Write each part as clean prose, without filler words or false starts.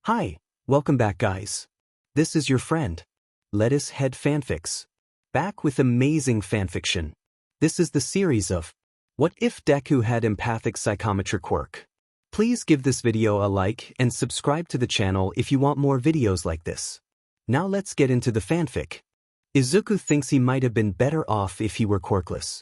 Hi, welcome back guys. This is your friend, Lettuce Head Fanfics. Back with amazing fanfiction. This is the series of What If Deku Had Empathic Psychometric Quirk. Please give this video a like and subscribe to the channel if you want more videos like this. Now let's get into the fanfic. Izuku thinks he might have been better off if he were quirkless.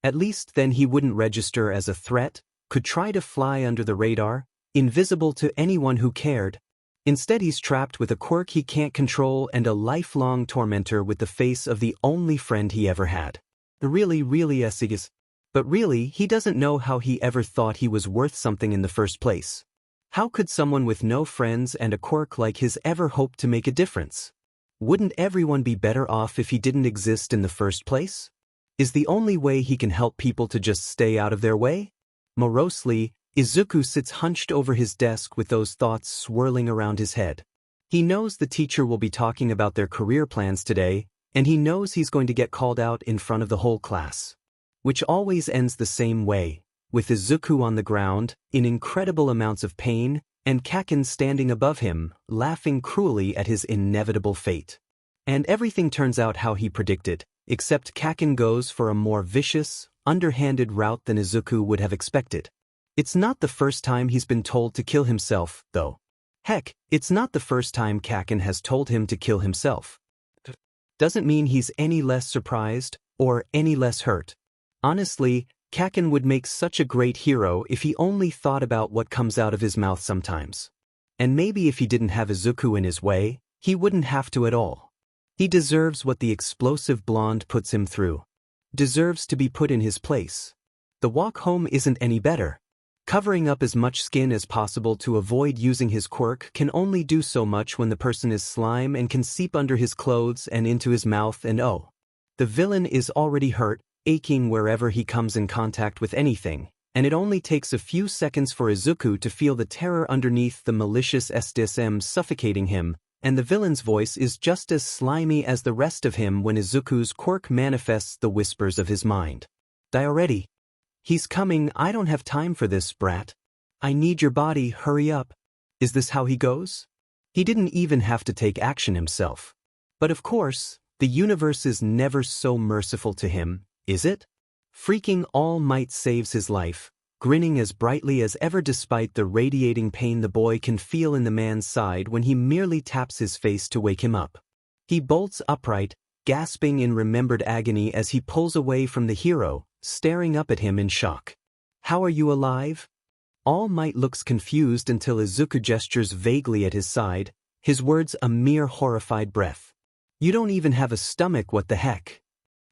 At least then he wouldn't register as a threat, could try to fly under the radar, invisible to anyone who cared. Instead he's trapped with a quirk he can't control and a lifelong tormentor with the face of the only friend he ever had. Really But really, he doesn't know how he ever thought he was worth something in the first place. How could someone with no friends and a quirk like his ever hope to make a difference? Wouldn't everyone be better off if he didn't exist in the first place? Is the only way he can help people to just stay out of their way? Morosely, Izuku sits hunched over his desk with those thoughts swirling around his head. He knows the teacher will be talking about their career plans today, and he knows he's going to get called out in front of the whole class. Which always ends the same way, with Izuku on the ground, in incredible amounts of pain, and Kaken standing above him, laughing cruelly at his inevitable fate. And everything turns out how he predicted, except Kaken goes for a more vicious, underhanded route than Izuku would have expected. It's not the first time he's been told to kill himself, though. Heck, it's not the first time Kaken has told him to kill himself. Doesn't mean he's any less surprised, or any less hurt. Honestly, Kaken would make such a great hero if he only thought about what comes out of his mouth sometimes. And maybe if he didn't have Izuku in his way, he wouldn't have to at all. He deserves what the explosive blonde puts him through. Deserves to be put in his place. The walk home isn't any better. Covering up as much skin as possible to avoid using his quirk can only do so much when the person is slime and can seep under his clothes and into his mouth and oh. The villain is already hurt, aching wherever he comes in contact with anything, and it only takes a few seconds for Izuku to feel the terror underneath the malicious SDSM suffocating him, and the villain's voice is just as slimy as the rest of him when Izuku's quirk manifests the whispers of his mind. Die already. He's coming, I don't have time for this, brat. I need your body, hurry up. Is this how he goes? He didn't even have to take action himself. But of course, the universe is never so merciful to him, is it? Freaking All Might saves his life, grinning as brightly as ever despite the radiating pain the boy can feel in the man's side when he merely taps his face to wake him up. He bolts upright, gasping in remembered agony as he pulls away from the hero, staring up at him in shock. How are you alive? All Might looks confused until Izuku gestures vaguely at his side, his words a mere horrified breath. You don't even have a stomach, what the heck?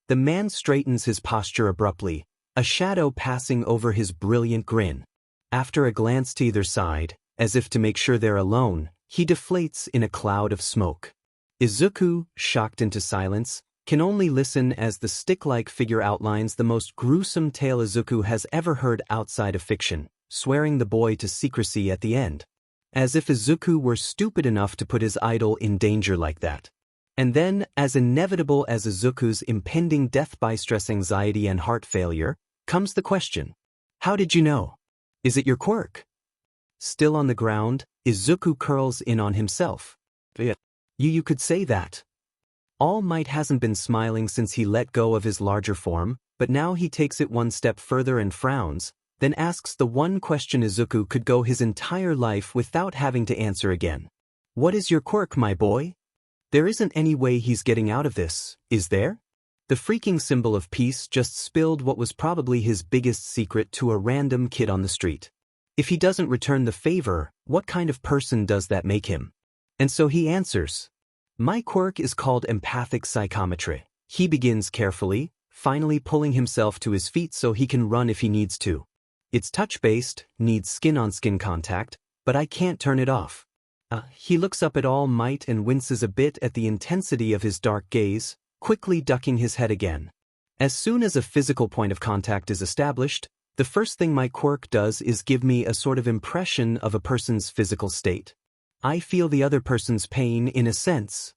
The man straightens his posture abruptly, a shadow passing over his brilliant grin. After a glance to either side, as if to make sure they're alone, he deflates in a cloud of smoke. Izuku, shocked into silence, can only listen as the stick-like figure outlines the most gruesome tale Izuku has ever heard outside of fiction, swearing the boy to secrecy at the end. As if Izuku were stupid enough to put his idol in danger like that. And then, as inevitable as Izuku's impending death by stress anxiety and heart failure, comes the question. How did you know? Is it your quirk? Still on the ground, Izuku curls in on himself. You could say that. All Might hasn't been smiling since he let go of his larger form, but now he takes it one step further and frowns, then asks the one question Izuku could go his entire life without having to answer again. What is your quirk, my boy? There isn't any way he's getting out of this, is there? The freaking symbol of peace just spilled what was probably his biggest secret to a random kid on the street. If he doesn't return the favor, what kind of person does that make him? And so he answers. My quirk is called Empathic Psychometry. He begins carefully, finally pulling himself to his feet so he can run if he needs to. It's touch-based, needs skin-on-skin contact, but I can't turn it off. He looks up at All Might and winces a bit at the intensity of his dark gaze, quickly ducking his head again. As soon as a physical point of contact is established, the first thing my quirk does is give me a sort of impression of a person's physical state. I feel the other person's pain in a sense.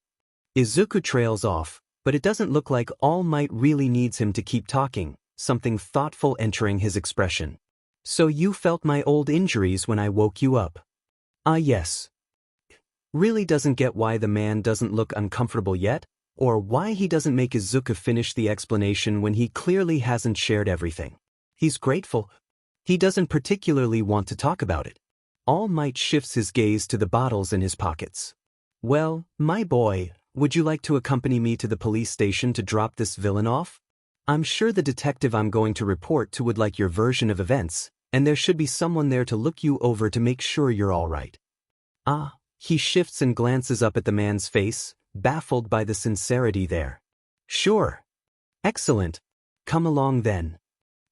Izuku trails off, but it doesn't look like All Might really needs him to keep talking, something thoughtful entering his expression. So you felt my old injuries when I woke you up? Ah yes. Really doesn't get why the man doesn't look uncomfortable yet, or why he doesn't make Izuku finish the explanation when he clearly hasn't shared everything. He's grateful. He doesn't particularly want to talk about it. All Might shifts his gaze to the bottles in his pockets. Well, my boy, would you like to accompany me to the police station to drop this villain off? I'm sure the detective I'm going to report to would like your version of events, and there should be someone there to look you over to make sure you're all right. Ah, he shifts and glances up at the man's face, baffled by the sincerity there. Sure. Excellent. Come along then.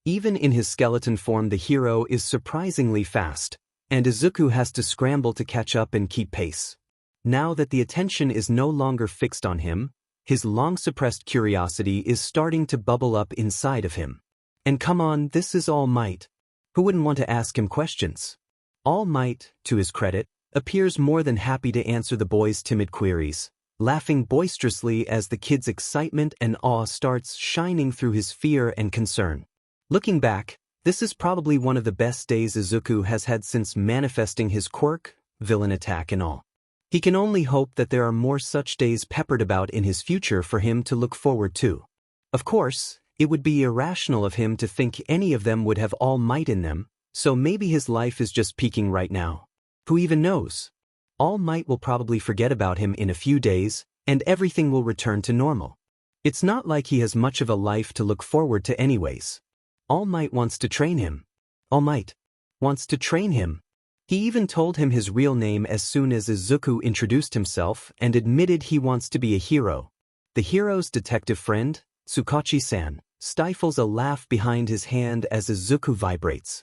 Even in his skeleton form, the hero is surprisingly fast, and Izuku has to scramble to catch up and keep pace. Now that the attention is no longer fixed on him, his long-suppressed curiosity is starting to bubble up inside of him. And come on, this is All Might. Who wouldn't want to ask him questions? All Might, to his credit, appears more than happy to answer the boy's timid queries, laughing boisterously as the kid's excitement and awe starts shining through his fear and concern. Looking back, this is probably one of the best days Izuku has had since manifesting his quirk, villain attack and all. He can only hope that there are more such days peppered about in his future for him to look forward to. Of course, it would be irrational of him to think any of them would have All Might in them, so maybe his life is just peaking right now. Who even knows? All Might will probably forget about him in a few days, and everything will return to normal. It's not like he has much of a life to look forward to anyways. All Might wants to train him. All Might wants to train him. He even told him his real name as soon as Izuku introduced himself and admitted he wants to be a hero. The hero's detective friend, Tsukachi-san, stifles a laugh behind his hand as Izuku vibrates.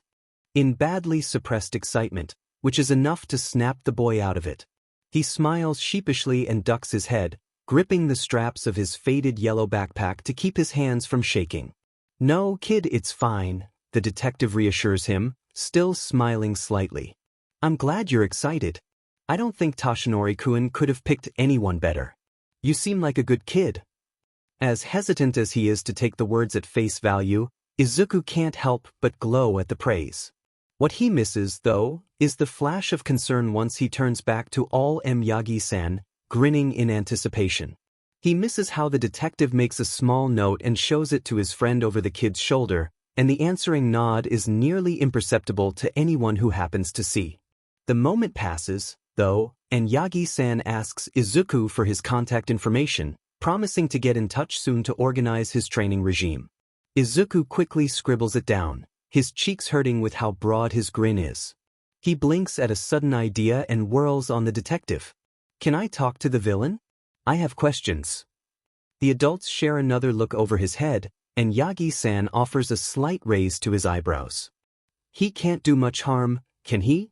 In badly suppressed excitement, which is enough to snap the boy out of it. He smiles sheepishly and ducks his head, gripping the straps of his faded yellow backpack to keep his hands from shaking. No, kid, it's fine, the detective reassures him, still smiling slightly. I'm glad you're excited. I don't think Toshinori-kun could have picked anyone better. You seem like a good kid. As hesitant as he is to take the words at face value, Izuku can't help but glow at the praise. What he misses, though, is the flash of concern once he turns back to All Miyagi-san, grinning in anticipation. He misses how the detective makes a small note and shows it to his friend over the kid's shoulder, and the answering nod is nearly imperceptible to anyone who happens to see. The moment passes, though, and Yagi-san asks Izuku for his contact information, promising to get in touch soon to organize his training regime. Izuku quickly scribbles it down, his cheeks hurting with how broad his grin is. He blinks at a sudden idea and whirls on the detective. Can I talk to the villain? I have questions. The adults share another look over his head, and Yagi-san offers a slight raise to his eyebrows. He can't do much harm, can he?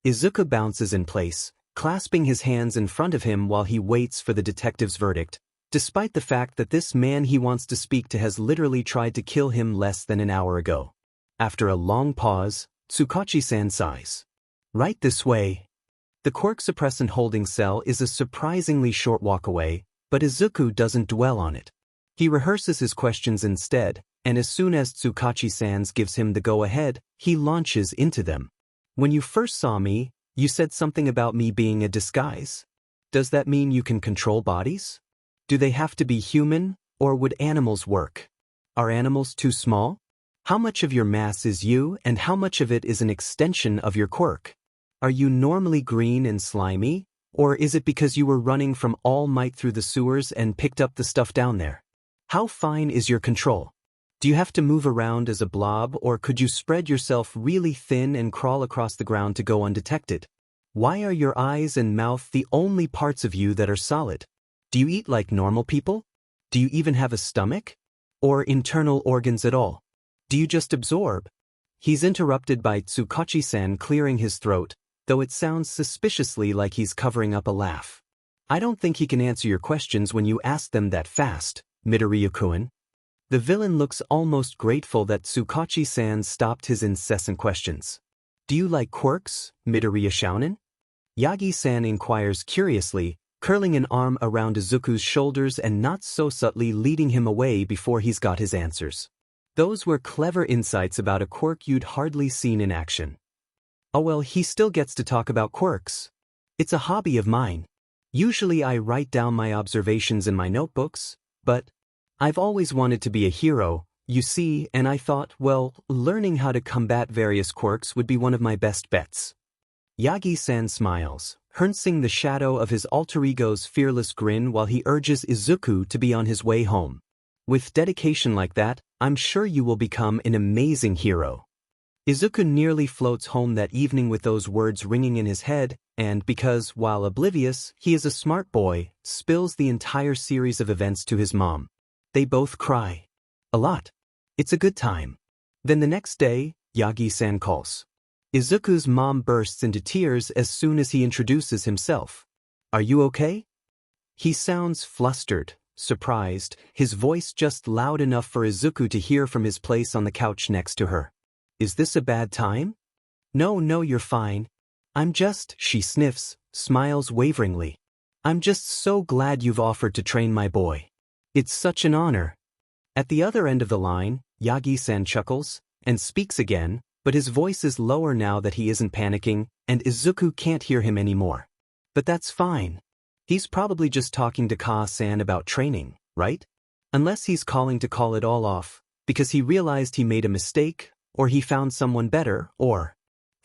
Izuku bounces in place, clasping his hands in front of him while he waits for the detective's verdict, despite the fact that this man he wants to speak to has literally tried to kill him less than an hour ago. After a long pause, Tsukachi-san sighs. Right this way. The quirk suppressant holding cell is a surprisingly short walk away, but Izuku doesn't dwell on it. He rehearses his questions instead, and as soon as Tsukachi-san gives him the go-ahead, he launches into them. When you first saw me, you said something about me being a disguise. Does that mean you can control bodies? Do they have to be human, or would animals work? Are animals too small? How much of your mass is you and how much of it is an extension of your quirk? Are you normally green and slimy, or is it because you were running from All Might through the sewers and picked up the stuff down there? How fine is your control? Do you have to move around as a blob, or could you spread yourself really thin and crawl across the ground to go undetected? Why are your eyes and mouth the only parts of you that are solid? Do you eat like normal people? Do you even have a stomach? Or internal organs at all? Do you just absorb? He's interrupted by Tsukachi-san clearing his throat, though it sounds suspiciously like he's covering up a laugh. I don't think he can answer your questions when you ask them that fast, Midoriya-kun. The villain looks almost grateful that Tsukachi-san stopped his incessant questions. Do you like quirks, Midoriya Shounen? Yagi-san inquires curiously, curling an arm around Izuku's shoulders and not so subtly leading him away before he's got his answers. Those were clever insights about a quirk you'd hardly seen in action. Oh well, he still gets to talk about quirks. It's a hobby of mine. Usually I write down my observations in my notebooks, but I've always wanted to be a hero, you see, and I thought, well, learning how to combat various quirks would be one of my best bets. Yagi-san smiles, harnessing the shadow of his alter ego's fearless grin while he urges Izuku to be on his way home. With dedication like that, I'm sure you will become an amazing hero. Izuku nearly floats home that evening with those words ringing in his head, and because, while oblivious, he is a smart boy, spills the entire series of events to his mom. They both cry. A lot. It's a good time. Then the next day, Yagi-san calls. Izuku's mom bursts into tears as soon as he introduces himself. Are you okay? He sounds flustered, surprised, his voice just loud enough for Izuku to hear from his place on the couch next to her. Is this a bad time? No, you're fine. She sniffs, smiles waveringly. I'm just so glad you've offered to train my boy. It's such an honor. At the other end of the line, Yagi-san chuckles, and speaks again, but his voice is lower now that he isn't panicking, and Izuku can't hear him anymore. But that's fine. He's probably just talking to Ka-san about training, right? Unless he's calling to call it all off, because he realized he made a mistake, or he found someone better, or...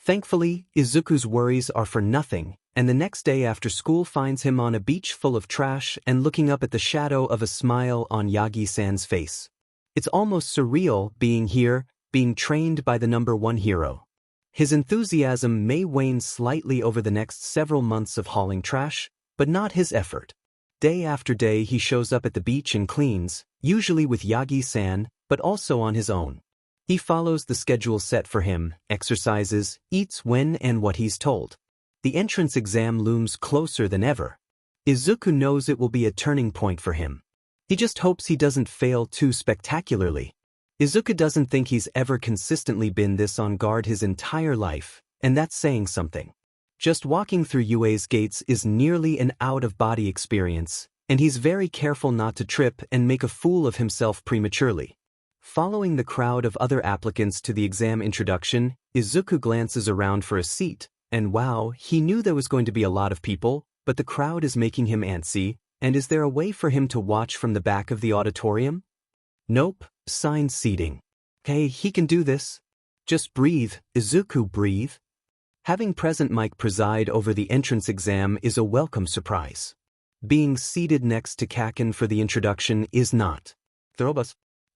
Thankfully, Izuku's worries are for nothing, and the next day after school finds him on a beach full of trash and looking up at the shadow of a smile on Yagi-san's face. It's almost surreal being here, being trained by the #1 hero. His enthusiasm may wane slightly over the next several months of hauling trash, but not his effort. Day after day he shows up at the beach and cleans, usually with Yagi-san, but also on his own. He follows the schedule set for him, exercises, eats when and what he's told. The entrance exam looms closer than ever. Izuku knows it will be a turning point for him. He just hopes he doesn't fail too spectacularly. Izuku doesn't think he's ever consistently been this on guard his entire life, and that's saying something. Just walking through UA's gates is nearly an out-of-body experience, and he's very careful not to trip and make a fool of himself prematurely. Following the crowd of other applicants to the exam introduction, Izuku glances around for a seat, and wow, he knew there was going to be a lot of people, but the crowd is making him antsy, and is there a way for him to watch from the back of the auditorium? Nope, assigned seating. Hey, he can do this. Just breathe, Izuku, breathe. Having Present Mike preside over the entrance exam is a welcome surprise. Being seated next to Kaken for the introduction is not.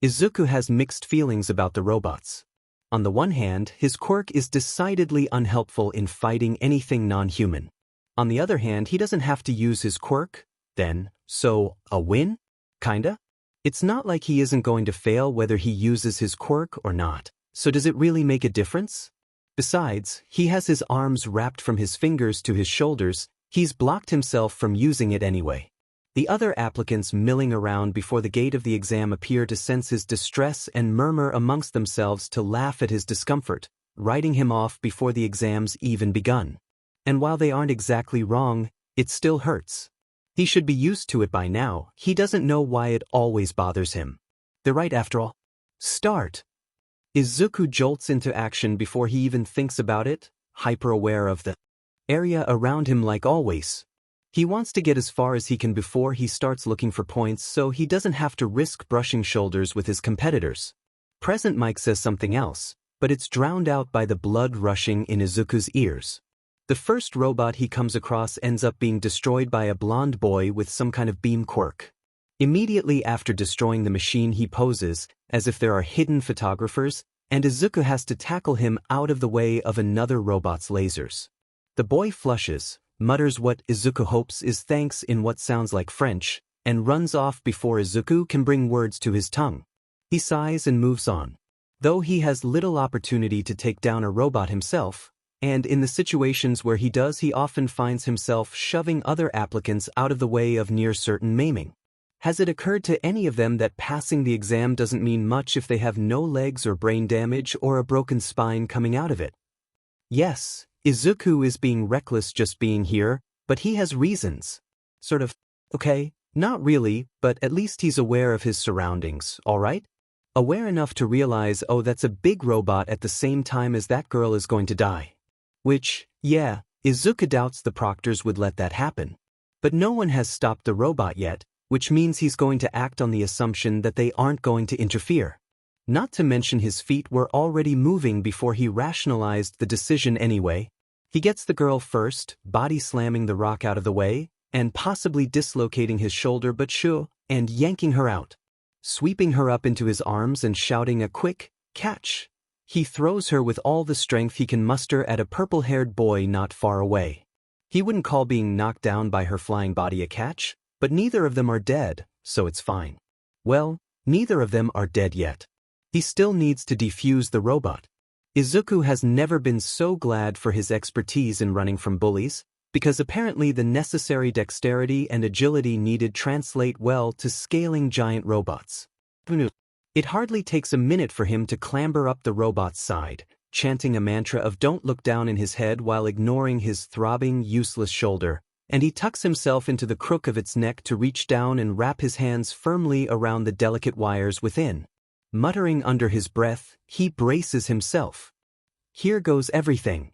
Izuku has mixed feelings about the robots. On the one hand, his quirk is decidedly unhelpful in fighting anything non-human. On the other hand, he doesn't have to use his quirk, then, so, a win? Kinda? It's not like he isn't going to fail whether he uses his quirk or not, so does it really make a difference? Besides, he has his arms wrapped from his fingers to his shoulders, he's blocked himself from using it anyway. The other applicants milling around before the gate of the exam appear to sense his distress and murmur amongst themselves to laugh at his discomfort, writing him off before the exam's even begun. And while they aren't exactly wrong, it still hurts. He should be used to it by now, he doesn't know why it always bothers him. They're right after all. Start. Izuku jolts into action before he even thinks about it, hyper-aware of the area around him like always. He wants to get as far as he can before he starts looking for points so he doesn't have to risk brushing shoulders with his competitors. Present Mike says something else, but it's drowned out by the blood rushing in Izuku's ears. The first robot he comes across ends up being destroyed by a blonde boy with some kind of beam quirk. Immediately after destroying the machine he poses, as if there are hidden photographers, and Izuku has to tackle him out of the way of another robot's lasers. The boy flushes, mutters what Izuku hopes is thanks in what sounds like French, and runs off before Izuku can bring words to his tongue. He sighs and moves on. Though he has little opportunity to take down a robot himself, and in the situations where he does he often finds himself shoving other applicants out of the way of near certain maiming. Has it occurred to any of them that passing the exam doesn't mean much if they have no legs or brain damage or a broken spine coming out of it? Yes, Izuku is being reckless just being here, but he has reasons. Sort of. Okay, not really, but at least he's aware of his surroundings, alright? Aware enough to realize, oh, that's a big robot at the same time as that girl is going to die. Which, yeah, Izuku doubts the proctors would let that happen. But no one has stopped the robot yet, which means he's going to act on the assumption that they aren't going to interfere. Not to mention his feet were already moving before he rationalized the decision anyway. He gets the girl first, body slamming the rock out of the way, and possibly dislocating his shoulder but and yanking her out. Sweeping her up into his arms and shouting a quick catch. He throws her with all the strength he can muster at a purple-haired boy not far away. He wouldn't call being knocked down by her flying body a catch, but neither of them are dead, so it's fine. Well, neither of them are dead yet. He still needs to defuse the robot. Izuku has never been so glad for his expertise in running from bullies, because apparently the necessary dexterity and agility needed translate well to scaling giant robots. It hardly takes a minute for him to clamber up the robot's side, chanting a mantra of "don't look down" in his head while ignoring his throbbing, useless shoulder, and he tucks himself into the crook of its neck to reach down and wrap his hands firmly around the delicate wires within. Muttering under his breath, he braces himself. Here goes everything.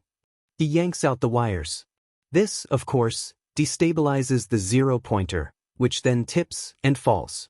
He yanks out the wires. This, of course, destabilizes the zero-pointer, which then tips and falls.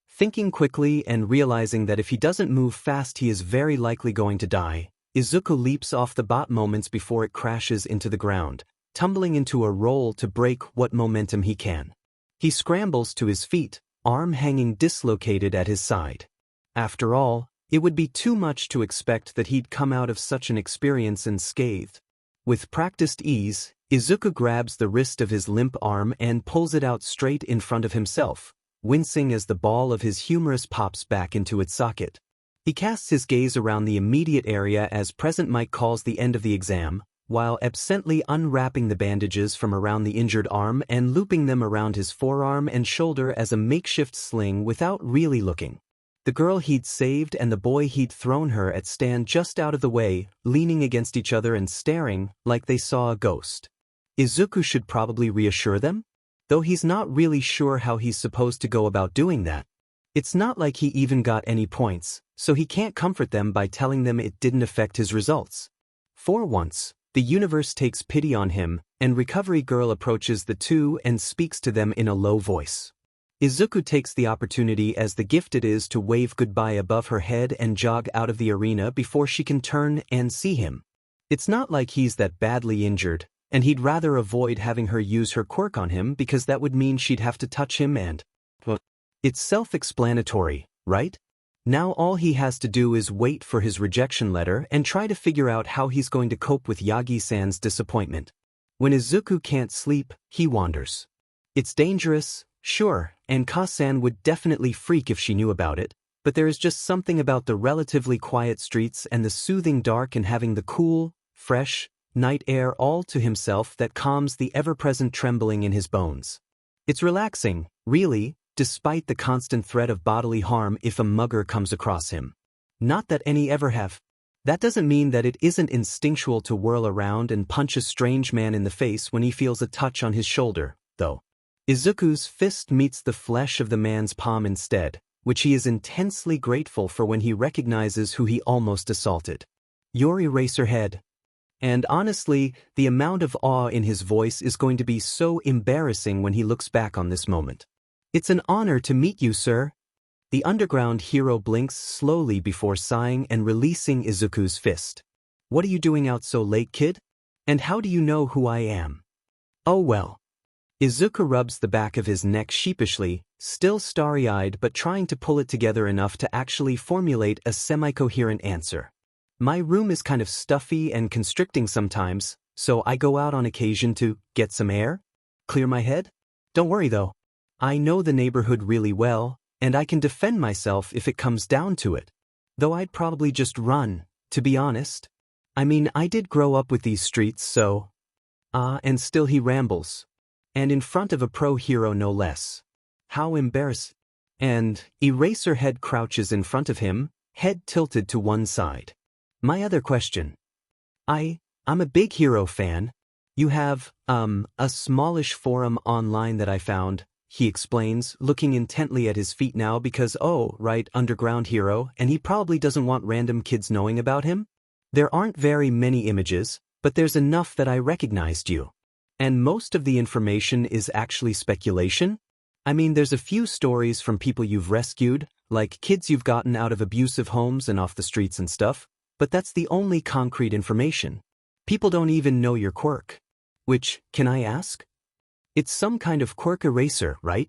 Thinking quickly and realizing that if he doesn't move fast he is very likely going to die, Izuku leaps off the bot moments before it crashes into the ground, tumbling into a roll to break what momentum he can. He scrambles to his feet, arm hanging dislocated at his side. After all, it would be too much to expect that he'd come out of such an experience unscathed. With practiced ease, Izuku grabs the wrist of his limp arm and pulls it out straight in front of himself, wincing as the ball of his humerus pops back into its socket. He casts his gaze around the immediate area as Present Mike calls the end of the exam, while absently unwrapping the bandages from around the injured arm and looping them around his forearm and shoulder as a makeshift sling without really looking. The girl he'd saved and the boy he'd thrown her at stand just out of the way, leaning against each other and staring like they saw a ghost. Izuku should probably reassure them? Though he's not really sure how he's supposed to go about doing that. It's not like he even got any points, so he can't comfort them by telling them it didn't affect his results. For once, the universe takes pity on him, and Recovery Girl approaches the two and speaks to them in a low voice. Izuku takes the opportunity as the gift it is to wave goodbye above her head and jog out of the arena before she can turn and see him. It's not like he's that badly injured, and he'd rather avoid having her use her quirk on him because that would mean she'd have to touch him and… well, it's self-explanatory, right? Now all he has to do is wait for his rejection letter and try to figure out how he's going to cope with Yagi-san's disappointment. When Izuku can't sleep, he wanders. It's dangerous, sure, and Ka-san would definitely freak if she knew about it, but there is just something about the relatively quiet streets and the soothing dark and having the cool, fresh, night air all to himself that calms the ever-present trembling in his bones. It's relaxing, really, despite the constant threat of bodily harm if a mugger comes across him. Not that any ever have. That doesn't mean that it isn't instinctual to whirl around and punch a strange man in the face when he feels a touch on his shoulder, though. Izuku's fist meets the flesh of the man's palm instead, which he is intensely grateful for when he recognizes who he almost assaulted. Your Eraserhead. And honestly, the amount of awe in his voice is going to be so embarrassing when he looks back on this moment. It's an honor to meet you, sir. The underground hero blinks slowly before sighing and releasing Izuku's fist. What are you doing out so late, kid? And how do you know who I am? Oh well. Izuku rubs the back of his neck sheepishly, still starry-eyed but trying to pull it together enough to actually formulate a semi-coherent answer. My room is kind of stuffy and constricting sometimes, so I go out on occasion to get some air, clear my head. Don't worry though. I know the neighborhood really well, and I can defend myself if it comes down to it. Though I'd probably just run, to be honest. I mean, I did grow up with these streets, so… and still he rambles. And in front of a pro hero no less. How embarrassing. And Eraserhead crouches in front of him, head tilted to one side. My other question. I'm a big hero fan. You have, a smallish forum online that I found, he explains, looking intently at his feet now because, oh, right, underground hero, and he probably doesn't want random kids knowing about him. There aren't very many images, but there's enough that I recognized you. And most of the information is actually speculation? I mean, there's a few stories from people you've rescued, like kids you've gotten out of abusive homes and off the streets and stuff, but that's the only concrete information. People don't even know your quirk. Which, can I ask? It's some kind of quirk eraser, right?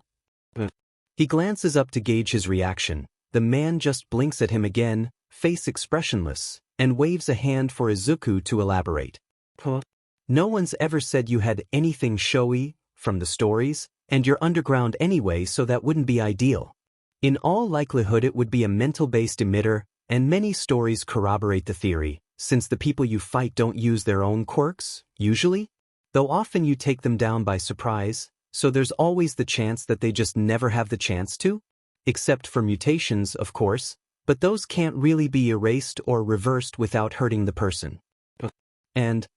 He glances up to gauge his reaction. The man just blinks at him again, face expressionless, and waves a hand for Izuku to elaborate. No one's ever said you had anything showy, from the stories, and you're underground anyway, so that wouldn't be ideal. In all likelihood it would be a mental-based emitter, and many stories corroborate the theory, since the people you fight don't use their own quirks, usually. Though often you take them down by surprise, so there's always the chance that they just never have the chance to? Except for mutations, of course, but those can't really be erased or reversed without hurting the person. And,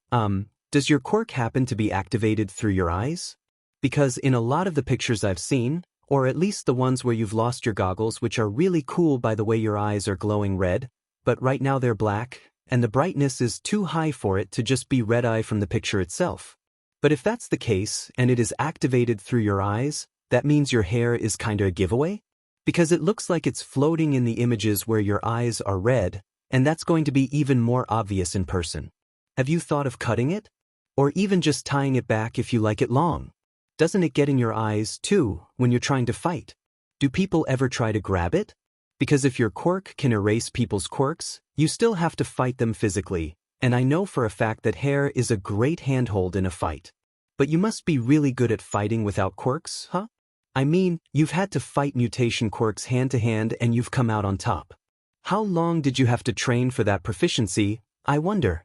does your quirk happen to be activated through your eyes? Because in a lot of the pictures I've seen, or at least the ones where you've lost your goggles, which are really cool by the way your eyes are glowing red, but right now they're black, and the brightness is too high for it to just be red eye from the picture itself. But if that's the case, and it is activated through your eyes, that means your hair is kinda a giveaway? Because it looks like it's floating in the images where your eyes are red, and that's going to be even more obvious in person. Have you thought of cutting it? Or even just tying it back if you like it long? Doesn't it get in your eyes, too, when you're trying to fight? Do people ever try to grab it? Because if your quirk can erase people's quirks, you still have to fight them physically, and I know for a fact that hair is a great handhold in a fight. But you must be really good at fighting without quirks, huh? I mean, you've had to fight mutation quirks hand-to-hand and you've come out on top. How long did you have to train for that proficiency, I wonder?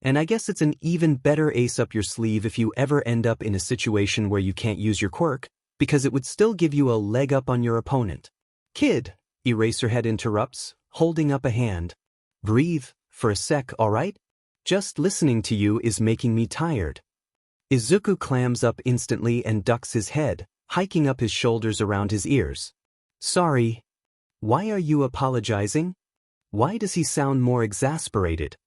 And I guess it's an even better ace up your sleeve if you ever end up in a situation where you can't use your quirk, because it would still give you a leg up on your opponent. Kid, Eraserhead interrupts, holding up a hand. Breathe, for a sec, alright? Just listening to you is making me tired. Izuku clams up instantly and ducks his head, hiking up his shoulders around his ears. Sorry. Why are you apologizing? Why does he sound more exasperated?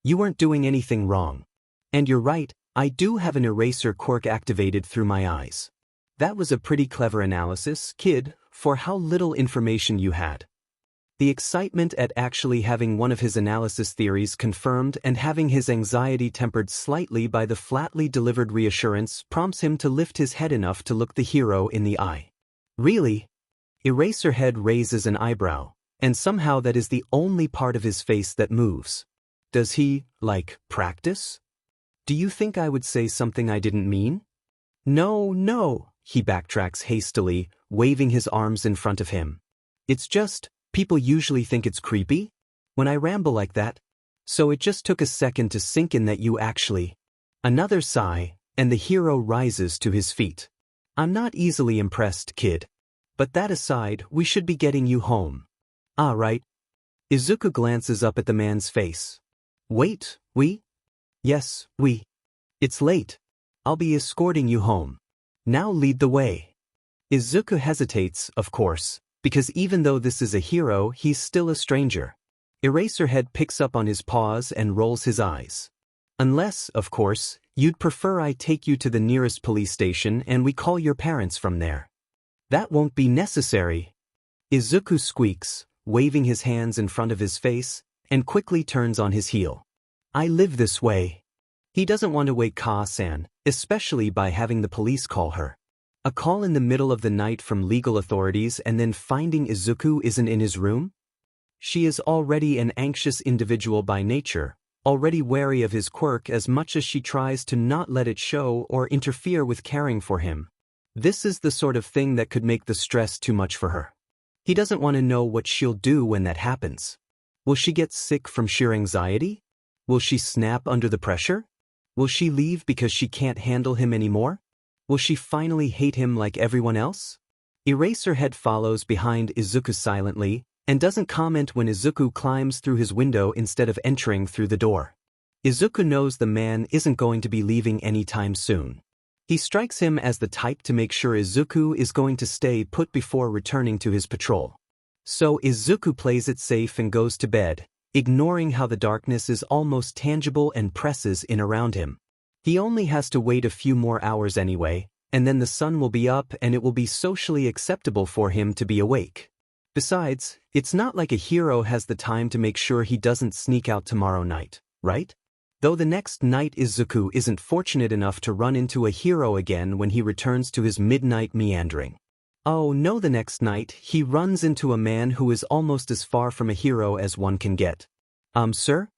You weren't doing anything wrong. And you're right, I do have an eraser quirk activated through my eyes. That was a pretty clever analysis, kid, for how little information you had. The excitement at actually having one of his analysis theories confirmed and having his anxiety tempered slightly by the flatly delivered reassurance prompts him to lift his head enough to look the hero in the eye. Really? Eraserhead raises an eyebrow, and somehow that is the only part of his face that moves. Does he, practice? Do you think I would say something I didn't mean? No, he backtracks hastily, waving his arms in front of him. It's just, people usually think it's creepy when I ramble like that, so it just took a second to sink in that you actually. Another sigh, and the hero rises to his feet. I'm not easily impressed, kid. But that aside, we should be getting you home. Ah, right. Izuku glances up at the man's face. Wait, we? Yes, we. It's late. I'll be escorting you home. Now lead the way. Izuku hesitates, of course, because even though this is a hero, he's still a stranger. Eraserhead picks up on his pause and rolls his eyes. Unless, of course, you'd prefer I take you to the nearest police station and we call your parents from there. That won't be necessary. Izuku squeaks, waving his hands in front of his face, and quickly turns on his heel. I live this way. He doesn't want to wake Ka-san, especially by having the police call her. A call in the middle of the night from legal authorities and then finding Izuku isn't in his room? She is already an anxious individual by nature, already wary of his quirk as much as she tries to not let it show or interfere with caring for him. This is the sort of thing that could make the stress too much for her. He doesn't want to know what she'll do when that happens. Will she get sick from sheer anxiety? Will she snap under the pressure? Will she leave because she can't handle him anymore? Will she finally hate him like everyone else? Eraserhead follows behind Izuku silently and doesn't comment when Izuku climbs through his window instead of entering through the door. Izuku knows the man isn't going to be leaving anytime soon. He strikes him as the type to make sure Izuku is going to stay put before returning to his patrol. So Izuku plays it safe and goes to bed, ignoring how the darkness is almost tangible and presses in around him. He only has to wait a few more hours anyway, and then the sun will be up and it will be socially acceptable for him to be awake. Besides, it's not like a hero has the time to make sure he doesn't sneak out tomorrow night, right? Though the next night Izuku isn't fortunate enough to run into a hero again when he returns to his midnight meandering. Oh no, the next night, he runs into a man who is almost as far from a hero as one can get. Sir?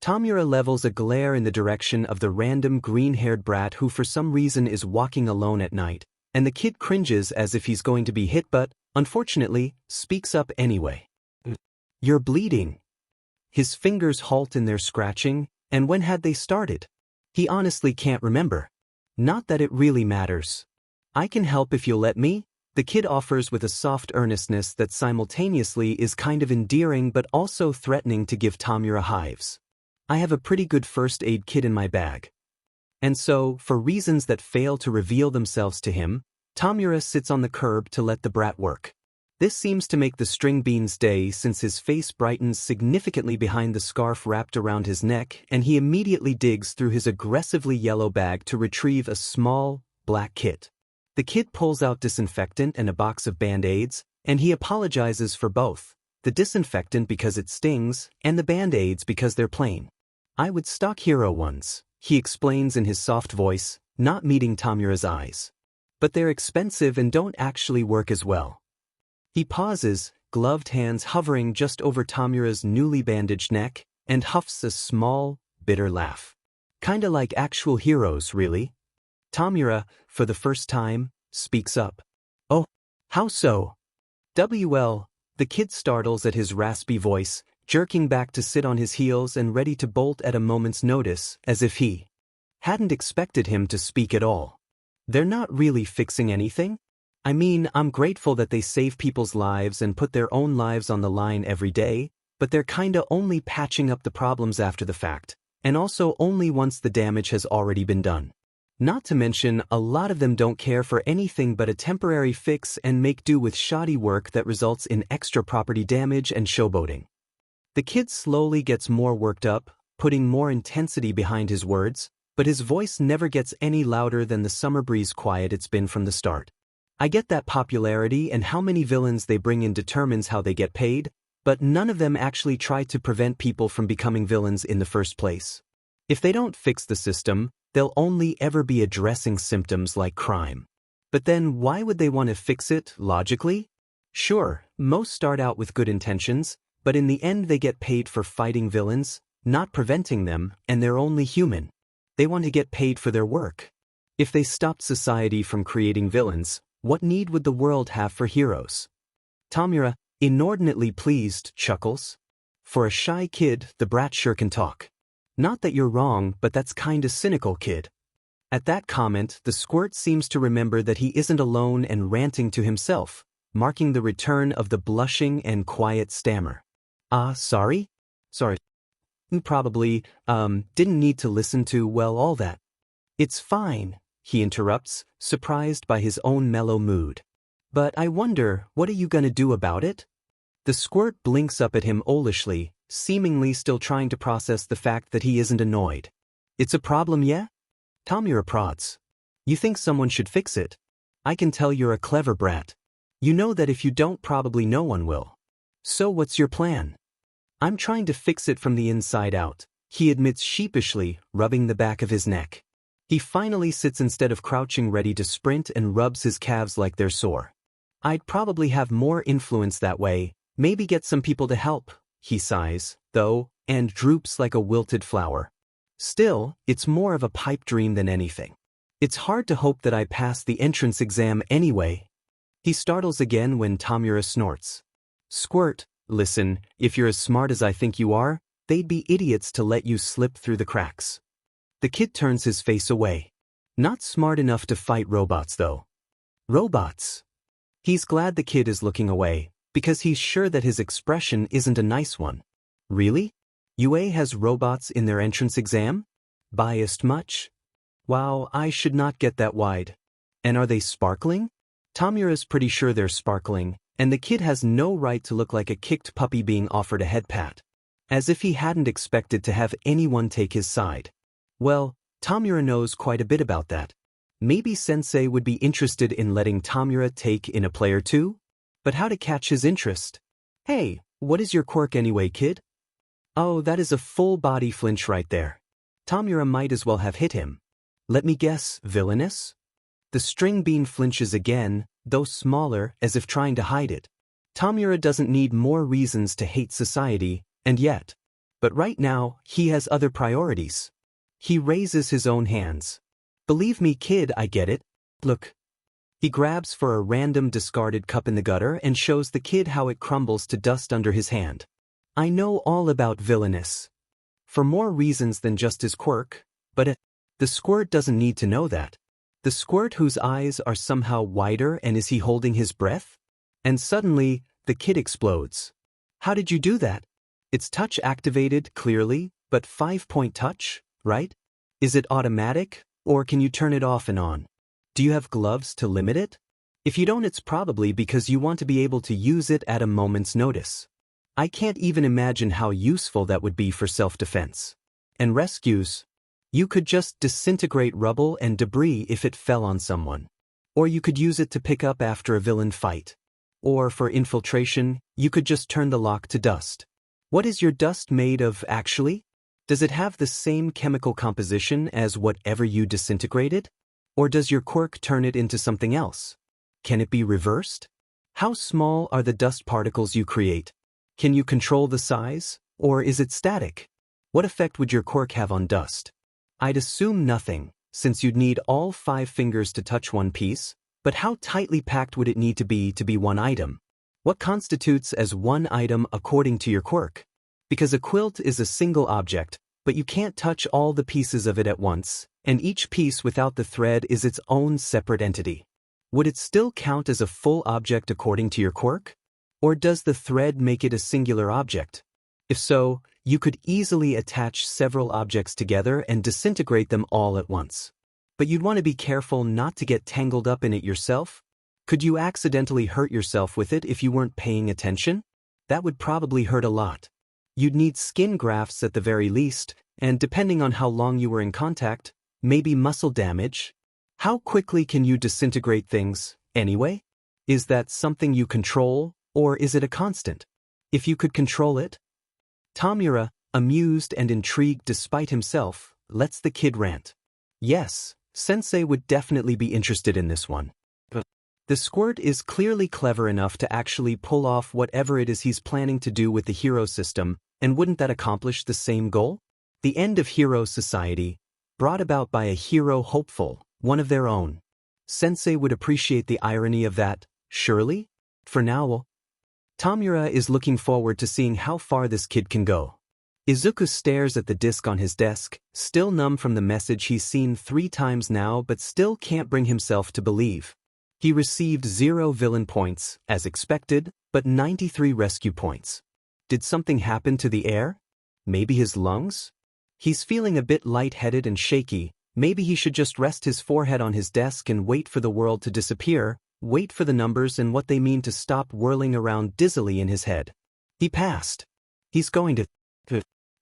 Tamura levels a glare in the direction of the random green-haired brat who for some reason is walking alone at night, and the kid cringes as if he's going to be hit but, unfortunately, speaks up anyway. You're bleeding. His fingers halt in their scratching, and when had they started? He honestly can't remember. Not that it really matters. I can help if you'll let me, the kid offers with a soft earnestness that simultaneously is kind of endearing but also threatening to give Tamura hives. I have a pretty good first aid kit in my bag. And so, for reasons that fail to reveal themselves to him, Tamura sits on the curb to let the brat work. This seems to make the string bean's day since his face brightens significantly behind the scarf wrapped around his neck and he immediately digs through his aggressively yellow bag to retrieve a small, black kit. The kid pulls out disinfectant and a box of Band-Aids, and he apologizes for both, the disinfectant because it stings, and the Band-Aids because they're plain. I would stock hero ones, he explains in his soft voice, not meeting Tamura's eyes. But they're expensive and don't actually work as well. He pauses, gloved hands hovering just over Tamura's newly bandaged neck, and huffs a small, bitter laugh. Kinda like actual heroes, really. Tamura, for the first time, speaks up. Oh, how so? WL, the kid startles at his raspy voice, jerking back to sit on his heels and ready to bolt at a moment's notice, as if he hadn't expected him to speak at all. They're not really fixing anything? I mean, I'm grateful that they save people's lives and put their own lives on the line every day, but they're kinda only patching up the problems after the fact, and also only once the damage has already been done. Not to mention, a lot of them don't care for anything but a temporary fix and make do with shoddy work that results in extra property damage and showboating. The kid slowly gets more worked up, putting more intensity behind his words, but his voice never gets any louder than the summer breeze quiet it's been from the start. I get that popularity and how many villains they bring in determines how they get paid, but none of them actually try to prevent people from becoming villains in the first place. If they don't fix the system, they'll only ever be addressing symptoms like crime. But then why would they want to fix it, logically? Sure, most start out with good intentions, but in the end they get paid for fighting villains, not preventing them, and they're only human. They want to get paid for their work. If they stopped society from creating villains, what need would the world have for heroes? Tamura, inordinately pleased, chuckles. For a shy kid, the brat sure can talk. Not that you're wrong, but that's kinda cynical, kid. At that comment, the squirt seems to remember that he isn't alone and ranting to himself, marking the return of the blushing and quiet stammer. Sorry? Sorry. You probably, didn't need to listen to, well, all that. It's fine, he interrupts, surprised by his own mellow mood. But I wonder, what are you gonna do about it? The squirt blinks up at him owlishly, seemingly still trying to process the fact that he isn't annoyed. It's a problem, yeah? Tamura prods. You think someone should fix it? I can tell you're a clever brat. You know that if you don't, probably no one will. So what's your plan? I'm trying to fix it from the inside out, he admits sheepishly, rubbing the back of his neck. He finally sits instead of crouching ready to sprint and rubs his calves like they're sore. I'd probably have more influence that way, maybe get some people to help. He sighs, though, and droops like a wilted flower. Still, it's more of a pipe dream than anything. It's hard to hope that I pass the entrance exam anyway. He startles again when Tamura snorts. Squirt, listen, if you're as smart as I think you are, they'd be idiots to let you slip through the cracks. The kid turns his face away. Not smart enough to fight robots, though. Robots. He's glad the kid is looking away, because he's sure that his expression isn't a nice one. Really? UA has robots in their entrance exam? Biased much? Wow, I should not get that wide. And are they sparkling? Tamura's pretty sure they're sparkling, and the kid has no right to look like a kicked puppy being offered a head pat. as if he hadn't expected to have anyone take his side. Well, Tamura knows quite a bit about that. Maybe Sensei would be interested in letting Tamura take in a player too? But how to catch his interest? Hey, what is your quirk anyway, kid? Oh, that is a full body flinch right there. Tamura might as well have hit him. Let me guess, villainous? The string bean flinches again, though smaller, as if trying to hide it. Tamura doesn't need more reasons to hate society, and yet. But right now, he has other priorities. He raises his own hands. Believe me, kid, I get it. Look. He grabs for a random discarded cup in the gutter and shows the kid how it crumbles to dust under his hand. I know all about villainous. For more reasons than just his quirk, but the squirt doesn't need to know that. The squirt whose eyes are somehow wider, and is he holding his breath? And suddenly, the kid explodes. How did you do that? It's touch activated, clearly, but 5-point touch, right? Is it automatic, or can you turn it off and on? Do you have gloves to limit it? If you don't, it's probably because you want to be able to use it at a moment's notice. I can't even imagine how useful that would be for self-defense. And rescues. You could just disintegrate rubble and debris if it fell on someone. Or you could use it to pick up after a villain fight. Or for infiltration, you could just turn the lock to dust. What is your dust made of, actually? Does it have the same chemical composition as whatever you disintegrated? Or does your quirk turn it into something else? Can it be reversed? How small are the dust particles you create? Can you control the size, or is it static? What effect would your quirk have on dust? I'd assume nothing, since you'd need all 5 fingers to touch one piece, but how tightly packed would it need to be one item? What constitutes as one item according to your quirk? Because a quilt is a single object, but you can't touch all the pieces of it at once, and each piece without the thread is its own separate entity. Would it still count as a full object according to your quirk? Or does the thread make it a singular object? If so, you could easily attach several objects together and disintegrate them all at once. But you'd want to be careful not to get tangled up in it yourself. Could you accidentally hurt yourself with it if you weren't paying attention? That would probably hurt a lot. You'd need skin grafts at the very least, and depending on how long you were in contact, maybe muscle damage. How quickly can you disintegrate things, anyway? Is that something you control, or is it a constant? If you could control it? Tamura, amused and intrigued despite himself, lets the kid rant. Yes, Sensei would definitely be interested in this one. The squirt is clearly clever enough to actually pull off whatever it is he's planning to do with the hero system, and wouldn't that accomplish the same goal? The end of hero society, brought about by a hero hopeful, one of their own. Sensei would appreciate the irony of that, surely? For now, Tamura is looking forward to seeing how far this kid can go. Izuku stares at the disc on his desk, still numb from the message he's seen 3 times now but still can't bring himself to believe. He received 0 villain points, as expected, but 93 rescue points. Did something happen to the air? Maybe his lungs? He's feeling a bit lightheaded and shaky. Maybe he should just rest his forehead on his desk and wait for the world to disappear, wait for the numbers and what they mean to stop whirling around dizzily in his head. He passed. He's going to...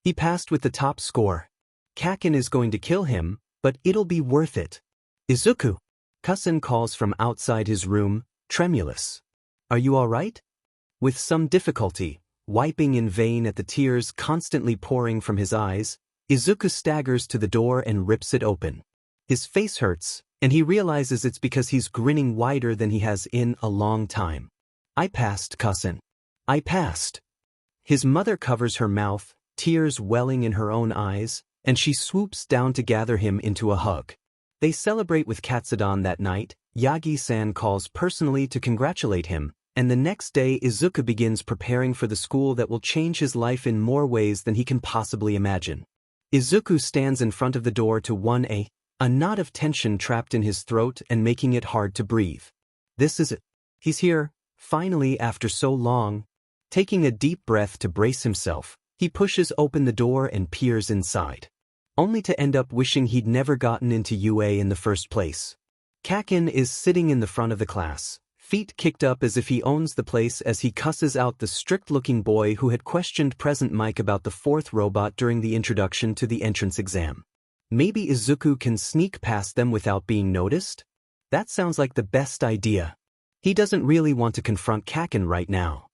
He passed with the top score. Kakin is going to kill him, but it'll be worth it. Izuku! Cousin calls from outside his room, tremulous. Are you all right? With some difficulty, wiping in vain at the tears constantly pouring from his eyes, Izuku staggers to the door and rips it open. His face hurts, and he realizes it's because he's grinning wider than he has in a long time. I passed, cousin. I passed. His mother covers her mouth, tears welling in her own eyes, and she swoops down to gather him into a hug. They celebrate with Katsudan that night. Yagi-san calls personally to congratulate him, and the next day Izuku begins preparing for the school that will change his life in more ways than he can possibly imagine. Izuku stands in front of the door to a knot of tension trapped in his throat and making it hard to breathe. This is it. He's here, finally after so long. Taking a deep breath to brace himself, he pushes open the door and peers inside. Only to end up wishing he'd never gotten into UA in the first place. Kakin is sitting in the front of the class, feet kicked up as if he owns the place as he cusses out the strict-looking boy who had questioned Present Mike about the fourth robot during the introduction to the entrance exam. Maybe Izuku can sneak past them without being noticed? That sounds like the best idea. He doesn't really want to confront Kaken right now.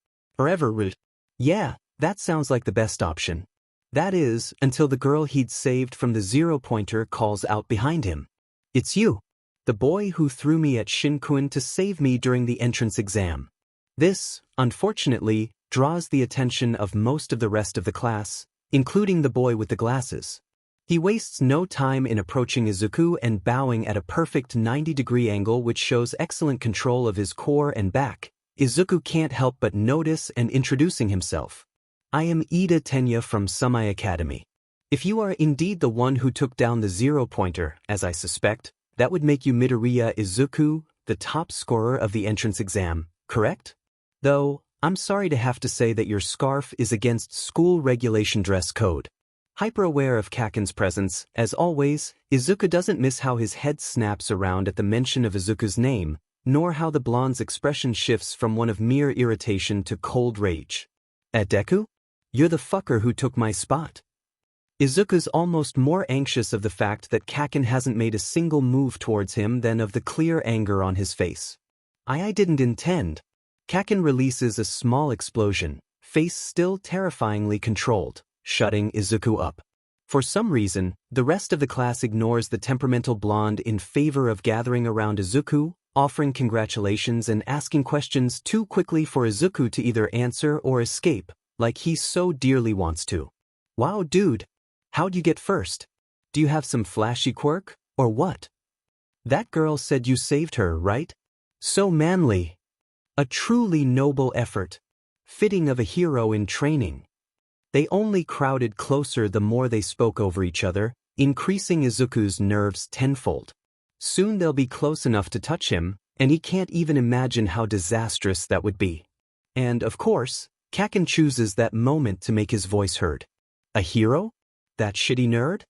Yeah, that sounds like the best option. That is, until the girl he'd saved from the zero-pointer calls out behind him. It's you. The boy who threw me at Shinkun to save me during the entrance exam. This, unfortunately, draws the attention of most of the rest of the class, including the boy with the glasses. He wastes no time in approaching Izuku and bowing at a perfect 90-degree angle which shows excellent control of his core and back. Izuku can't help but notice and introducing himself. I am Ida Tenya from Sumai Academy. If you are indeed the one who took down the zero-pointer, as I suspect, that would make you Midoriya Izuku, the top scorer of the entrance exam, correct? Though, I'm sorry to have to say that your scarf is against school regulation dress code. Hyper-aware of Kaken's presence, as always, Izuku doesn't miss how his head snaps around at the mention of Izuku's name, nor how the blonde's expression shifts from one of mere irritation to cold rage. At Deku? You're the fucker who took my spot. Izuku's almost more anxious of the fact that Kaken hasn't made a single move towards him than of the clear anger on his face. I didn't intend. Kaken releases a small explosion, face still terrifyingly controlled, shutting Izuku up. For some reason, the rest of the class ignores the temperamental blonde in favor of gathering around Izuku, offering congratulations and asking questions too quickly for Izuku to either answer or escape, like he so dearly wants to. Wow, dude. How'd you get first? Do you have some flashy quirk, or what? That girl said you saved her, right? So manly. A truly noble effort. Fitting of a hero in training. They only crowded closer the more they spoke over each other, increasing Izuku's nerves tenfold. Soon they'll be close enough to touch him, and he can't even imagine how disastrous that would be. And, of course, Kaken chooses that moment to make his voice heard. A hero? That shitty nerd?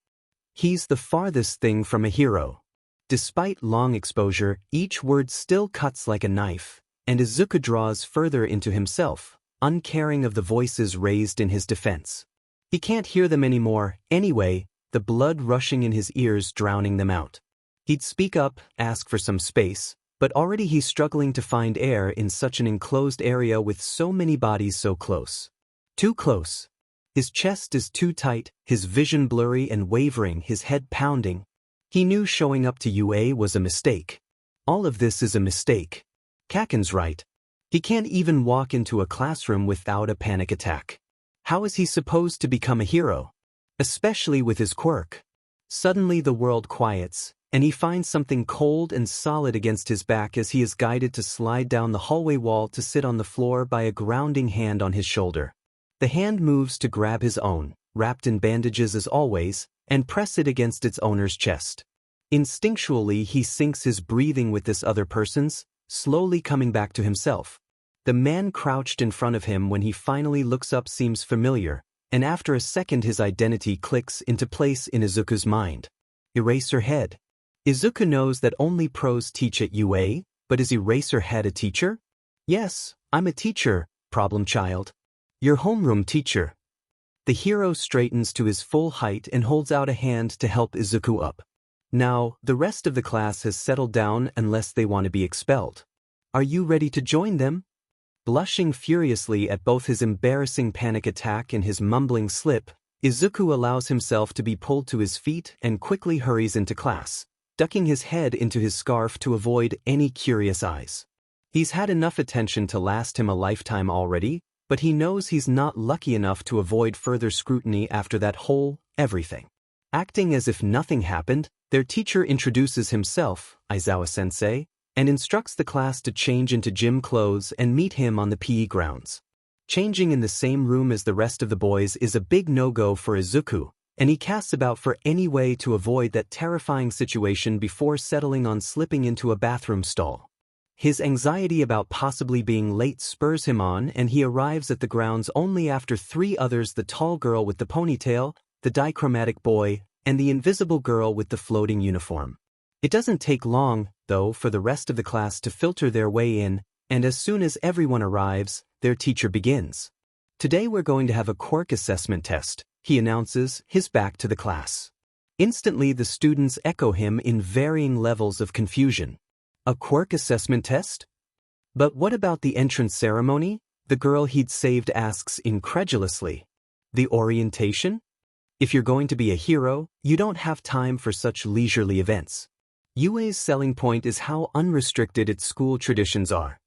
He's the farthest thing from a hero. Despite long exposure, each word still cuts like a knife, and Izuku draws further into himself, uncaring of the voices raised in his defense. He can't hear them anymore, anyway, the blood rushing in his ears drowning them out. He'd speak up, ask for some space, but already he's struggling to find air in such an enclosed area with so many bodies so close. Too close. His chest is too tight, his vision blurry and wavering, his head pounding. He knew showing up to UA was a mistake. All of this is a mistake. Kaken's right. He can't even walk into a classroom without a panic attack. How is he supposed to become a hero? Especially with his quirk. Suddenly the world quiets, and he finds something cold and solid against his back as he is guided to slide down the hallway wall to sit on the floor by a grounding hand on his shoulder. The hand moves to grab his own, wrapped in bandages as always, and press it against its owner's chest. Instinctually he syncs his breathing with this other person's, slowly coming back to himself. The man crouched in front of him when he finally looks up seems familiar, and after a second his identity clicks into place in Izuku's mind. Eraserhead. Izuku knows that only pros teach at UA, but is Eraserhead a teacher? Yes, I'm a teacher, problem child. Your homeroom teacher. The hero straightens to his full height and holds out a hand to help Izuku up. Now, the rest of the class has settled down unless they want to be expelled. Are you ready to join them? Blushing furiously at both his embarrassing panic attack and his mumbling slip, Izuku allows himself to be pulled to his feet and quickly hurries into class, ducking his head into his scarf to avoid any curious eyes. He's had enough attention to last him a lifetime already, but he knows he's not lucky enough to avoid further scrutiny after that whole everything. Acting as if nothing happened, their teacher introduces himself, Aizawa-sensei, and instructs the class to change into gym clothes and meet him on the PE grounds. Changing in the same room as the rest of the boys is a big no-go for Izuku, and he casts about for any way to avoid that terrifying situation before settling on slipping into a bathroom stall. His anxiety about possibly being late spurs him on, and he arrives at the grounds only after three others: the tall girl with the ponytail, the dichromatic boy, and the invisible girl with the floating uniform. It doesn't take long, though, for the rest of the class to filter their way in, And as soon as everyone arrives, their teacher begins. Today we're going to have a quirk assessment test, he announces, his back to the class. Instantly the students echo him in varying levels of confusion. A quirk assessment test? But what about the entrance ceremony? The girl he'd saved asks incredulously. The orientation? If you're going to be a hero, you don't have time for such leisurely events. UA's selling point is how unrestricted its school traditions are.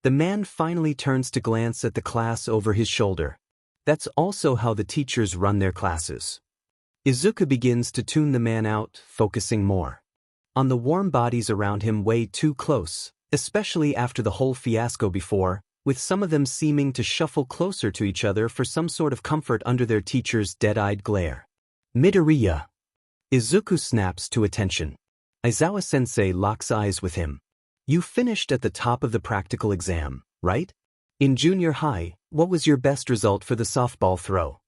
The man finally turns to glance at the class over his shoulder. That's also how the teachers run their classes. Izuku begins to tune the man out, focusing more on the warm bodies around him way too close, especially after the whole fiasco before, with some of them seeming to shuffle closer to each other for some sort of comfort under their teacher's dead-eyed glare. Midoriya. Izuku snaps to attention. Aizawa-sensei locks eyes with him. You finished at the top of the practical exam, right? In junior high, what was your best result for the softball throw?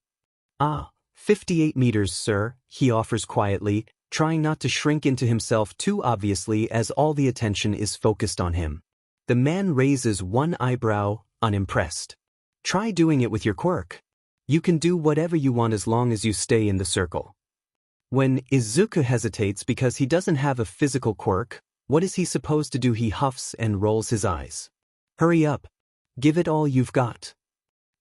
58 meters, sir, he offers quietly, trying not to shrink into himself too obviously as all the attention is focused on him. The man raises one eyebrow, unimpressed. Try doing it with your quirk. You can do whatever you want as long as you stay in the circle. When Izuku hesitates because he doesn't have a physical quirk, what is he supposed to do? He huffs and rolls his eyes. Hurry up. Give it all you've got.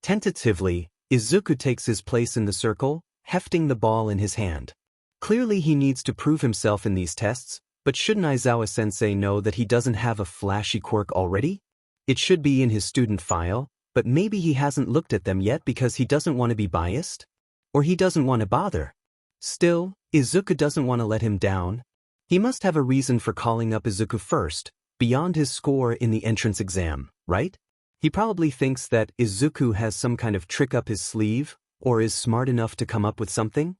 Tentatively, Izuku takes his place in the circle, hefting the ball in his hand. Clearly he needs to prove himself in these tests, but shouldn't Aizawa-sensei know that he doesn't have a flashy quirk already? It should be in his student file, but maybe he hasn't looked at them yet because he doesn't want to be biased? Or he doesn't want to bother? Still, Izuku doesn't want to let him down. He must have a reason for calling up Izuku first, beyond his score in the entrance exam, right? He probably thinks that Izuku has some kind of trick up his sleeve, or is smart enough to come up with something.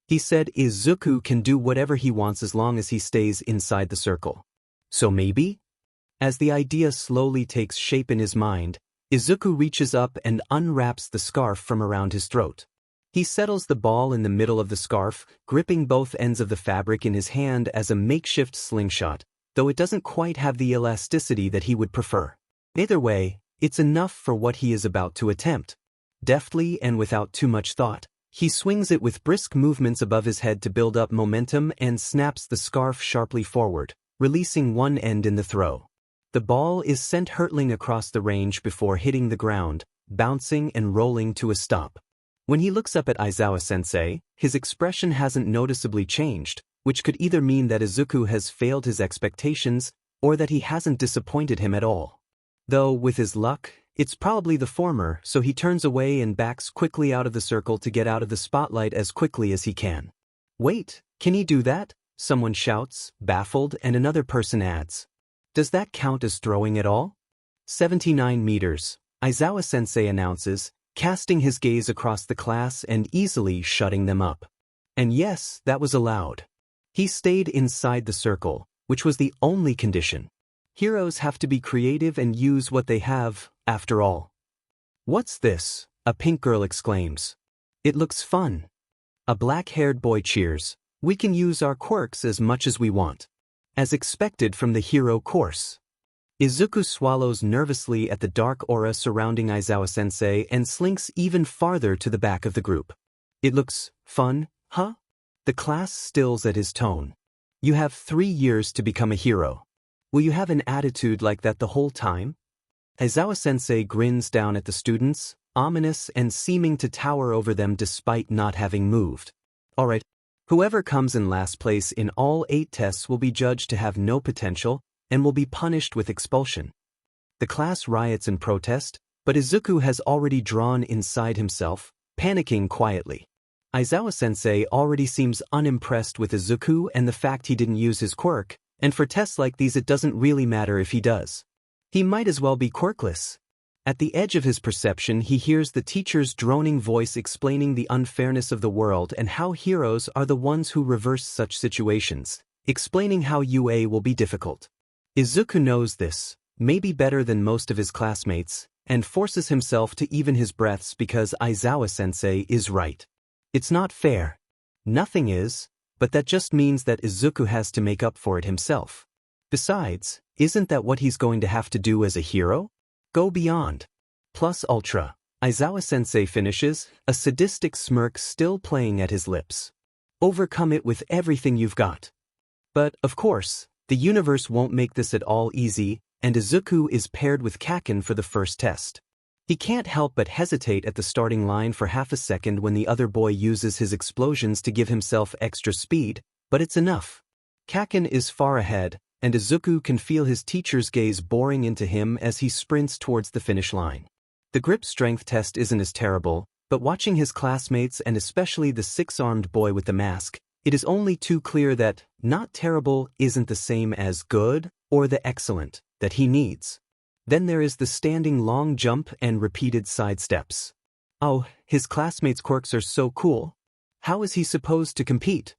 He said Izuku can do whatever he wants as long as he stays inside the circle. So maybe? As the idea slowly takes shape in his mind, Izuku reaches up and unwraps the scarf from around his throat. He settles the ball in the middle of the scarf, gripping both ends of the fabric in his hand as a makeshift slingshot, though it doesn't quite have the elasticity that he would prefer. Either way, it's enough for what he is about to attempt. Deftly and without too much thought, he swings it with brisk movements above his head to build up momentum and snaps the scarf sharply forward, releasing one end in the throw. The ball is sent hurtling across the range before hitting the ground, bouncing and rolling to a stop. When he looks up at Aizawa-sensei, his expression hasn't noticeably changed, which could either mean that Izuku has failed his expectations or that he hasn't disappointed him at all. Though, with his luck, it's probably the former, so he turns away and backs quickly out of the circle to get out of the spotlight as quickly as he can. Wait, can he do that? Someone shouts, baffled, and another person adds. Does that count as throwing at all? 79 meters, Aizawa-sensei announces, casting his gaze across the class and easily shutting them up. And yes, that was allowed. He stayed inside the circle, which was the only condition. Heroes have to be creative and use what they have, after all. What's this? A pink girl exclaims. It looks fun. A black-haired boy cheers. We can use our quirks as much as we want. As expected from the hero course. Izuku swallows nervously at the dark aura surrounding Aizawa-sensei and slinks even farther to the back of the group. It looks fun, huh? The class stills at his tone. You have 3 years to become a hero. Will you have an attitude like that the whole time? Aizawa-sensei grins down at the students, ominous and seeming to tower over them despite not having moved. Alright, whoever comes in last place in all 8 tests will be judged to have no potential and will be punished with expulsion. The class riots in protest, but Izuku has already drawn inside himself, panicking quietly. Aizawa-sensei already seems unimpressed with Izuku and the fact he didn't use his quirk, and for tests like these it doesn't really matter if he does. He might as well be quirkless. At the edge of his perception he hears the teacher's droning voice explaining the unfairness of the world and how heroes are the ones who reverse such situations, explaining how UA will be difficult. Izuku knows this, maybe better than most of his classmates, and forces himself to even his breaths because Aizawa-sensei is right. It's not fair. Nothing is, but that just means that Izuku has to make up for it himself. Besides, isn't that what he's going to have to do as a hero? Go beyond. Plus ultra. Aizawa-sensei finishes, a sadistic smirk still playing at his lips. Overcome it with everything you've got. But, of course, the universe won't make this at all easy, and Izuku is paired with Kaken for the first test. He can't help but hesitate at the starting line for half a second when the other boy uses his explosions to give himself extra speed, but it's enough. Kaken is far ahead, and Izuku can feel his teacher's gaze boring into him as he sprints towards the finish line. The grip strength test isn't as terrible, but watching his classmates and especially the six-armed boy with the mask, it is only too clear that not terrible isn't the same as good or the excellent that he needs. Then there is the standing long jump and repeated side steps. Oh, his classmates' quirks are so cool. How is he supposed to compete?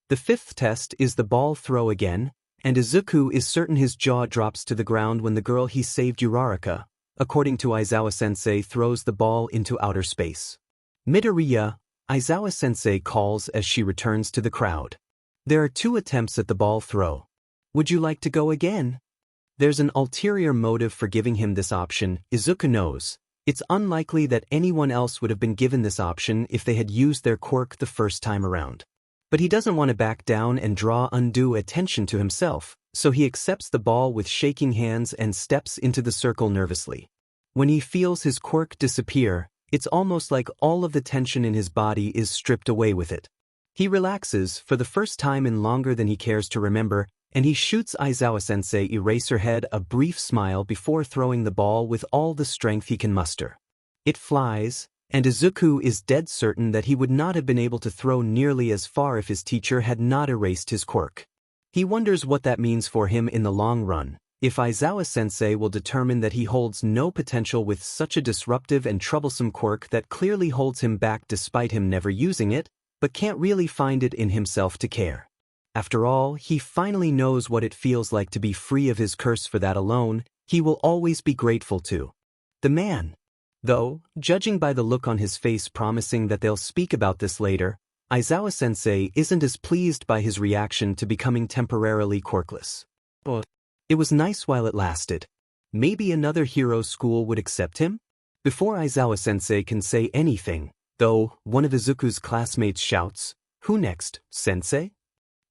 The fifth test is the ball throw again, and Izuku is certain his jaw drops to the ground when the girl he saved, Uraraka, according to Aizawa-sensei, throws the ball into outer space. Midoriya, Aizawa-sensei calls as she returns to the crowd. There are 2 attempts at the ball throw. Would you like to go again? There's an ulterior motive for giving him this option, Izuku knows. It's unlikely that anyone else would have been given this option if they had used their quirk the first time around. But he doesn't want to back down and draw undue attention to himself, so he accepts the ball with shaking hands and steps into the circle nervously. When he feels his quirk disappear, it's almost like all of the tension in his body is stripped away with it. He relaxes for the first time in longer than he cares to remember, and he shoots Aizawa-sensei Eraserhead a brief smile before throwing the ball with all the strength he can muster. It flies, and Izuku is dead certain that he would not have been able to throw nearly as far if his teacher had not erased his quirk. He wonders what that means for him in the long run, if Aizawa-sensei will determine that he holds no potential with such a disruptive and troublesome quirk that clearly holds him back despite him never using it, but can't really find it in himself to care. After all, he finally knows what it feels like to be free of his curse. For that alone, he will always be grateful to the man. Though, judging by the look on his face promising that they'll speak about this later, Aizawa-sensei isn't as pleased by his reaction to becoming temporarily quirkless. It was nice while it lasted. Maybe another hero school would accept him? Before Aizawa-sensei can say anything, though, one of Izuku's classmates shouts, "Who next, sensei?"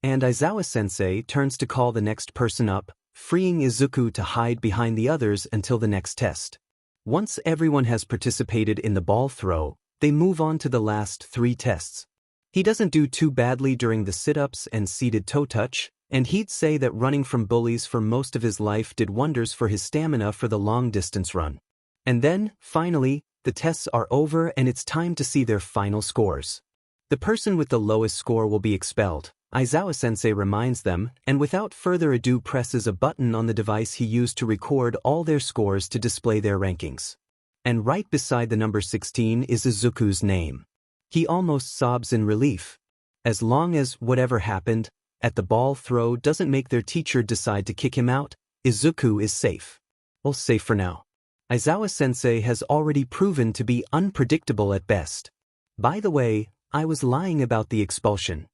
And Aizawa-sensei turns to call the next person up, freeing Izuku to hide behind the others until the next test. Once everyone has participated in the ball throw, they move on to the last 3 tests. He doesn't do too badly during the sit-ups and seated toe touch, and he'd say that running from bullies for most of his life did wonders for his stamina for the long-distance run. And then, finally, the tests are over and it's time to see their final scores. The person with the lowest score will be expelled, Aizawa-sensei reminds them, and without further ado presses a button on the device he used to record all their scores to display their rankings. And right beside the number 16 is Izuku's name. He almost sobs in relief. As long as whatever happened at the ball throw doesn't make their teacher decide to kick him out, Izuku is safe. Well, safe for now. Aizawa-sensei has already proven to be unpredictable at best. By the way, I was lying about the expulsion.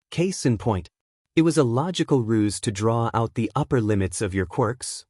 Case in point, it was a logical ruse to draw out the upper limits of your quirks.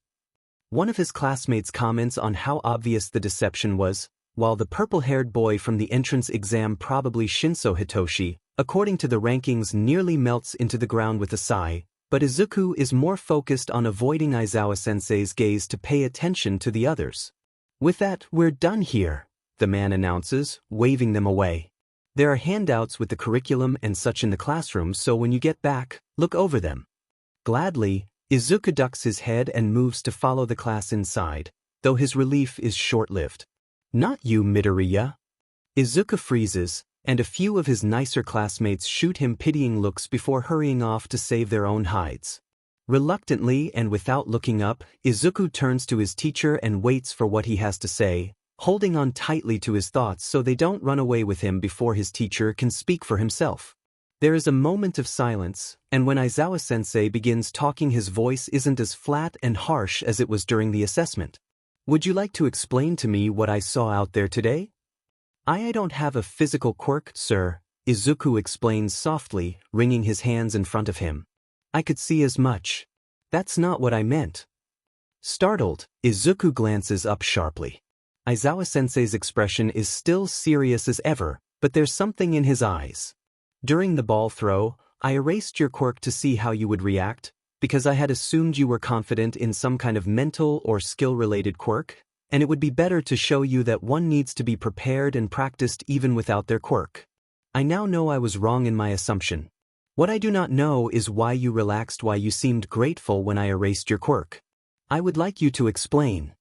One of his classmates comments on how obvious the deception was, while the purple-haired boy from the entrance exam, probably Shinso Hitoshi, according to the rankings, nearly melts into the ground with a sigh, but Izuku is more focused on avoiding Aizawa-sensei's gaze to pay attention to the others. With that, we're done here, the man announces, waving them away. There are handouts with the curriculum and such in the classroom, so when you get back, look over them. Gladly, Izuku ducks his head and moves to follow the class inside, though his relief is short-lived. Not you, Midoriya. Izuku freezes, and a few of his nicer classmates shoot him pitying looks before hurrying off to save their own hides. Reluctantly and without looking up, Izuku turns to his teacher and waits for what he has to say, holding on tightly to his thoughts so they don't run away with him before his teacher can speak for himself. There is a moment of silence, and when Aizawa-sensei begins talking, his voice isn't as flat and harsh as it was during the assessment. Would you like to explain to me what I saw out there today? I don't have a physical quirk, sir, Izuku explains softly, wringing his hands in front of him. I could see as much. That's not what I meant. Startled, Izuku glances up sharply. Aizawa-sensei's expression is still serious as ever, but there's something in his eyes. During the ball throw, I erased your quirk to see how you would react, because I had assumed you were confident in some kind of mental or skill-related quirk, and it would be better to show you that one needs to be prepared and practiced even without their quirk. I now know I was wrong in my assumption. What I do not know is why you relaxed, why you seemed grateful when I erased your quirk. I would like you to explain.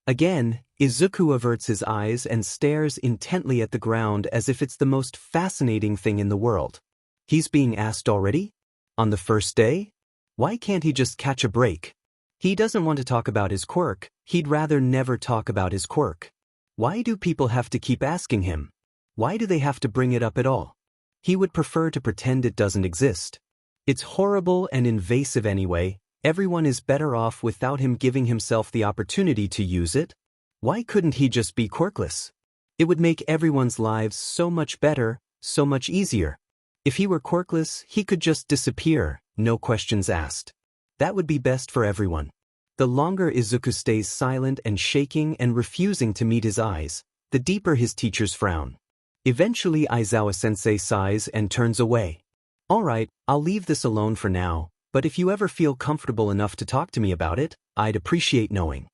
Again, Izuku averts his eyes and stares intently at the ground as if it's the most fascinating thing in the world. He's being asked already? On the first day? Why can't he just catch a break? He doesn't want to talk about his quirk, he'd rather never talk about his quirk. Why do people have to keep asking him? Why do they have to bring it up at all? He would prefer to pretend it doesn't exist. It's horrible and invasive anyway. Everyone is better off without him giving himself the opportunity to use it. Why couldn't he just be quirkless? It would make everyone's lives so much better, so much easier. If he were quirkless, he could just disappear, no questions asked. That would be best for everyone. The longer Izuku stays silent and shaking and refusing to meet his eyes, the deeper his teachers frown. Eventually Aizawa-sensei sighs and turns away. All right, I'll leave this alone for now, but if you ever feel comfortable enough to talk to me about it, I'd appreciate knowing.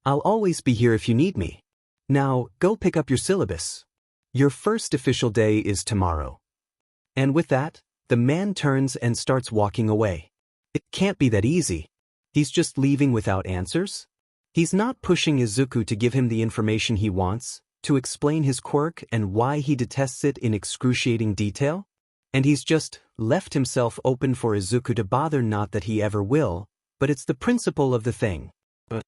I'll always be here if you need me. Now, go pick up your syllabus. Your first official day is tomorrow. And with that, the man turns and starts walking away. It can't be that easy. He's just leaving without answers? He's not pushing Izuku to give him the information he wants, to explain his quirk and why he detests it in excruciating detail? And he's just left himself open for Izuku to bother, not that he ever will, but it's the principle of the thing. But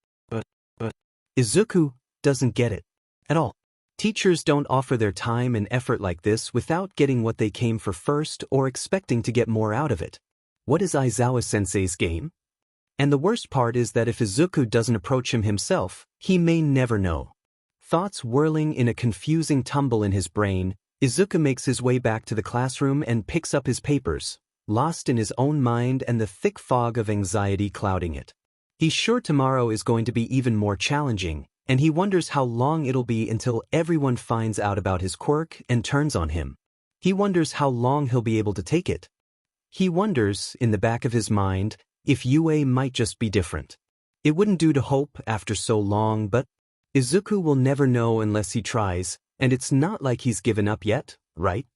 Izuku doesn't get it at all. Teachers don't offer their time and effort like this without getting what they came for first or expecting to get more out of it. What is Aizawa-sensei's game? And the worst part is that if Izuku doesn't approach him himself, he may never know. Thoughts whirling in a confusing tumble in his brain, Izuku makes his way back to the classroom and picks up his papers, lost in his own mind and the thick fog of anxiety clouding it. He's sure tomorrow is going to be even more challenging, and he wonders how long it'll be until everyone finds out about his quirk and turns on him. He wonders how long he'll be able to take it. He wonders, in the back of his mind, if UA might just be different. It wouldn't do to hope after so long, but Izuku will never know unless he tries, and it's not like he's given up yet, right?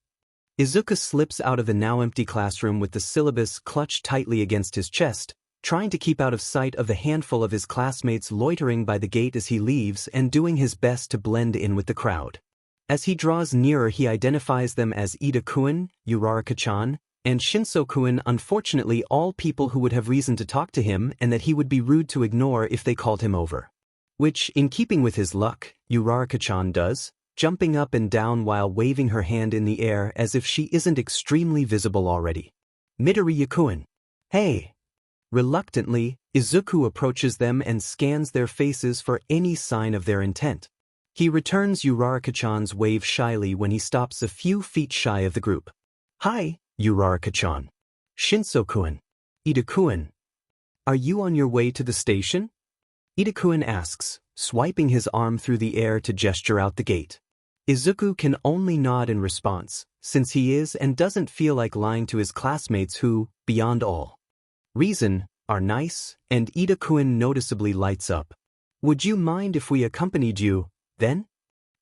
Izuku slips out of the now empty classroom with the syllabus clutched tightly against his chest, trying to keep out of sight of the handful of his classmates loitering by the gate as he leaves and doing his best to blend in with the crowd. As he draws nearer, he identifies them as Ida-kun, Uraraka-chan, and Shinso-kun, unfortunately all people who would have reason to talk to him and that he would be rude to ignore if they called him over. Which, in keeping with his luck, Uraraka-chan does, jumping up and down while waving her hand in the air as if she isn't extremely visible already. Midoriya-kun. Hey! Reluctantly, Izuku approaches them and scans their faces for any sign of their intent. He returns Uraraka-chan's wave shyly when he stops a few feet shy of the group. Hi, Uraraka-chan. Shinso-kun. Ida-kun. Are you on your way to the station? Ida-kun asks, swiping his arm through the air to gesture out the gate. Izuku can only nod in response, since he is and doesn't feel like lying to his classmates who, beyond all reason, are nice, and Ida-kun noticeably lights up. Would you mind if we accompanied you, then?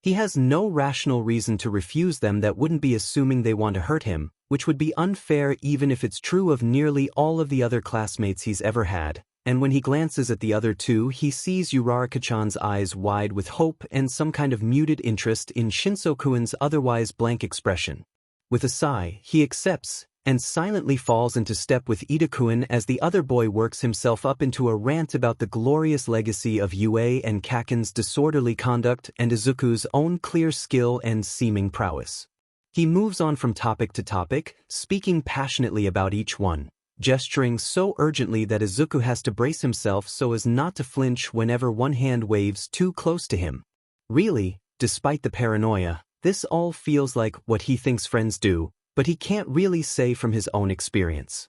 He has no rational reason to refuse them that wouldn't be assuming they want to hurt him, which would be unfair even if it's true of nearly all of the other classmates he's ever had, and when he glances at the other two he sees Uraraka-chan's eyes wide with hope and some kind of muted interest in Shinso-kun's otherwise blank expression. With a sigh, he accepts, and silently falls into step with Ida-kun as the other boy works himself up into a rant about the glorious legacy of UA and Kaken's disorderly conduct and Izuku's own clear skill and seeming prowess. He moves on from topic to topic, speaking passionately about each one, gesturing so urgently that Izuku has to brace himself so as not to flinch whenever one hand waves too close to him. Really, despite the paranoia, this all feels like what he thinks friends do, but he can't really say from his own experience.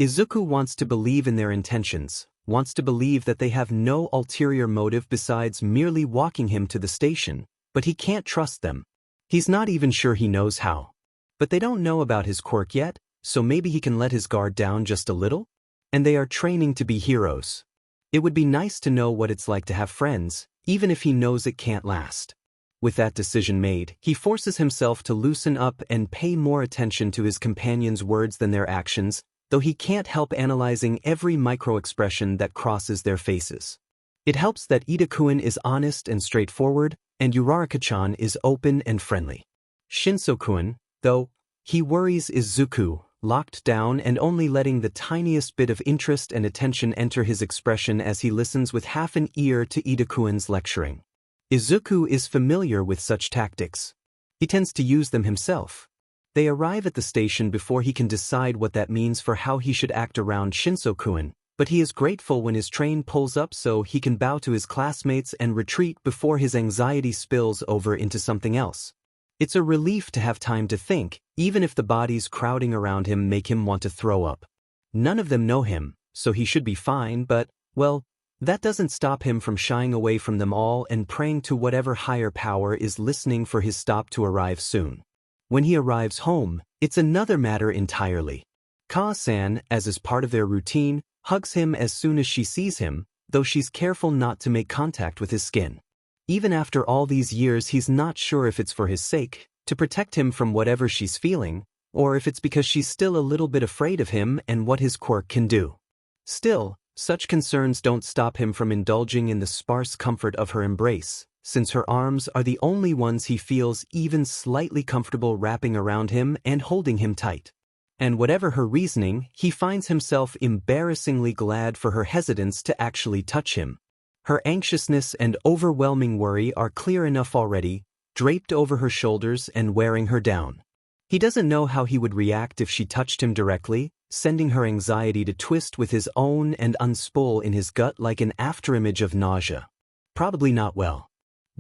Izuku wants to believe in their intentions, wants to believe that they have no ulterior motive besides merely walking him to the station, but he can't trust them. He's not even sure he knows how. But they don't know about his quirk yet, so maybe he can let his guard down just a little? And they are training to be heroes. It would be nice to know what it's like to have friends, even if he knows it can't last. With that decision made, he forces himself to loosen up and pay more attention to his companions' words than their actions, though he can't help analyzing every micro-expression that crosses their faces. It helps that Izuku is honest and straightforward, and Uraraka-chan is open and friendly. Shinso-kun, though, he worries Izuku, locked down and only letting the tiniest bit of interest and attention enter his expression as he listens with half an ear to Izuku's lecturing. Izuku is familiar with such tactics. He tends to use them himself. They arrive at the station before he can decide what that means for how he should act around Shinso-kun, but he is grateful when his train pulls up so he can bow to his classmates and retreat before his anxiety spills over into something else. It's a relief to have time to think, even if the bodies crowding around him make him want to throw up. None of them know him, so he should be fine, but, well, that doesn't stop him from shying away from them all and praying to whatever higher power is listening for his stop to arrive soon. When he arrives home, it's another matter entirely. Ka-san, as is part of their routine, hugs him as soon as she sees him, though she's careful not to make contact with his skin. Even after all these years, he's not sure if it's for his sake, to protect him from whatever she's feeling, or if it's because she's still a little bit afraid of him and what his quirk can do. Still, such concerns don't stop him from indulging in the sparse comfort of her embrace, since her arms are the only ones he feels even slightly comfortable wrapping around him and holding him tight. And whatever her reasoning, he finds himself embarrassingly glad for her hesitance to actually touch him. Her anxiousness and overwhelming worry are clear enough already, draped over her shoulders and wearing her down. He doesn't know how he would react if she touched him directly, sending her anxiety to twist with his own and unspool in his gut like an afterimage of nausea. Probably not well.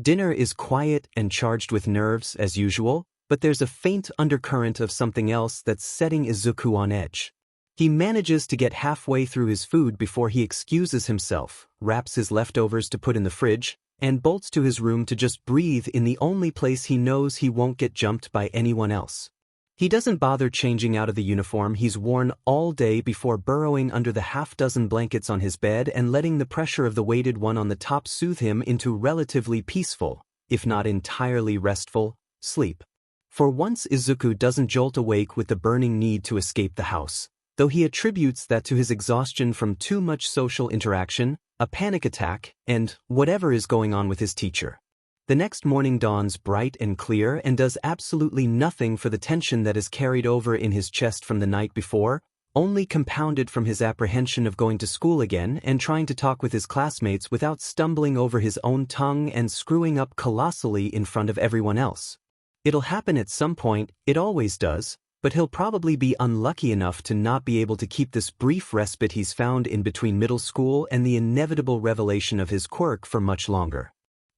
Dinner is quiet and charged with nerves as usual, but there's a faint undercurrent of something else that's setting Izuku on edge. He manages to get halfway through his food before he excuses himself, wraps his leftovers to put in the fridge, and bolts to his room to just breathe in the only place he knows he won't get jumped by anyone else. He doesn't bother changing out of the uniform he's worn all day before burrowing under the half-dozen blankets on his bed and letting the pressure of the weighted one on the top soothe him into relatively peaceful, if not entirely restful, sleep. For once Izuku doesn't jolt awake with the burning need to escape the house, though he attributes that to his exhaustion from too much social interaction, a panic attack, and whatever is going on with his teacher. The next morning dawns bright and clear and does absolutely nothing for the tension that is carried over in his chest from the night before, only compounded from his apprehension of going to school again and trying to talk with his classmates without stumbling over his own tongue and screwing up colossally in front of everyone else. It'll happen at some point, it always does, but he'll probably be unlucky enough to not be able to keep this brief respite he's found in between middle school and the inevitable revelation of his quirk for much longer.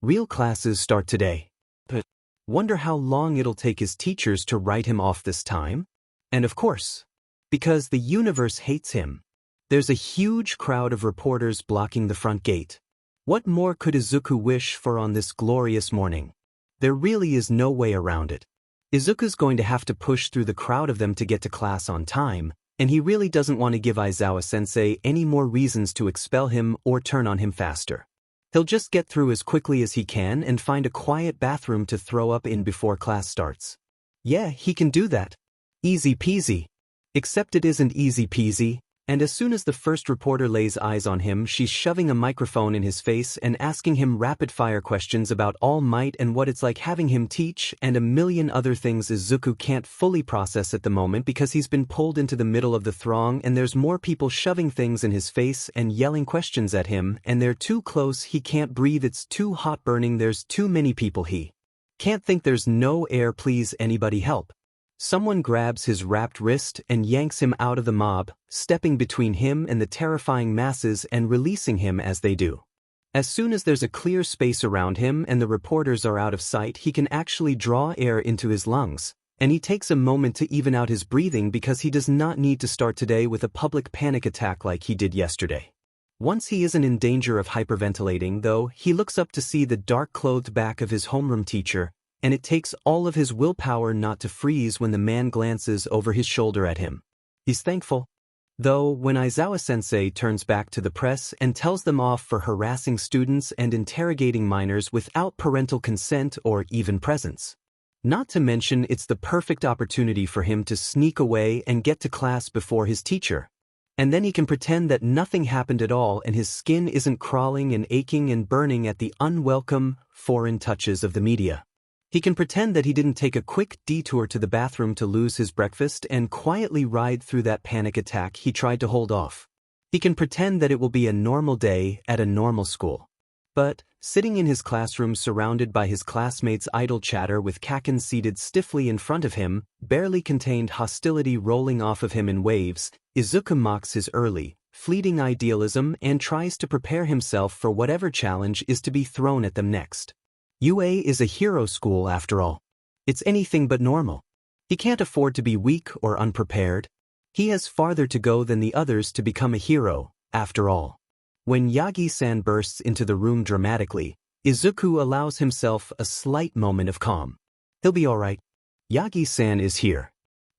Real classes start today. But wonder how long it'll take his teachers to write him off this time? And of course, because the universe hates him. There's a huge crowd of reporters blocking the front gate. What more could Izuku wish for on this glorious morning? There really is no way around it. Izuku's going to have to push through the crowd of them to get to class on time, and he really doesn't want to give Aizawa-sensei any more reasons to expel him or turn on him faster. He'll just get through as quickly as he can and find a quiet bathroom to throw up in before class starts. Yeah, he can do that. Easy peasy. Except it isn't easy peasy, and as soon as the first reporter lays eyes on him, she's shoving a microphone in his face and asking him rapid-fire questions about All Might and what it's like having him teach and a million other things Izuku can't fully process at the moment because he's been pulled into the middle of the throng and there's more people shoving things in his face and yelling questions at him and they're too close, he can't breathe, it's too hot burning, there's too many people, he can't think, there's no air, please anybody help. Someone grabs his wrapped wrist and yanks him out of the mob, stepping between him and the terrifying masses and releasing him as they do. As soon as there's a clear space around him and the reporters are out of sight, he can actually draw air into his lungs, and he takes a moment to even out his breathing because he does not need to start today with a public panic attack like he did yesterday. Once he isn't in danger of hyperventilating, though, he looks up to see the dark-clothed back of his homeroom teacher, and it takes all of his willpower not to freeze when the man glances over his shoulder at him. He's thankful. Though, when Aizawa-sensei turns back to the press and tells them off for harassing students and interrogating minors without parental consent or even presence. Not to mention it's the perfect opportunity for him to sneak away and get to class before his teacher. And then he can pretend that nothing happened at all and his skin isn't crawling and aching and burning at the unwelcome, foreign touches of the media. He can pretend that he didn't take a quick detour to the bathroom to lose his breakfast and quietly ride through that panic attack he tried to hold off. He can pretend that it will be a normal day at a normal school. But, sitting in his classroom surrounded by his classmates' idle chatter with Kaken seated stiffly in front of him, barely contained hostility rolling off of him in waves, Izuku mocks his early, fleeting idealism and tries to prepare himself for whatever challenge is to be thrown at them next. UA is a hero school after all. It's anything but normal. He can't afford to be weak or unprepared. He has farther to go than the others to become a hero, after all. When Yagi-san bursts into the room dramatically, Izuku allows himself a slight moment of calm. He'll be alright. Yagi-san is here.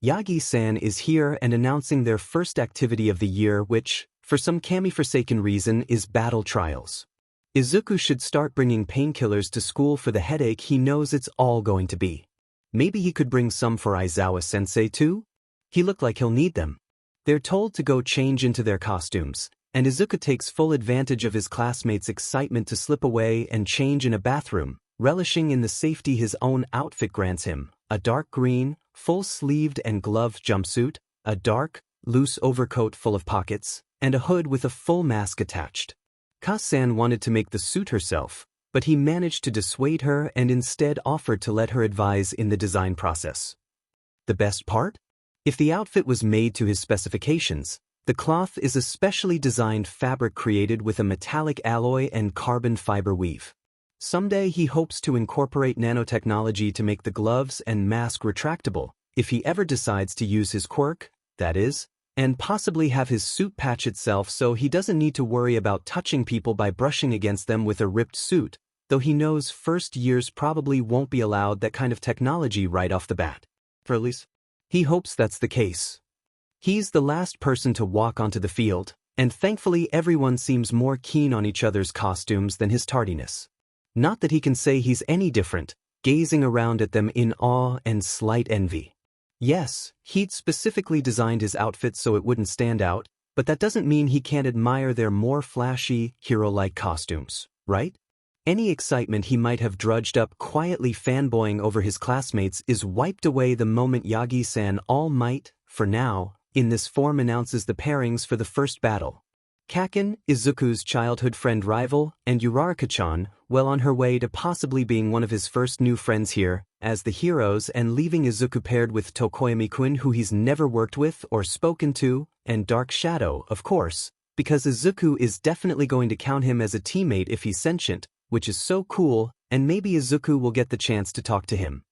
Yagi-san is here and announcing their first activity of the year which, for some kami-forsaken reason, is battle trials. Izuku should start bringing painkillers to school for the headache he knows it's all going to be. Maybe he could bring some for Aizawa-sensei too? He looked like he'll need them. They're told to go change into their costumes, and Izuku takes full advantage of his classmates' excitement to slip away and change in a bathroom, relishing in the safety his own outfit grants him, a dark green, full-sleeved and gloved jumpsuit, a dark, loose overcoat full of pockets, and a hood with a full mask attached. Ka-san wanted to make the suit herself, but he managed to dissuade her and instead offered to let her advise in the design process. The best part? If the outfit was made to his specifications, the cloth is a specially designed fabric created with a metallic alloy and carbon fiber weave. Someday he hopes to incorporate nanotechnology to make the gloves and mask retractable, if he ever decides to use his quirk, that is, and possibly have his suit patch itself so he doesn't need to worry about touching people by brushing against them with a ripped suit, though he knows first years probably won't be allowed that kind of technology right off the bat. For at least, he hopes that's the case. He's the last person to walk onto the field, and thankfully everyone seems more keen on each other's costumes than his tardiness. Not that he can say he's any different, gazing around at them in awe and slight envy. Yes, he'd specifically designed his outfit so it wouldn't stand out, but that doesn't mean he can't admire their more flashy, hero-like costumes, right? Any excitement he might have drudged up quietly fanboying over his classmates is wiped away the moment Yagi-san all might, for now, in this form announces the pairings for the first battle. Kaken, Izuku's childhood friend rival, and Uraraka-chan, well on her way to possibly being one of his first new friends here, as the heroes and leaving Izuku paired with Tokoyami-kun who he's never worked with or spoken to, and Dark Shadow, of course, because Izuku is definitely going to count him as a teammate if he's sentient, which is so cool, and maybe Izuku will get the chance to talk to him.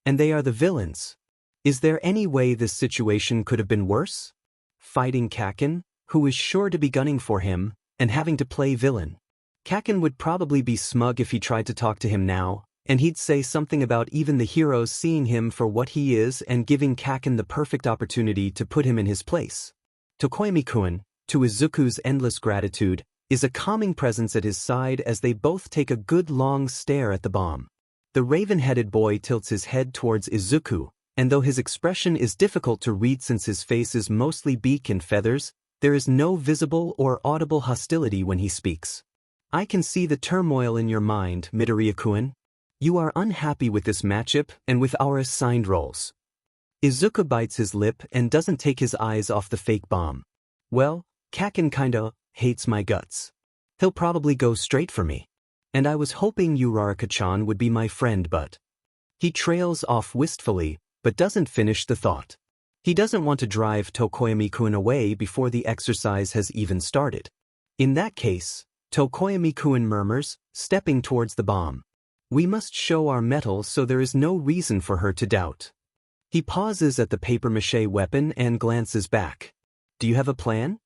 And they are the villains. Is there any way this situation could have been worse? Fighting Kaken, who is sure to be gunning for him, and having to play villain. Kaken would probably be smug if he tried to talk to him now, and he'd say something about even the heroes seeing him for what he is and giving Kaken the perfect opportunity to put him in his place. Tokoyami-kun, to Izuku's endless gratitude, is a calming presence at his side as they both take a good long stare at the bomb. The raven-headed boy tilts his head towards Izuku, and though his expression is difficult to read since his face is mostly beak and feathers, there is no visible or audible hostility when he speaks. I can see the turmoil in your mind, Midoriya-kun. You are unhappy with this matchup and with our assigned roles. Izuku bites his lip and doesn't take his eyes off the fake bomb. Well, Kaken kinda hates my guts. He'll probably go straight for me. And I was hoping Uraraka-chan would be my friend but... He trails off wistfully, but doesn't finish the thought. He doesn't want to drive Tokoyami-kun away before the exercise has even started. In that case, Tokoyami-kun murmurs, stepping towards the bomb. We must show our mettle so there is no reason for her to doubt. He pauses at the papier-mâché weapon and glances back. Do you have a plan?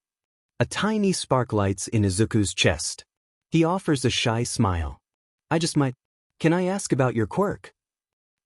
A tiny spark lights in Izuku's chest. He offers a shy smile. Can I ask about your quirk?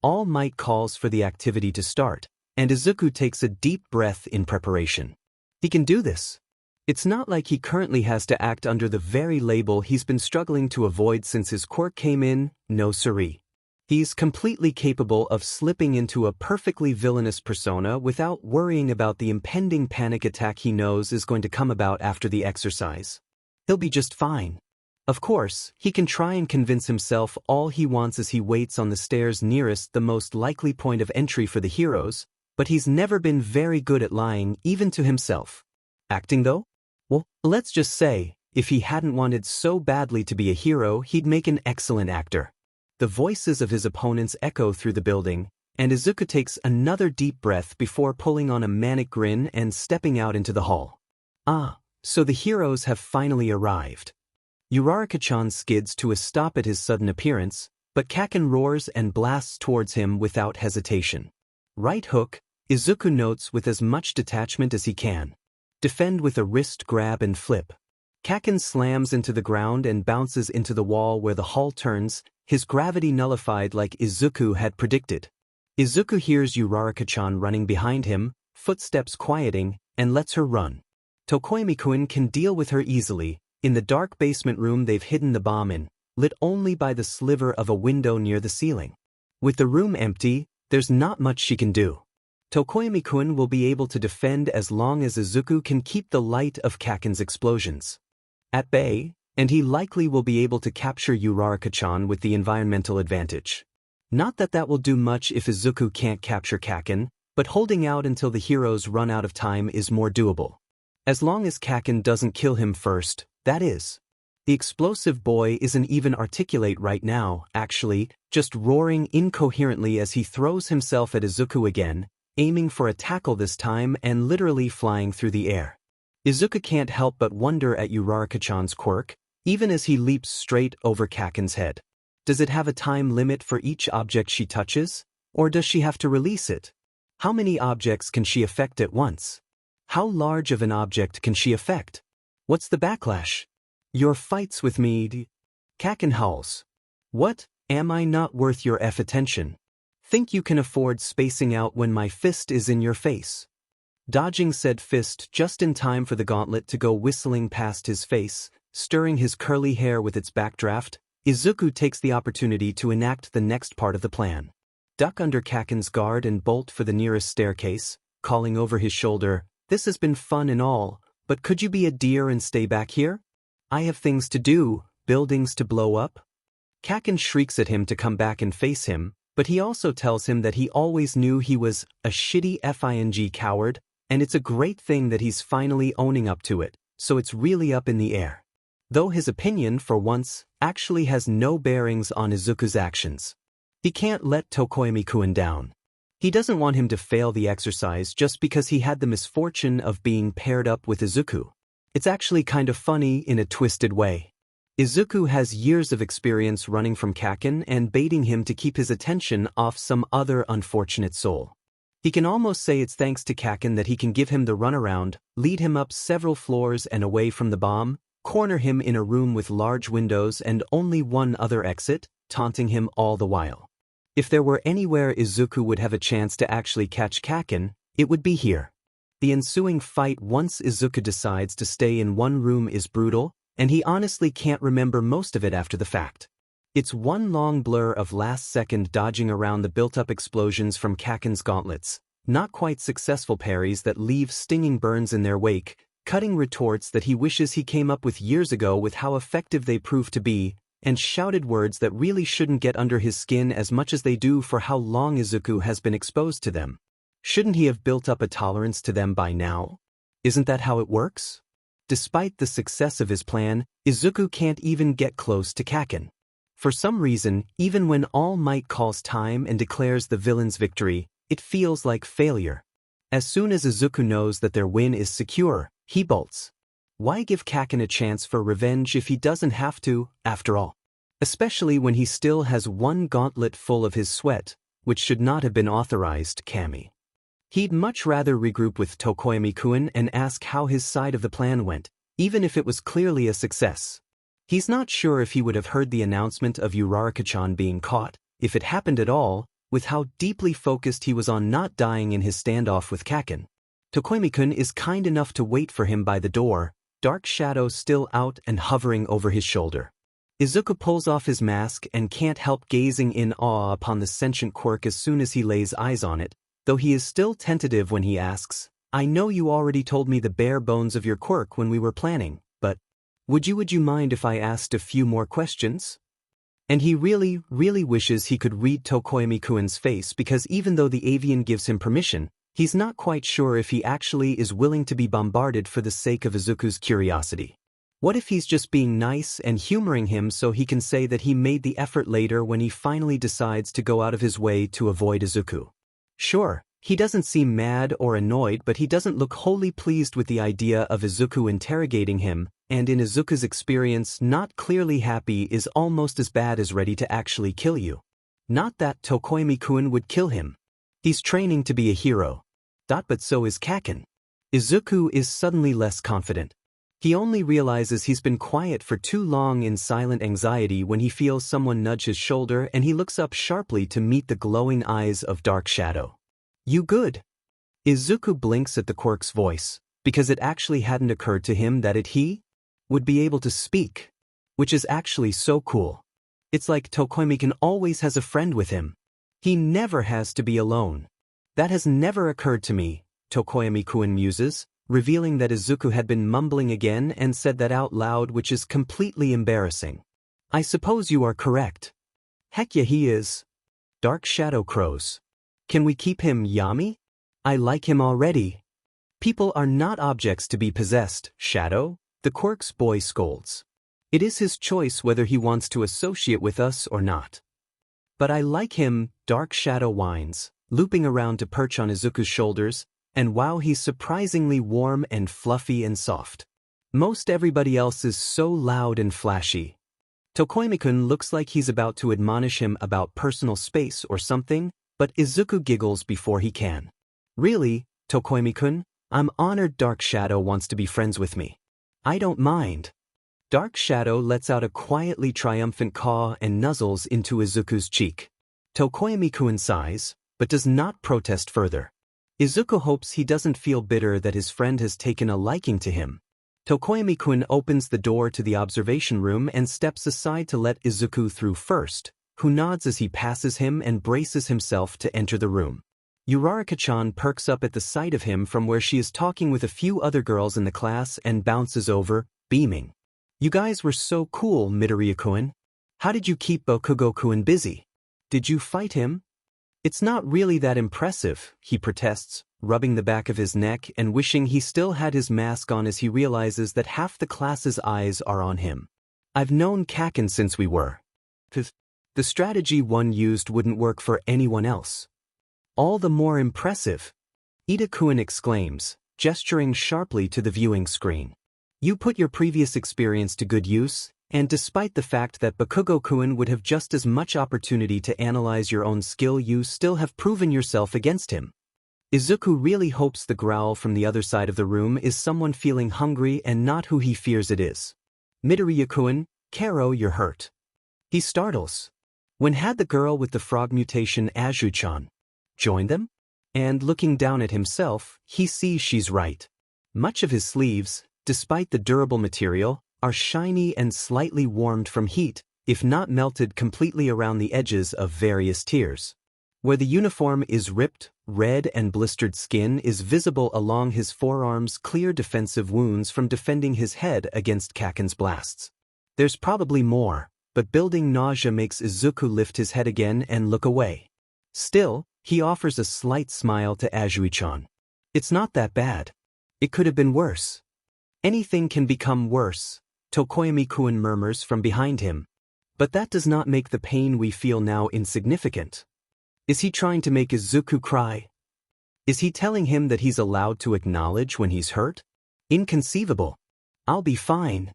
All Might calls for the activity to start, and Izuku takes a deep breath in preparation. He can do this. It's not like he currently has to act under the very label he's been struggling to avoid since his quirk came in, no siree. He's completely capable of slipping into a perfectly villainous persona without worrying about the impending panic attack he knows is going to come about after the exercise. He'll be just fine. Of course, he can try and convince himself all he wants as he waits on the stairs nearest the most likely point of entry for the heroes, but he's never been very good at lying even to himself. Acting though? Well, let's just say, if he hadn't wanted so badly to be a hero, he'd make an excellent actor. The voices of his opponents echo through the building, and Izuku takes another deep breath before pulling on a manic grin and stepping out into the hall. So the heroes have finally arrived. Uraraka-chan skids to a stop at his sudden appearance, but Kaken roars and blasts towards him without hesitation. Right hook, Izuku notes with as much detachment as he can. Defend with a wrist grab and flip. Kaken slams into the ground and bounces into the wall where the hall turns, his gravity nullified like Izuku had predicted. Izuku hears Uraraka-chan running behind him, footsteps quieting, and lets her run. Tokoyami-kun can deal with her easily. In the dark basement room they've hidden the bomb in, lit only by the sliver of a window near the ceiling. With the room empty, there's not much she can do. Tokoyami-kun will be able to defend as long as Izuku can keep the light of Kaken's explosions at bay, and he likely will be able to capture Uraraka-chan with the environmental advantage. Not that that will do much if Izuku can't capture Kaken, but holding out until the heroes run out of time is more doable. As long as Kaken doesn't kill him first, that is. The explosive boy isn't even articulate right now, actually, just roaring incoherently as he throws himself at Izuku again, aiming for a tackle this time and literally flying through the air. Izuku can't help but wonder at Uraraka-chan's quirk, even as he leaps straight over Kaken's head. Does it have a time limit for each object she touches? Or does she have to release it? How many objects can she affect at once? How large of an object can she affect? What's the backlash? Your fights with me. Kaken howls. What? Am I not worth your attention? Think you can afford spacing out when my fist is in your face? Dodging said fist just in time for the gauntlet to go whistling past his face, stirring his curly hair with its backdraft, Izuku takes the opportunity to enact the next part of the plan. Duck under Kaken's guard and bolt for the nearest staircase, calling over his shoulder, "This has been fun and all, but could you be a dear and stay back here? I have things to do, buildings to blow up." Kaken shrieks at him to come back and face him, but he also tells him that he always knew he was a shitty FING coward, and it's a great thing that he's finally owning up to it, so it's really up in the air. Though his opinion, for once, actually has no bearings on Izuku's actions. He can't let Tokoyami-kun down. He doesn't want him to fail the exercise just because he had the misfortune of being paired up with Izuku. It's actually kind of funny in a twisted way. Izuku has years of experience running from Kaken and baiting him to keep his attention off some other unfortunate soul. He can almost say it's thanks to Kaken that he can give him the runaround, lead him up several floors and away from the bomb, corner him in a room with large windows and only one other exit, taunting him all the while. If there were anywhere Izuku would have a chance to actually catch Kaken, it would be here. The ensuing fight once Izuku decides to stay in one room is brutal, and he honestly can't remember most of it after the fact. It's one long blur of last-second dodging around the built-up explosions from Kaken's gauntlets, not quite successful parries that leave stinging burns in their wake, cutting retorts that he wishes he came up with years ago with how effective they prove to be, and shouted words that really shouldn't get under his skin as much as they do for how long Izuku has been exposed to them. Shouldn't he have built up a tolerance to them by now? Isn't that how it works? Despite the success of his plan, Izuku can't even get close to Kaken. For some reason, even when All Might calls time and declares the villain's victory, it feels like failure. As soon as Izuku knows that their win is secure, he bolts. Why give Kaken a chance for revenge if he doesn't have to, after all? Especially when he still has one gauntlet full of his sweat, which should not have been authorized, Kami. He'd much rather regroup with Tokoyami-kun and ask how his side of the plan went, even if it was clearly a success. He's not sure if he would have heard the announcement of Uraraka-chan being caught, if it happened at all, with how deeply focused he was on not dying in his standoff with Kaken. Tokoyami-kun is kind enough to wait for him by the door, dark shadow still out and hovering over his shoulder. Izuku pulls off his mask and can't help gazing in awe upon the sentient quirk as soon as he lays eyes on it, though he is still tentative when he asks, "I know you already told me the bare bones of your quirk when we were planning, but would you mind if I asked a few more questions?" And he really wishes he could read Tokoyami-kun's face, because even though the avian gives him permission, he's not quite sure if he actually is willing to be bombarded for the sake of Izuku's curiosity. What if he's just being nice and humoring him so he can say that he made the effort later when he finally decides to go out of his way to avoid Izuku? Sure, he doesn't seem mad or annoyed, but he doesn't look wholly pleased with the idea of Izuku interrogating him, and in Izuku's experience, not clearly happy is almost as bad as ready to actually kill you. Not that Tokoyami-kun would kill him. He's training to be a hero. But so is Kaken. Izuku is suddenly less confident. He only realizes he's been quiet for too long in silent anxiety when he feels someone nudge his shoulder, and he looks up sharply to meet the glowing eyes of Dark Shadow. "You good?" Izuku blinks at the quirk's voice, because it actually hadn't occurred to him that he would be able to speak, which is actually so cool. It's like Tokoyami-kun always has a friend with him. He never has to be alone. "That has never occurred to me," Tokoyami-kun muses, revealing that Izuku had been mumbling again and said that out loud, which is completely embarrassing. "I suppose you are correct." "Heck yeah, he is." Dark Shadow crows. "Can we keep him, Yami? I like him already." "People are not objects to be possessed, Shadow," the quirk's boy scolds. "It is his choice whether he wants to associate with us or not." "But I like him," Dark Shadow whines, looping around to perch on Izuku's shoulders, and wow, he's surprisingly warm and fluffy and soft. Most everybody else is so loud and flashy. Tokoyami-kun looks like he's about to admonish him about personal space or something, but Izuku giggles before he can. "Really, Tokoyami-kun? I'm honored Dark Shadow wants to be friends with me. I don't mind." Dark Shadow lets out a quietly triumphant caw and nuzzles into Izuku's cheek. Tokoyami-kun sighs, but does not protest further. Izuku hopes he doesn't feel bitter that his friend has taken a liking to him. Tokoyami-kun opens the door to the observation room and steps aside to let Izuku through first, who nods as he passes him and braces himself to enter the room. Uraraka-chan perks up at the sight of him from where she is talking with a few other girls in the class and bounces over, beaming. "You guys were so cool, Midoriya-kun. How did you keep Bakugo-kun busy? Did you fight him?" "It's not really that impressive," he protests, rubbing the back of his neck and wishing he still had his mask on as he realizes that half the class's eyes are on him. "I've known Kaken since we were. The strategy one used wouldn't work for anyone else." "All the more impressive," Ida-kun exclaims, gesturing sharply to the viewing screen. "You put your previous experience to good use, and despite the fact that Bakugo-kun would have just as much opportunity to analyze your own skill, you still have proven yourself against him." Izuku really hopes the growl from the other side of the room is someone feeling hungry and not who he fears it is. "Midoriya-kun, Karo, you're hurt." He startles. When had the girl with the frog mutation Azu-chan joined them? And looking down at himself, he sees she's right. Much of his sleeves, despite the durable material, are shiny and slightly warmed from heat, if not melted completely around the edges of various tiers. Where the uniform is ripped, red and blistered skin is visible along his forearms, clear defensive wounds from defending his head against Kaken's blasts. There's probably more, but building nausea makes Izuku lift his head again and look away. Still, he offers a slight smile to Azu-chan. "It's not that bad. It could have been worse." "Anything can become worse," Tokoyami-kun murmurs from behind him. "But that does not make the pain we feel now insignificant." Is he trying to make Izuku cry? Is he telling him that he's allowed to acknowledge when he's hurt? Inconceivable. "I'll be fine,"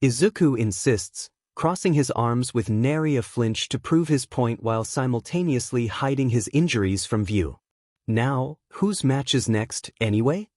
Izuku insists, crossing his arms with nary a flinch to prove his point while simultaneously hiding his injuries from view. "Now, whose match is next, anyway?"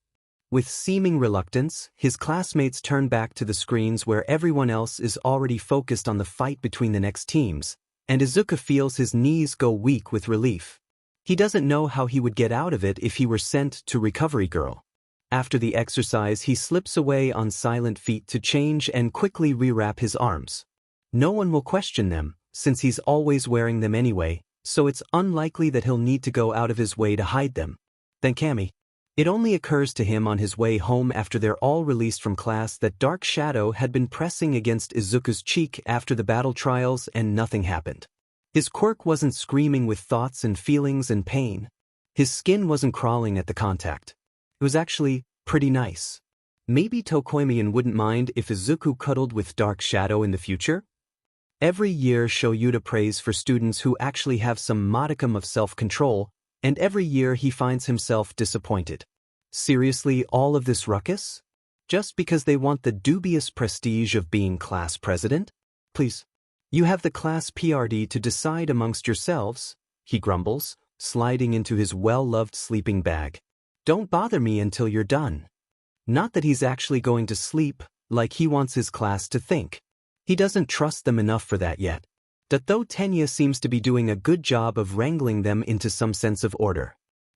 With seeming reluctance, his classmates turn back to the screens where everyone else is already focused on the fight between the next teams, and Izuku feels his knees go weak with relief. He doesn't know how he would get out of it if he were sent to Recovery Girl. After the exercise, he slips away on silent feet to change and quickly rewrap his arms. No one will question them, since he's always wearing them anyway, so it's unlikely that he'll need to go out of his way to hide them. Then Kami. It only occurs to him on his way home after they're all released from class that Dark Shadow had been pressing against Izuku's cheek after the battle trials and nothing happened. His quirk wasn't screaming with thoughts and feelings and pain. His skin wasn't crawling at the contact. It was actually pretty nice. Maybe Tokoimian wouldn't mind if Izuku cuddled with Dark Shadow in the future? Every year Shoyuta prays for students who actually have some modicum of self-control, and every year he finds himself disappointed. Seriously, all of this ruckus? Just because they want the dubious prestige of being class president? Please. You have the class PRD to decide amongst yourselves, he grumbles, sliding into his well-loved sleeping bag. Don't bother me until you're done. Not that he's actually going to sleep, like he wants his class to think. He doesn't trust them enough for that yet. Though Tenya seems to be doing a good job of wrangling them into some sense of order.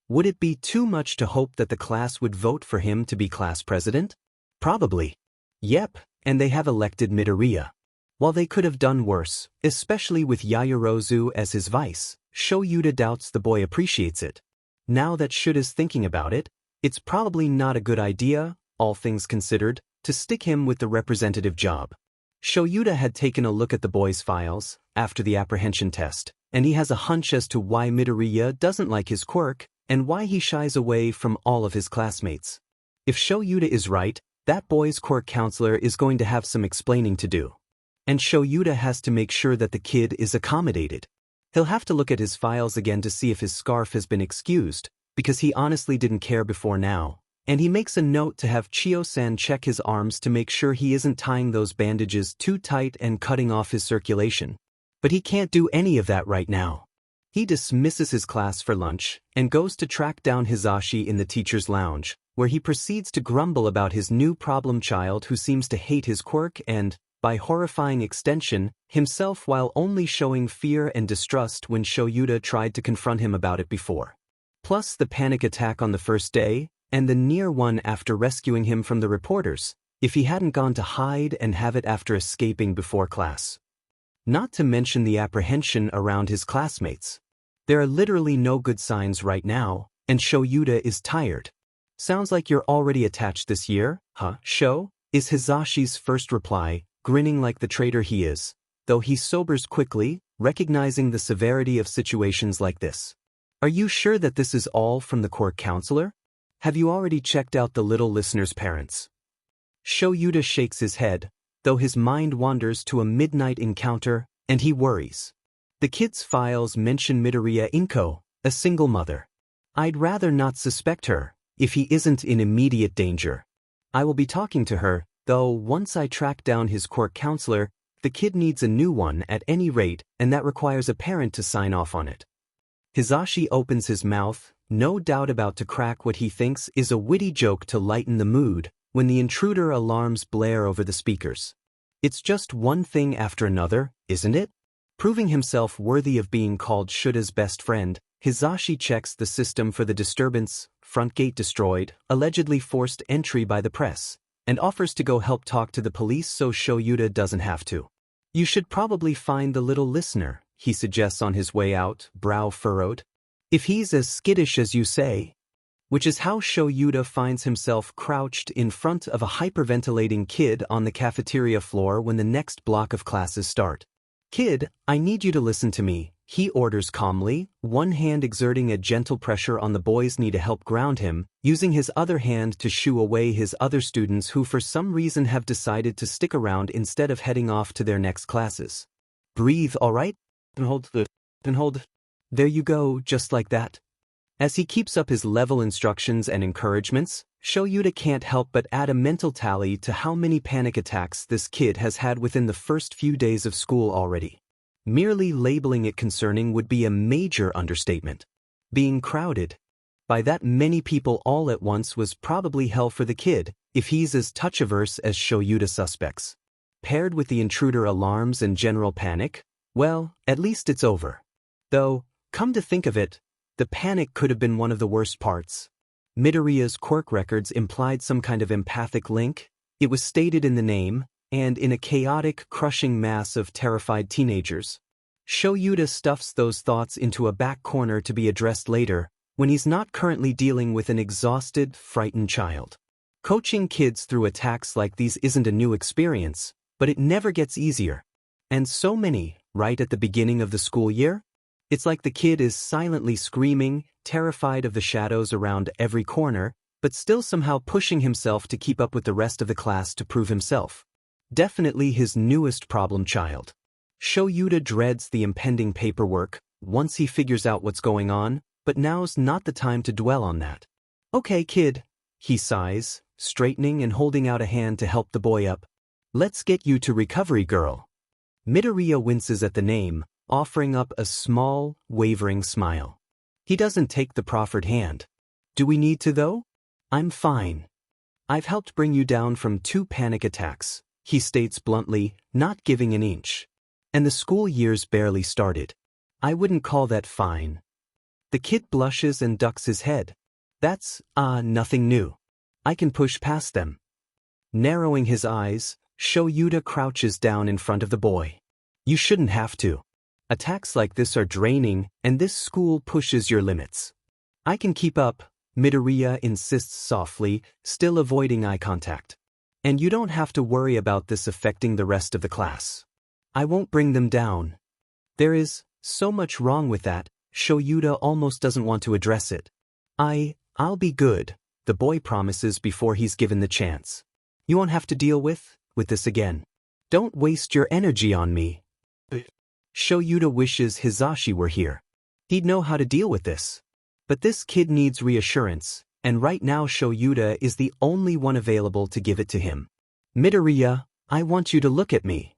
Would it be too much to hope that the class would vote for him to be class president? Probably. Yep, and they have elected Midoriya. While they could have done worse, especially with Yaoyorozu as his vice, Shoyuta doubts the boy appreciates it. Now that Shuta's thinking about it, it's probably not a good idea, all things considered, to stick him with the representative job. Shoyuta had taken a look at the boy's files after the apprehension test, and he has a hunch as to why Midoriya doesn't like his quirk and why he shies away from all of his classmates. If Shoyuta is right, that boy's quirk counselor is going to have some explaining to do. And Shoyuta has to make sure that the kid is accommodated. He'll have to look at his files again to see if his scarf has been excused, because he honestly didn't care before now. And he makes a note to have Chiyo-san check his arms to make sure he isn't tying those bandages too tight and cutting off his circulation. But he can't do any of that right now. He dismisses his class for lunch and goes to track down Hizashi in the teacher's lounge, where he proceeds to grumble about his new problem child who seems to hate his quirk and, by horrifying extension, himself, while only showing fear and distrust when Shoyuta tried to confront him about it before. Plus the panic attack on the first day, and the near one after rescuing him from the reporters, if he hadn't gone to hide and have it after escaping before class. Not to mention the apprehension around his classmates. There are literally no good signs right now, and Shoyuta is tired. Sounds like you're already attached this year, huh, Sho? Is Hizashi's first reply, grinning like the traitor he is, though he sobers quickly, recognizing the severity of situations like this. Are you sure that this is all from the court counselor? Have you already checked out the little listener's parents? Shoyuta shakes his head, though his mind wanders to a midnight encounter, and he worries. The kid's files mention Midoriya Inko, a single mother. I'd rather not suspect her, if he isn't in immediate danger. I will be talking to her, though once I track down his court counselor, the kid needs a new one at any rate, and that requires a parent to sign off on it. Hizashi opens his mouth, no doubt about to crack what he thinks is a witty joke to lighten the mood, when the intruder alarms blare over the speakers. It's just one thing after another, isn't it? Proving himself worthy of being called Shuta's best friend, Hizashi checks the system for the disturbance, front gate destroyed, allegedly forced entry by the press, and offers to go help talk to the police so Shoyuta doesn't have to. You should probably find the little listener, he suggests on his way out, brow furrowed. If he's as skittish as you say. Which is how Shoyuta finds himself crouched in front of a hyperventilating kid on the cafeteria floor when the next block of classes start. Kid, I need you to listen to me, he orders calmly, one hand exerting a gentle pressure on the boy's knee to help ground him, using his other hand to shoo away his other students who for some reason have decided to stick around instead of heading off to their next classes. Breathe, all right? Then hold. There you go, just like that. As he keeps up his level instructions and encouragements, Shoyuta can't help but add a mental tally to how many panic attacks this kid has had within the first few days of school already. Merely labeling it concerning would be a major understatement. Being crowded. By that many people all at once was probably hell for the kid, if he's as touch-averse as Shoyuta suspects. Paired with the intruder alarms and general panic, well, at least it's over. Though, come to think of it, the panic could have been one of the worst parts. Midoriya's quirk records implied some kind of empathic link. It was stated in the name, and in a chaotic, crushing mass of terrified teenagers. Shoyuta stuffs those thoughts into a back corner to be addressed later, when he's not currently dealing with an exhausted, frightened child. Coaching kids through attacks like these isn't a new experience, but it never gets easier. And so many, right at the beginning of the school year? It's like the kid is silently screaming, terrified of the shadows around every corner, but still somehow pushing himself to keep up with the rest of the class to prove himself. Definitely his newest problem child. Shoyuta dreads the impending paperwork once he figures out what's going on, but now's not the time to dwell on that. Okay, kid, he sighs, straightening and holding out a hand to help the boy up. Let's get you to recovery, girl. Midoriya winces at the name, offering up a small, wavering smile. He doesn't take the proffered hand. Do we need to, though? I'm fine. I've helped bring you down from 2 panic attacks, he states bluntly, not giving an inch. And the school year's barely started. I wouldn't call that fine. The kid blushes and ducks his head. That's, nothing new. I can push past them. Narrowing his eyes, Shoyuta crouches down in front of the boy. You shouldn't have to. Attacks like this are draining, and this school pushes your limits. I can keep up, Midoriya insists softly, still avoiding eye contact. And you don't have to worry about this affecting the rest of the class. I won't bring them down. There is so much wrong with that, Shoyuta almost doesn't want to address it. I'll be good, the boy promises before he's given the chance. You won't have to deal with this again. Don't waste your energy on me. Shoyuta wishes Hisashi were here. He'd know how to deal with this. But this kid needs reassurance, and right now Shoyuta is the only one available to give it to him. Midoriya, I want you to look at me.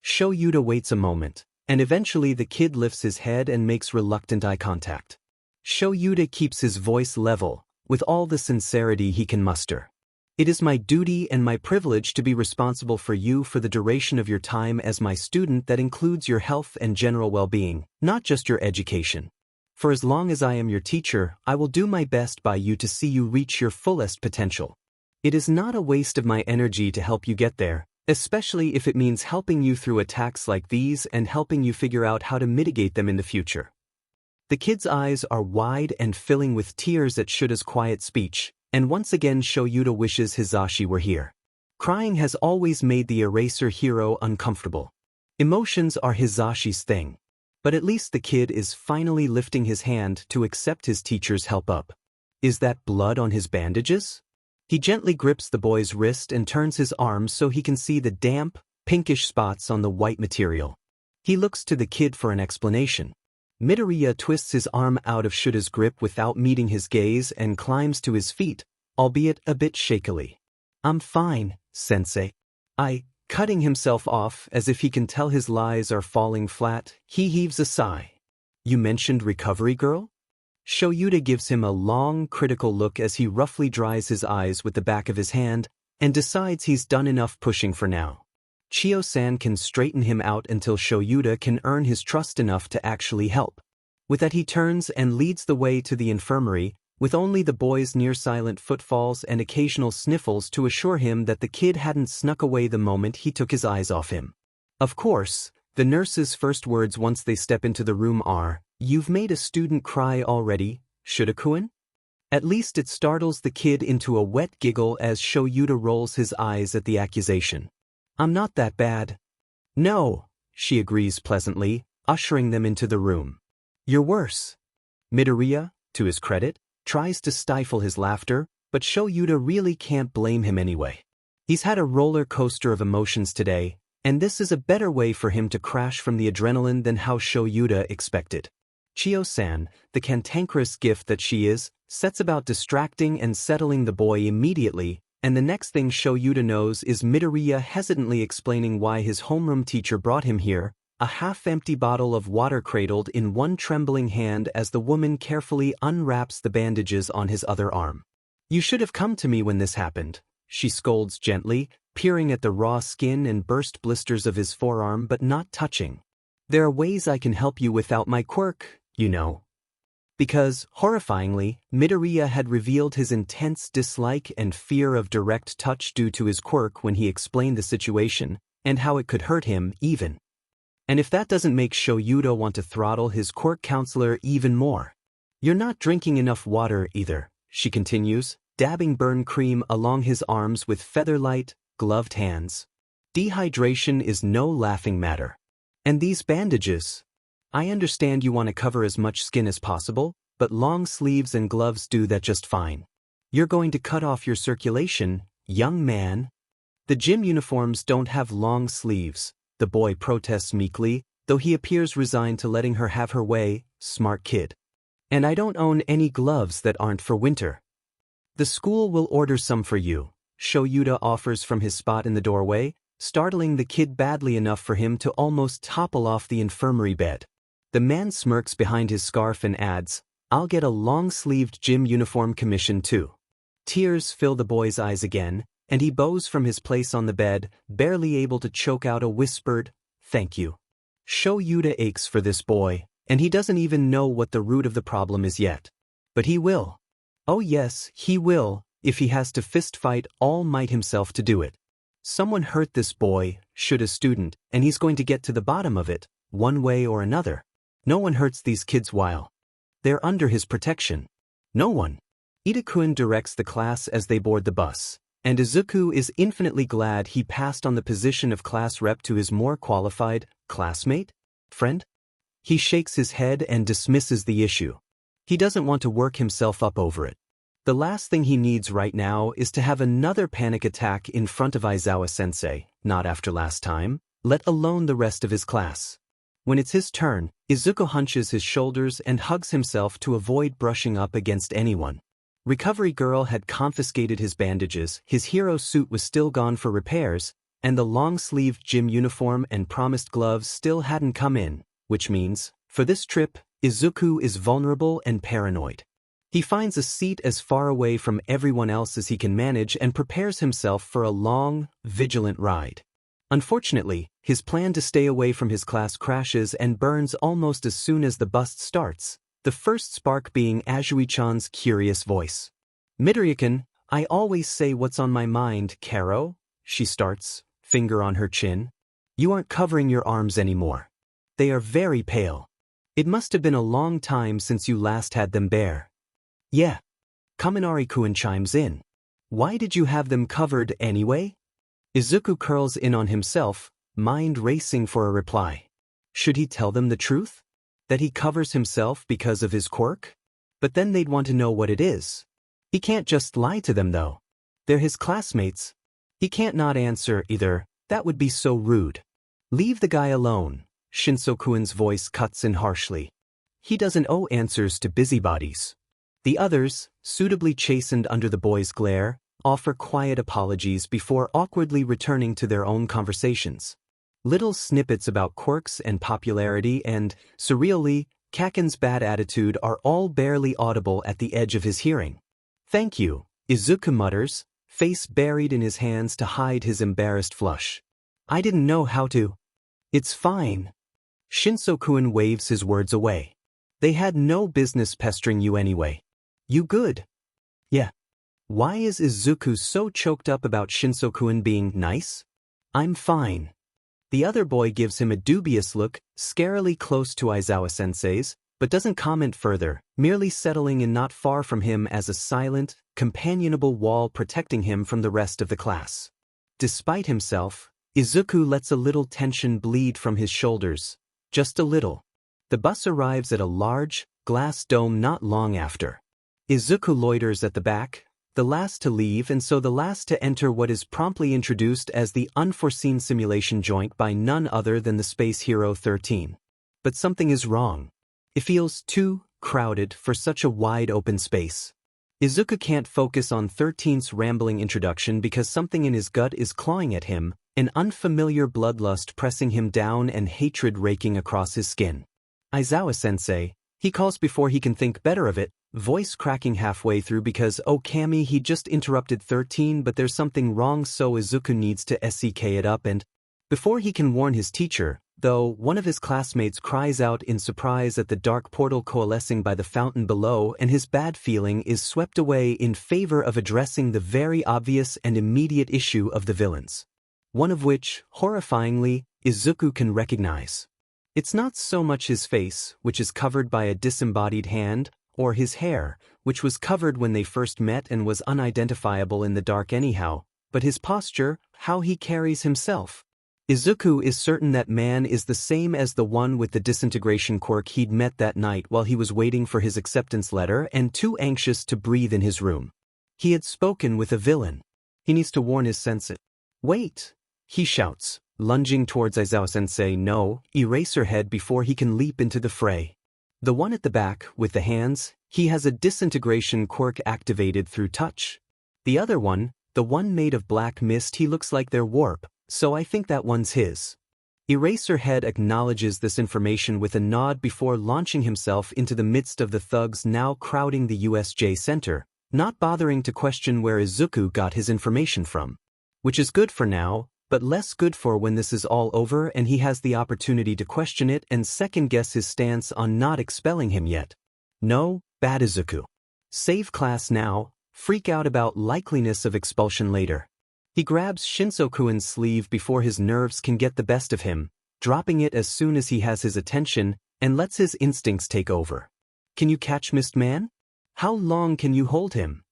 Shoyuta waits a moment, and eventually the kid lifts his head and makes reluctant eye contact. Shoyuta keeps his voice level, with all the sincerity he can muster. It is my duty and my privilege to be responsible for you for the duration of your time as my student. That includes your health and general well-being, not just your education. For as long as I am your teacher, I will do my best by you to see you reach your fullest potential. It is not a waste of my energy to help you get there, especially if it means helping you through attacks like these and helping you figure out how to mitigate them in the future. The kid's eyes are wide and filling with tears at Shuta's quiet speech, and once again Shoyuta wishes Hisashi were here. Crying has always made the eraser hero uncomfortable. Emotions are Hisashi's thing. But at least the kid is finally lifting his hand to accept his teacher's help up. Is that blood on his bandages? He gently grips the boy's wrist and turns his arm so he can see the damp, pinkish spots on the white material. He looks to the kid for an explanation. Midoriya twists his arm out of Shuta's grip without meeting his gaze and climbs to his feet, albeit a bit shakily. I'm fine, sensei. Cutting himself off as if he can tell his lies are falling flat, he heaves a sigh. You mentioned recovery, girl? Shoyuta gives him a long, critical look as he roughly dries his eyes with the back of his hand and decides he's done enough pushing for now. Chiyo-san can straighten him out until Shoyuta can earn his trust enough to actually help. With that he turns and leads the way to the infirmary, with only the boy's near-silent footfalls and occasional sniffles to assure him that the kid hadn't snuck away the moment he took his eyes off him. Of course, the nurse's first words once they step into the room are, "You've made a student cry already, Shuta-kun?" At least it startles the kid into a wet giggle as Shoyuta rolls his eyes at the accusation. I'm not that bad. No, she agrees pleasantly, ushering them into the room. You're worse. Midoriya, to his credit, tries to stifle his laughter, but Shoyuta really can't blame him anyway. He's had a roller coaster of emotions today, and this is a better way for him to crash from the adrenaline than how Shoyuta expected. Chiyo-san, the cantankerous gift that she is, sets about distracting and settling the boy immediately, and the next thing Shoyuta knows is Midoriya hesitantly explaining why his homeroom teacher brought him here. a half-empty bottle of water cradled in one trembling hand as the woman carefully unwraps the bandages on his other arm. "You should have come to me when this happened," she scolds gently, peering at the raw skin and burst blisters of his forearm but not touching. "There are ways I can help you without my quirk, you know." Because, horrifyingly, Midoriya had revealed his intense dislike and fear of direct touch due to his quirk when he explained the situation, and how it could hurt him even. And if that doesn't make Shoyuda want to throttle his quirk counselor even more. "You're not drinking enough water either," she continues, dabbing burn cream along his arms with feather-light, gloved hands. "Dehydration is no laughing matter. And these bandages. I understand you want to cover as much skin as possible, but long sleeves and gloves do that just fine. You're going to cut off your circulation, young man." "The gym uniforms don't have long sleeves," the boy protests meekly, though he appears resigned to letting her have her way, smart kid. "And I don't own any gloves that aren't for winter." "The school will order some for you," Shoyuda offers from his spot in the doorway, startling the kid badly enough for him to almost topple off the infirmary bed. The man smirks behind his scarf and adds, "I'll get a long-sleeved gym uniform commission too." Tears fill the boy's eyes again, and he bows from his place on the bed, barely able to choke out a whispered, "Thank you." Shoyuda aches for this boy, and he doesn't even know what the root of the problem is yet. But he will. Oh yes, he will, if he has to fist-fight All Might himself to do it. Someone hurt this boy, should a student, and he's going to get to the bottom of it, one way or another. No one hurts these kids while they're under his protection. No one. Izuku directs the class as they board the bus, and Izuku is infinitely glad he passed on the position of class rep to his more qualified classmate? Friend? He shakes his head and dismisses the issue. He doesn't want to work himself up over it. The last thing he needs right now is to have another panic attack in front of Aizawa-sensei, not after last time, let alone the rest of his class. When it's his turn, Izuku hunches his shoulders and hugs himself to avoid brushing up against anyone. Recovery Girl had confiscated his bandages, his hero suit was still gone for repairs, and the long-sleeved gym uniform and promised gloves still hadn't come in, which means, for this trip, Izuku is vulnerable and paranoid. He finds a seat as far away from everyone else as he can manage and prepares himself for a long, vigilant ride. Unfortunately, his plan to stay away from his class crashes and burns almost as soon as the bus starts, the first spark being Azui-chan's curious voice. "Midoriya-kun, I always say what's on my mind, Karo," she starts, finger on her chin. "You aren't covering your arms anymore. They are very pale. It must have been a long time since you last had them bare." "Yeah." Kaminari-kun chimes in. "Why did you have them covered anyway?" Izuku curls in on himself, mind racing for a reply. Should he tell them the truth? That he covers himself because of his quirk? But then they'd want to know what it is. He can't just lie to them though. They're his classmates. He can't not answer either, that would be so rude. "Leave the guy alone," Shinso-kun's voice cuts in harshly. "He doesn't owe answers to busybodies." The others, suitably chastened under the boy's glare, offer quiet apologies before awkwardly returning to their own conversations. Little snippets about quirks and popularity and, surreally, Kaken's bad attitude are all barely audible at the edge of his hearing. "Thank you," Izuku mutters, face buried in his hands to hide his embarrassed flush. "I didn't know how to." "It's fine." Shinso-kun waves his words away. "They had no business pestering you anyway. You good?" "Yeah." Why is Izuku so choked up about Shinso-kun being nice? "I'm fine." The other boy gives him a dubious look, scarily close to Aizawa-sensei's, but doesn't comment further, merely settling in not far from him as a silent, companionable wall protecting him from the rest of the class. Despite himself, Izuku lets a little tension bleed from his shoulders. Just a little. The bus arrives at a large, glass dome not long after. Izuku loiters at the back, the last to leave and so the last to enter what is promptly introduced as the unforeseen simulation joint by none other than the space hero 13. But something is wrong. It feels too crowded for such a wide open space. Izuku can't focus on 13's rambling introduction because something in his gut is clawing at him, an unfamiliar bloodlust pressing him down and hatred raking across his skin. Aizawa-sensei, he calls before he can think better of it, voice cracking halfway through because oh Kami, he just interrupted 13 but there's something wrong so Izuku needs to SEK it up and… Before he can warn his teacher, though, one of his classmates cries out in surprise at the dark portal coalescing by the fountain below and his bad feeling is swept away in favor of addressing the very obvious and immediate issue of the villains. One of which, horrifyingly, Izuku can recognize. It's not so much his face, which is covered by a disembodied hand, or his hair, which was covered when they first met and was unidentifiable in the dark anyhow, but his posture, how he carries himself. Izuku is certain that man is the same as the one with the disintegration quirk he'd met that night while he was waiting for his acceptance letter and too anxious to breathe in his room. He had spoken with a villain. He needs to warn his sensei. Wait! He shouts, lunging towards Aizawa-sensei. No, Eraserhead before he can leap into the fray. The one at the back, with the hands, he has a disintegration quirk activated through touch. The other one, the one made of black mist, he looks like they're warp, so I think that one's his. Eraserhead acknowledges this information with a nod before launching himself into the midst of the thugs now crowding the USJ center, not bothering to question where Izuku got his information from. Which is good for now, but less good for when this is all over and he has the opportunity to question it and second-guess his stance on not expelling him yet. No, bad Izuku. Save class now, freak out about likeliness of expulsion later. He grabs Shinsokuin's sleeve before his nerves can get the best of him, dropping it as soon as he has his attention, and lets his instincts take over. Can you catch Mist Man? How long can you hold him?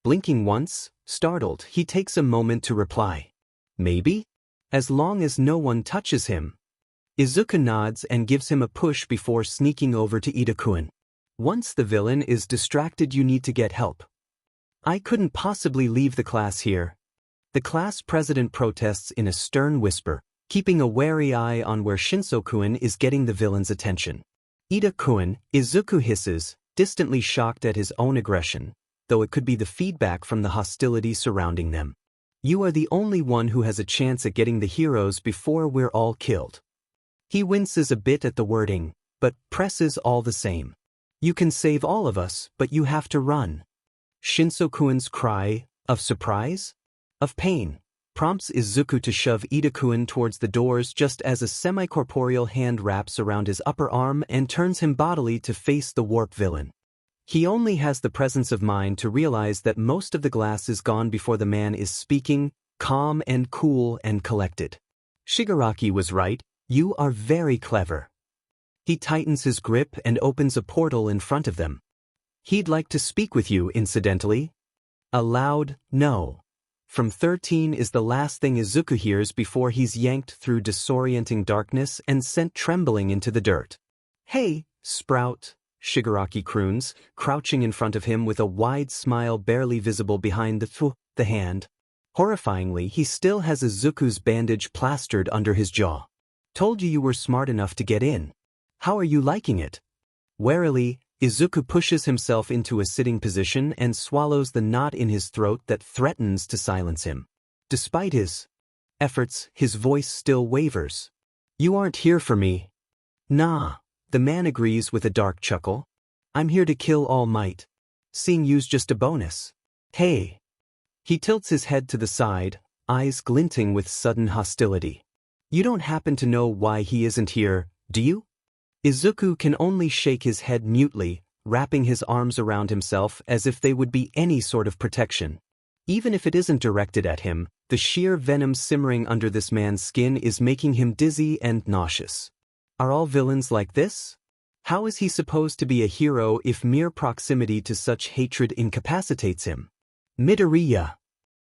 Blinking once, startled, he takes a moment to reply. Maybe? As long as no one touches him. Izuku nods and gives him a push before sneaking over to Iida-kun. Once the villain is distracted you need to get help. I couldn't possibly leave the class here. The class president protests in a stern whisper, keeping a wary eye on where Shinsokuin is getting the villain's attention. Iida-kun, Izuku hisses, distantly shocked at his own aggression, though it could be the feedback from the hostility surrounding them. You are the only one who has a chance at getting the heroes before we're all killed. He winces a bit at the wording, but presses all the same. You can save all of us, but you have to run. Shinsokuin's cry, of surprise? Of pain, prompts Izuku to shove Iida-kun towards the doors just as a semi-corporeal hand wraps around his upper arm and turns him bodily to face the warp villain. He only has the presence of mind to realize that most of the glass is gone before the man is speaking, calm and cool and collected. Shigaraki was right, you are very clever. He tightens his grip and opens a portal in front of them. He'd like to speak with you, incidentally. A loud no from 13 is the last thing Izuku hears before he's yanked through disorienting darkness and sent trembling into the dirt. Hey, Sprout, Shigaraki croons, crouching in front of him with a wide smile barely visible behind the hand. Horrifyingly, he still has Izuku's bandage plastered under his jaw. Told you were smart enough to get in. How are you liking it? Warily, Izuku pushes himself into a sitting position and swallows the knot in his throat that threatens to silence him. Despite his efforts, his voice still wavers. You aren't here for me. Nah. The man agrees with a dark chuckle. I'm here to kill All Might. Seeing you's just a bonus. Hey. He tilts his head to the side, eyes glinting with sudden hostility. You don't happen to know why he isn't here, do you? Izuku can only shake his head mutely, wrapping his arms around himself as if they would be any sort of protection. Even if it isn't directed at him, the sheer venom simmering under this man's skin is making him dizzy and nauseous. Are all villains like this? How is he supposed to be a hero if mere proximity to such hatred incapacitates him? Midoriya,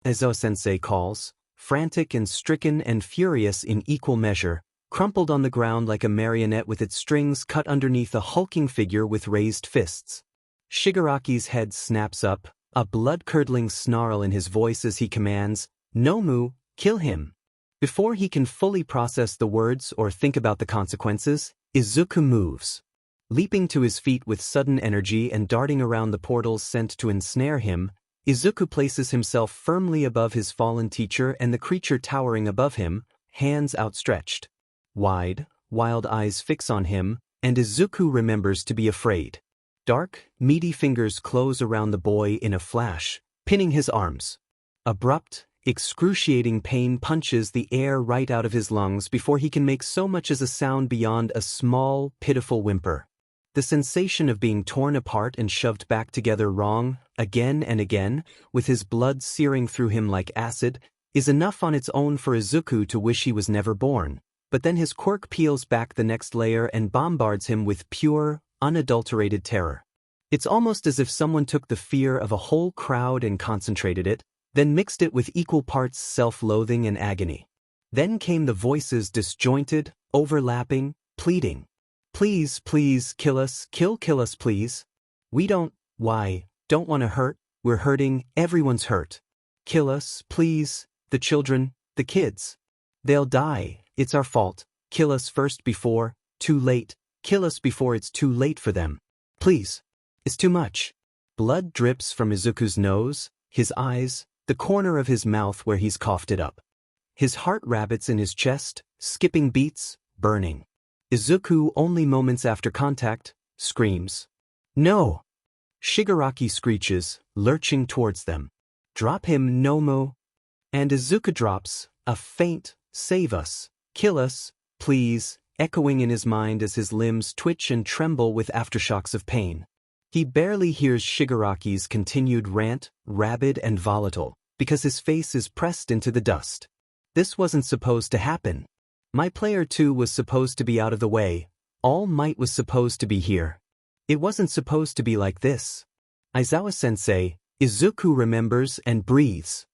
Aizawa-sensei calls, frantic and stricken and furious in equal measure, crumpled on the ground like a marionette with its strings cut underneath a hulking figure with raised fists. Shigaraki's head snaps up, a blood-curdling snarl in his voice as he commands, Nomu, kill him. Before he can fully process the words or think about the consequences, Izuku moves. Leaping to his feet with sudden energy and darting around the portals sent to ensnare him, Izuku places himself firmly above his fallen teacher and the creature towering above him, hands outstretched. Wide, wild eyes fix on him, and Izuku remembers to be afraid. Dark, meaty fingers close around the boy in a flash, pinning his arms. Abrupt, excruciating pain punches the air right out of his lungs before he can make so much as a sound beyond a small, pitiful whimper. The sensation of being torn apart and shoved back together wrong, again and again, with his blood searing through him like acid, is enough on its own for Izuku to wish he was never born. But then his quirk peels back the next layer and bombards him with pure, unadulterated terror. It's almost as if someone took the fear of a whole crowd and concentrated it, then mixed it with equal parts self-loathing and agony. Then came the voices disjointed, overlapping, pleading. Please, please, kill us, kill us please. We don't want to hurt, we're hurting, everyone's hurt. Kill us, please, the children, the kids. They'll die, it's our fault, kill us first before, too late, kill us before it's too late for them. Please. It's too much. Blood drips from Izuku's nose, his eyes, the corner of his mouth where he's coughed it up. His heart rabbits in his chest, skipping beats, burning. Izuku, only moments after contact, screams. No! Shigaraki screeches, lurching towards them. Drop him, Nomu. And Izuku drops, a faint, save us, kill us, please, echoing in his mind as his limbs twitch and tremble with aftershocks of pain. He barely hears Shigaraki's continued rant, rabid and volatile, because his face is pressed into the dust. This wasn't supposed to happen. My player 2 was supposed to be out of the way. All Might was supposed to be here. It wasn't supposed to be like this. Aizawa-sensei, Izuku remembers and breathes.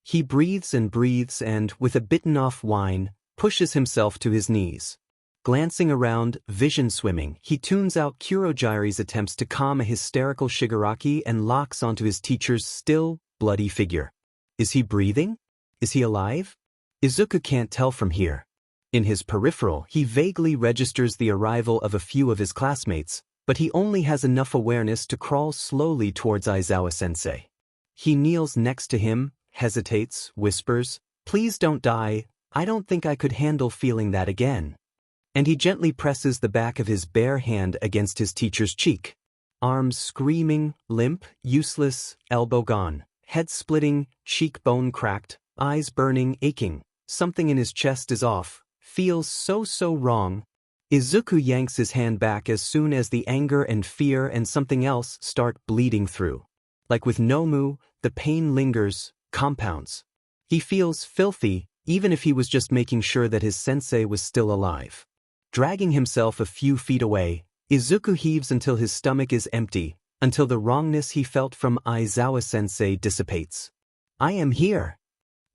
He breathes and, with a bitten-off whine, pushes himself to his knees. Glancing around, vision swimming, he tunes out Kurogiri's attempts to calm a hysterical Shigaraki and locks onto his teacher's still, bloody figure. Is he breathing? Is he alive? Izuku can't tell from here. In his peripheral, he vaguely registers the arrival of a few of his classmates, but he only has enough awareness to crawl slowly towards Aizawa-sensei. He kneels next to him, hesitates, whispers, "Please don't die, I don't think I could handle feeling that again." And he gently presses the back of his bare hand against his teacher's cheek. Arms screaming, limp, useless, elbow gone, head splitting, cheekbone cracked, eyes burning, aching. Something in his chest is off, feels so wrong. Izuku yanks his hand back as soon as the anger and fear and something else start bleeding through. Like with Nomu, the pain lingers, compounds. He feels filthy, even if he was just making sure that his sensei was still alive. Dragging himself a few feet away, Izuku heaves until his stomach is empty, until the wrongness he felt from Aizawa-sensei dissipates. "I am here,"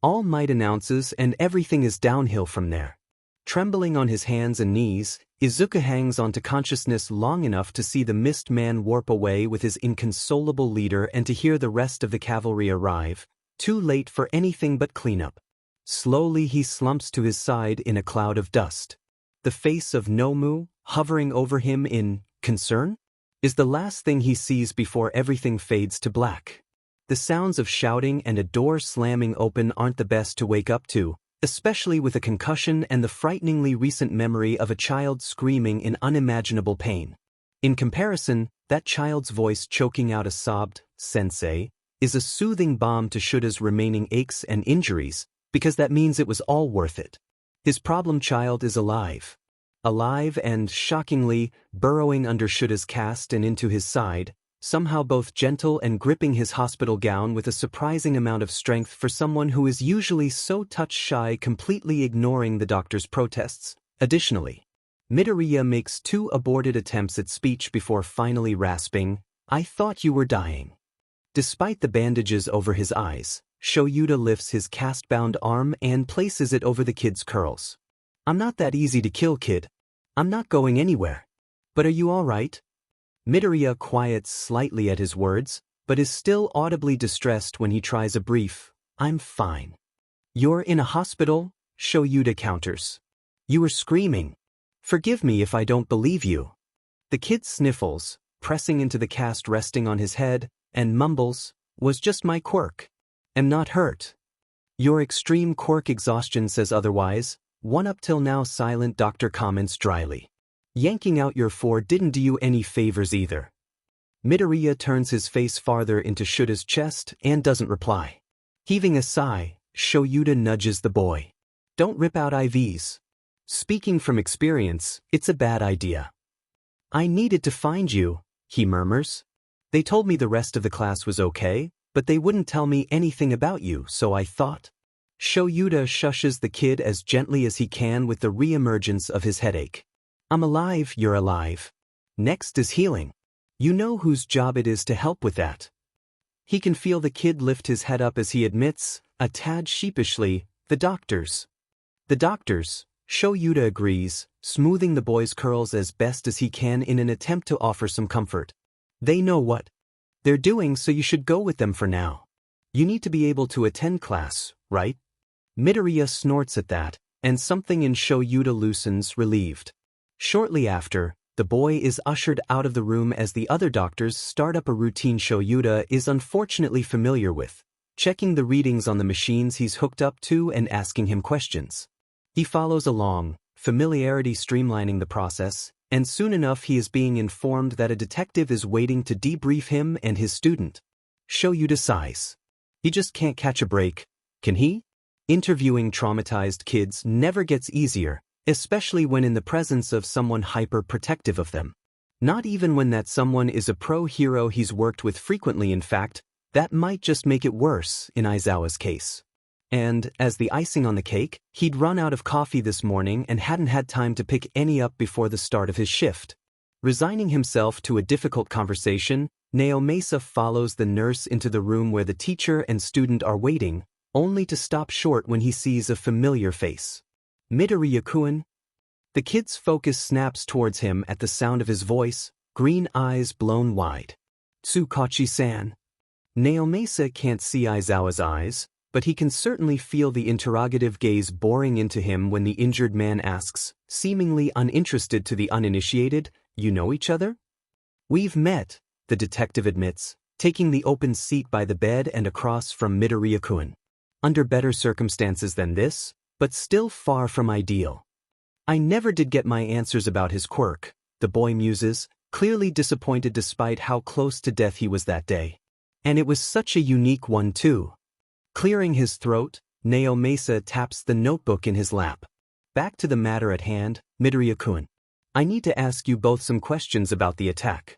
All Might announces, and everything is downhill from there. Trembling on his hands and knees, Izuku hangs onto consciousness long enough to see the mist man warp away with his inconsolable leader and to hear the rest of the cavalry arrive, too late for anything but cleanup. Slowly he slumps to his side in a cloud of dust. The face of Nomu, hovering over him in concern, is the last thing he sees before everything fades to black. The sounds of shouting and a door slamming open aren't the best to wake up to, especially with a concussion and the frighteningly recent memory of a child screaming in unimaginable pain. In comparison, that child's voice choking out a sobbed, "Sensei," is a soothing balm to Shuda's remaining aches and injuries, because that means it was all worth it. His problem child is alive. Alive and, shockingly, burrowing under Shuda's cast and into his side, somehow both gentle and gripping his hospital gown with a surprising amount of strength for someone who is usually so touch-shy, completely ignoring the doctor's protests. Additionally, Midoriya makes 2 aborted attempts at speech before finally rasping, "I thought you were dying." Despite the bandages over his eyes, Shoyuta lifts his cast-bound arm and places it over the kid's curls. "I'm not that easy to kill, kid. I'm not going anywhere. But are you all right?" Midoriya quiets slightly at his words, but is still audibly distressed when he tries a brief, "I'm fine." "You're in a hospital?" Shoyuta counters. "You were screaming. Forgive me if I don't believe you." The kid sniffles, pressing into the cast resting on his head, and mumbles, Was just my quirk. Am not hurt. Your extreme quirk exhaustion says otherwise. One up till now silent doctor comments dryly. Yanking out your 4 didn't do you any favors either. Midoriya turns his face farther into Shuta's chest and doesn't reply. Heaving a sigh, Shoyuta nudges the boy. Don't rip out IVs. Speaking from experience, it's a bad idea. I needed to find you, he murmurs. They told me the rest of the class was okay, but they wouldn't tell me anything about you, so I thought. Shoyuta shushes the kid as gently as he can with the re-emergence of his headache. I'm alive, you're alive. Next is healing. You know whose job it is to help with that. He can feel the kid lift his head up as he admits, a tad sheepishly, the doctors. The doctors, Shoyuta agrees, smoothing the boy's curls as best as he can in an attempt to offer some comfort. They know what they're doing, so you should go with them for now. You need to be able to attend class, right? Midoriya snorts at that, and something in Shoyuta loosens, relieved. Shortly after, the boy is ushered out of the room as the other doctors start up a routine Shoyuta is unfortunately familiar with, checking the readings on the machines he's hooked up to and asking him questions. He follows along, familiarity streamlining the process, and soon enough he is being informed that a detective is waiting to debrief him and his student. Shoyuta sighs. He just can't catch a break, can he? Interviewing traumatized kids never gets easier, especially when in the presence of someone hyper-protective of them. Not even when that someone is a pro-hero he's worked with frequently. In fact, that might just make it worse in Aizawa's case. And, as the icing on the cake, he'd run out of coffee this morning and hadn't had time to pick any up before the start of his shift. Resigning himself to a difficult conversation, Naomasa follows the nurse into the room where the teacher and student are waiting, only to stop short when he sees a familiar face. Midoriya-kun? The kid's focus snaps towards him at the sound of his voice, green eyes blown wide. Tsukachi-san. Naomasa can't see Aizawa's eyes, but he can certainly feel the interrogative gaze boring into him when the injured man asks, seemingly uninterested to the uninitiated, "You know each other?" "We've met," the detective admits, taking the open seat by the bed and across from Midoriya-kun. Under better circumstances than this, but still far from ideal. "I never did get my answers about his quirk," the boy muses, clearly disappointed despite how close to death he was that day. "And it was such a unique one too." Clearing his throat, Naomasa taps the notebook in his lap. Back to the matter at hand, Midoriya-kun. I need to ask you both some questions about the attack.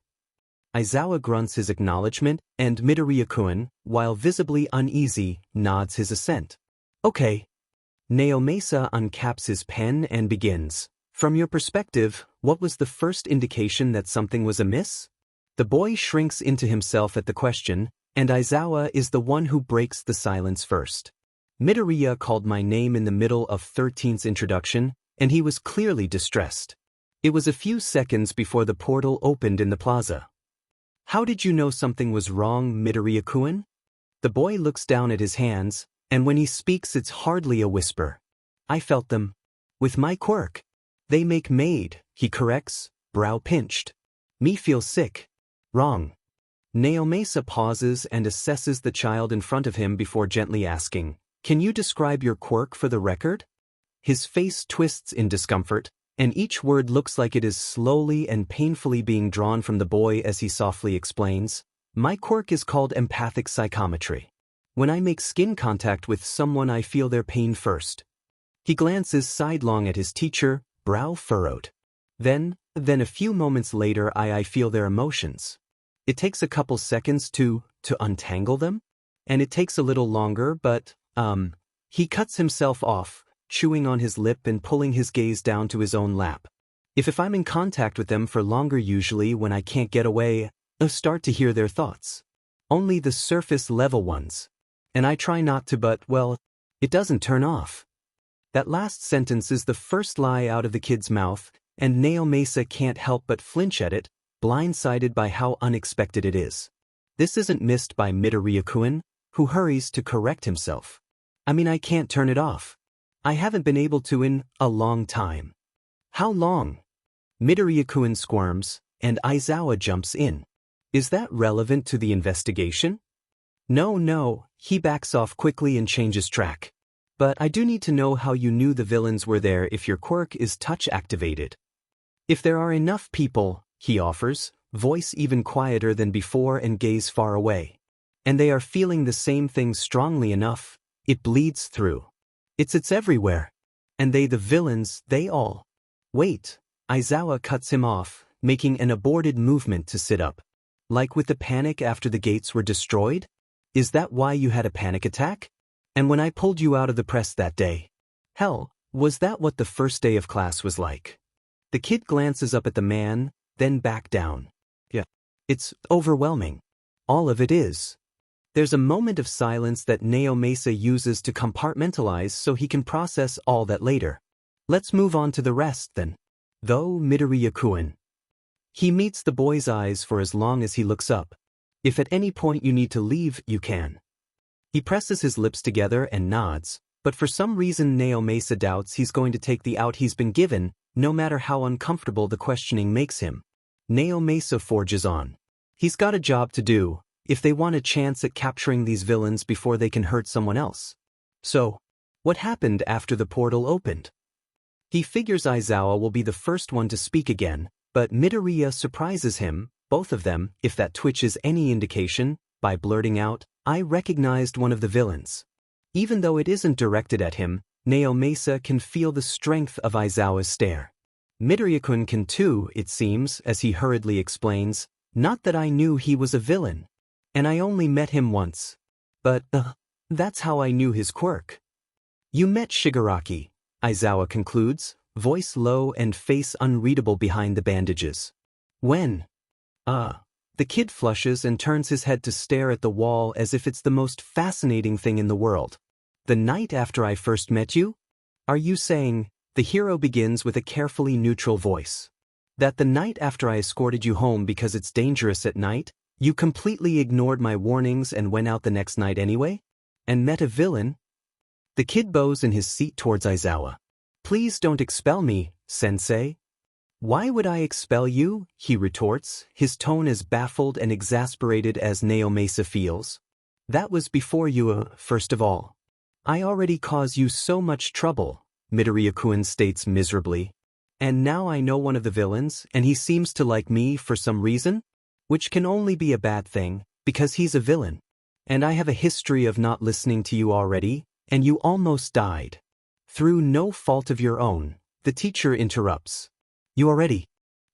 Aizawa grunts his acknowledgement, and Midoriya-kun, while visibly uneasy, nods his assent. Okay. Naomasa uncaps his pen and begins. From your perspective, what was the first indication that something was amiss? The boy shrinks into himself at the question, and Aizawa is the one who breaks the silence first. Midoriya called my name in the middle of 13's introduction, and he was clearly distressed. It was a few seconds before the portal opened in the plaza. How did you know something was wrong, Midoriya-kun? The boy looks down at his hands, and when he speaks it's hardly a whisper. I felt them. With my quirk. They make made, he corrects, brow pinched. Me feel sick. Wrong. Naomasa pauses and assesses the child in front of him before gently asking, Can you describe your quirk for the record? His face twists in discomfort, and each word looks like it is slowly and painfully being drawn from the boy as he softly explains, My quirk is called Empathic Psychometry. When I make skin contact with someone I feel their pain first. He glances sidelong at his teacher, brow furrowed. Then a few moments later I feel their emotions. It takes a couple seconds to untangle them? And it takes a little longer, but, he cuts himself off, chewing on his lip and pulling his gaze down to his own lap. If I'm in contact with them for longer, usually when I can't get away, I start to hear their thoughts. Only the surface level ones. And I try not to, but, well, it doesn't turn off. That last sentence is the first lie out of the kid's mouth, and Naomasa can't help but flinch at it, blindsided by how unexpected it is. This isn't missed by Midoriya-kun, who hurries to correct himself. I can't turn it off. I haven't been able to in a long time. How long? Midoriya-kun squirms, and Aizawa jumps in. Is that relevant to the investigation? No, he backs off quickly and changes track. But I do need to know how you knew the villains were there if your quirk is touch activated. If there are enough people, he offers, voice even quieter than before and gaze far away. And they are feeling the same thing strongly enough, it bleeds through. It's everywhere. And they the villains, they all. Wait, Aizawa cuts him off, making an aborted movement to sit up. Like with the panic after the gates were destroyed? Is that why you had a panic attack? And when I pulled you out of the press that day? Hell, was that what the first day of class was like? The kid glances up at the man, then back down. Yeah. It's overwhelming. All of it is. There's a moment of silence that Naomasa uses to compartmentalize so he can process all that later. Let's move on to the rest then. Though Midoriya-kun. He meets the boy's eyes for as long as he looks up. If at any point you need to leave, you can. He presses his lips together and nods, but for some reason Naomasa doubts he's going to take the out he's been given, no matter how uncomfortable the questioning makes him. Naomasa forges on. He's got a job to do, if they want a chance at capturing these villains before they can hurt someone else. So, what happened after the portal opened? He figures Aizawa will be the first one to speak again, but Midoriya surprises him, both of them, if that twitch is any indication, by blurting out, I recognized one of the villains. Even though it isn't directed at him, Naomasa can feel the strength of Aizawa's stare. Midoriya-kun can too, it seems, as he hurriedly explains, not that I knew he was a villain. And I only met him once. But, that's how I knew his quirk. You met Shigaraki, Aizawa concludes, voice low and face unreadable behind the bandages. When? The kid flushes and turns his head to stare at the wall as if it's the most fascinating thing in the world. The night after I first met you? Are you saying, the hero begins with a carefully neutral voice, that the night after I escorted you home because it's dangerous at night, you completely ignored my warnings and went out the next night anyway? And met a villain? The kid bows in his seat towards Aizawa. Please don't expel me, sensei. Why would I expel you? He retorts, his tone as baffled and exasperated as Naomasa feels. That was before you, first of all. I already caused you so much trouble, Midoriya-kun states miserably. And now I know one of the villains, and he seems to like me for some reason? Which can only be a bad thing, because he's a villain. And I have a history of not listening to you already, and you almost died. Through no fault of your own, the teacher interrupts. You already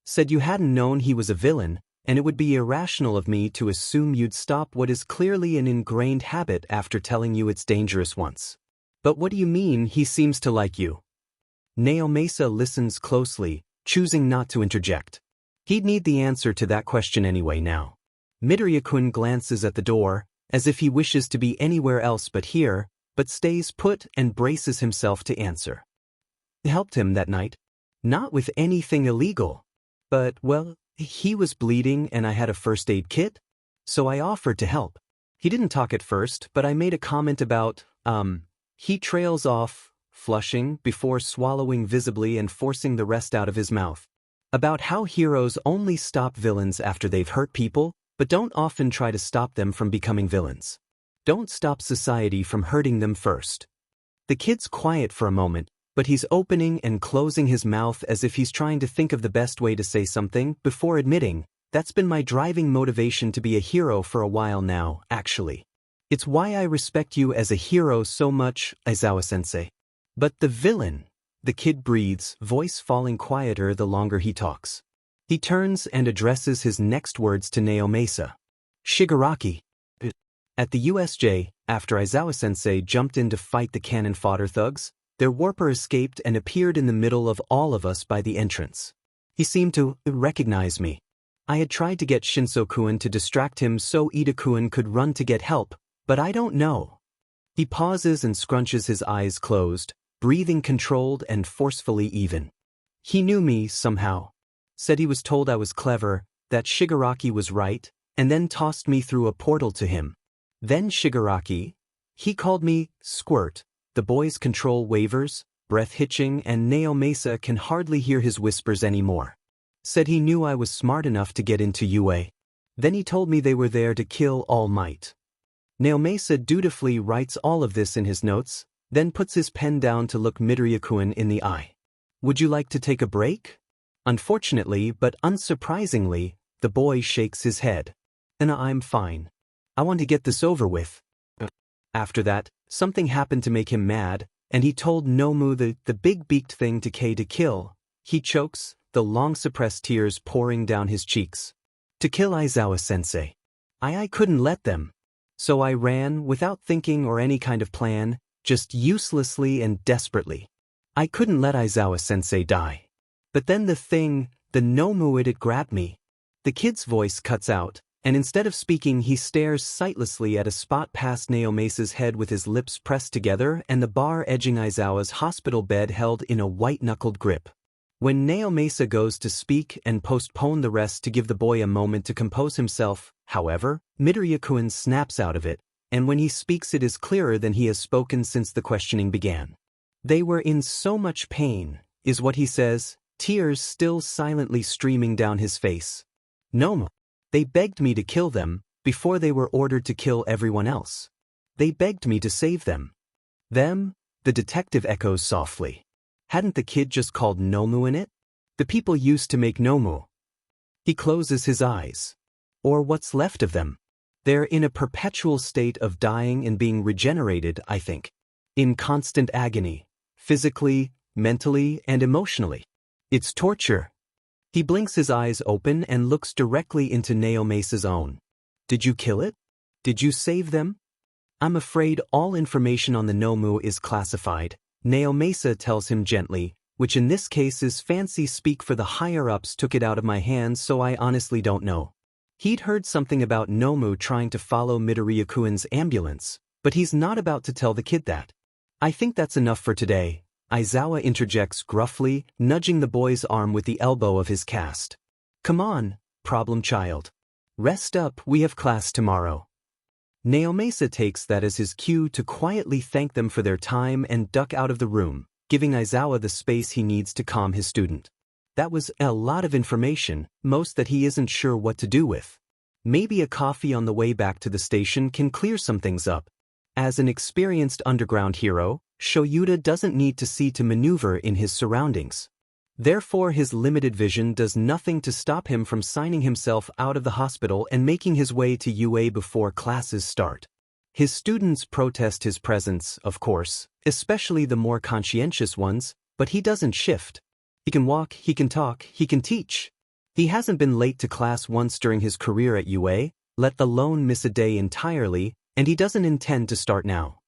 said you hadn't known he was a villain, and it would be irrational of me to assume you'd stop what is clearly an ingrained habit after telling you it's dangerous once. But what do you mean he seems to like you? Naomasa listens closely, choosing not to interject. He'd need the answer to that question anyway now. Midoriya-kun glances at the door, as if he wishes to be anywhere else but here, but stays put and braces himself to answer. Helped him that night. Not with anything illegal. But, well, he was bleeding and I had a first aid kit, so I offered to help. He didn't talk at first, but I made a comment about, he trails off, flushing, before swallowing visibly and forcing the rest out of his mouth. About how heroes only stop villains after they've hurt people, but don't often try to stop them from becoming villains. Don't stop society from hurting them first. The kid's quiet for a moment, but he's opening and closing his mouth as if he's trying to think of the best way to say something before admitting, that's been my driving motivation to be a hero for a while now, actually. It's why I respect you as a hero so much, Aizawa-sensei. But the villain, the kid breathes, voice falling quieter the longer he talks. He turns and addresses his next words to Naomasa. Shigaraki. At the USJ, after Aizawa-sensei jumped in to fight the cannon fodder thugs, their warper escaped and appeared in the middle of all of us by the entrance. He seemed to recognize me. I had tried to get Shinso-kun to distract him so Ida-kun could run to get help, but I don't know. He pauses and scrunches his eyes closed, breathing controlled and forcefully even. He knew me somehow. Said he was told I was clever, that Shigaraki was right, and then tossed me through a portal to him. Then Shigaraki, he called me Squirt. The boy's control wavers, breath hitching, and Naomasa can hardly hear his whispers anymore. Said he knew I was smart enough to get into UA. Then he told me they were there to kill All Might. Naomasa dutifully writes all of this in his notes, then puts his pen down to look Midoriya-kun in the eye. Would you like to take a break? Unfortunately, but unsurprisingly, the boy shakes his head. I'm fine. I want to get this over with. After that, something happened to make him mad, and he told Nomu the big-beaked thing to K to kill. He chokes, the long-suppressed tears pouring down his cheeks. To kill Aizawa-sensei. I couldn't let them. So I ran, without thinking or any kind of plan, just uselessly and desperately. I couldn't let Aizawa-sensei die. But then the Nomu it grabbed me. The kid's voice cuts out, and instead of speaking he stares sightlessly at a spot past Naomasa's head with his lips pressed together and the bar edging Aizawa's hospital bed held in a white-knuckled grip. When Naomasa goes to speak and postpone the rest to give the boy a moment to compose himself, however, Midoriya-kun snaps out of it, and when he speaks it is clearer than he has spoken since the questioning began. They were in so much pain, is what he says, tears still silently streaming down his face. Nomu. They begged me to kill them, before they were ordered to kill everyone else. They begged me to save them. Them? The detective echoes softly. Hadn't the kid just called Nomu in it? The people used to make Nomu. He closes his eyes. Or what's left of them. They're in a perpetual state of dying and being regenerated, I think. In constant agony. Physically, mentally, and emotionally. It's torture. He blinks his eyes open and looks directly into Naomasa's own. Did you kill it? Did you save them? I'm afraid all information on the Nomu is classified, Naomasa tells him gently, which in this case is fancy speak for the higher-ups took it out of my hands so I honestly don't know. He'd heard something about Nomu trying to follow Midoriya-kun's ambulance, but he's not about to tell the kid that. I think that's enough for today, Aizawa interjects gruffly, nudging the boy's arm with the elbow of his cast. Come on, problem child. Rest up, we have class tomorrow. Naomasa takes that as his cue to quietly thank them for their time and duck out of the room, giving Aizawa the space he needs to calm his student. That was a lot of information, most that he isn't sure what to do with. Maybe a coffee on the way back to the station can clear some things up. As an experienced underground hero, Shoyuta doesn't need to see to maneuver in his surroundings. Therefore his limited vision does nothing to stop him from signing himself out of the hospital and making his way to UA before classes start. His students protest his presence, of course, especially the more conscientious ones, but he doesn't shift. He can walk, he can talk, he can teach. He hasn't been late to class once during his career at UA, let alone miss a day entirely, and he doesn't intend to start now.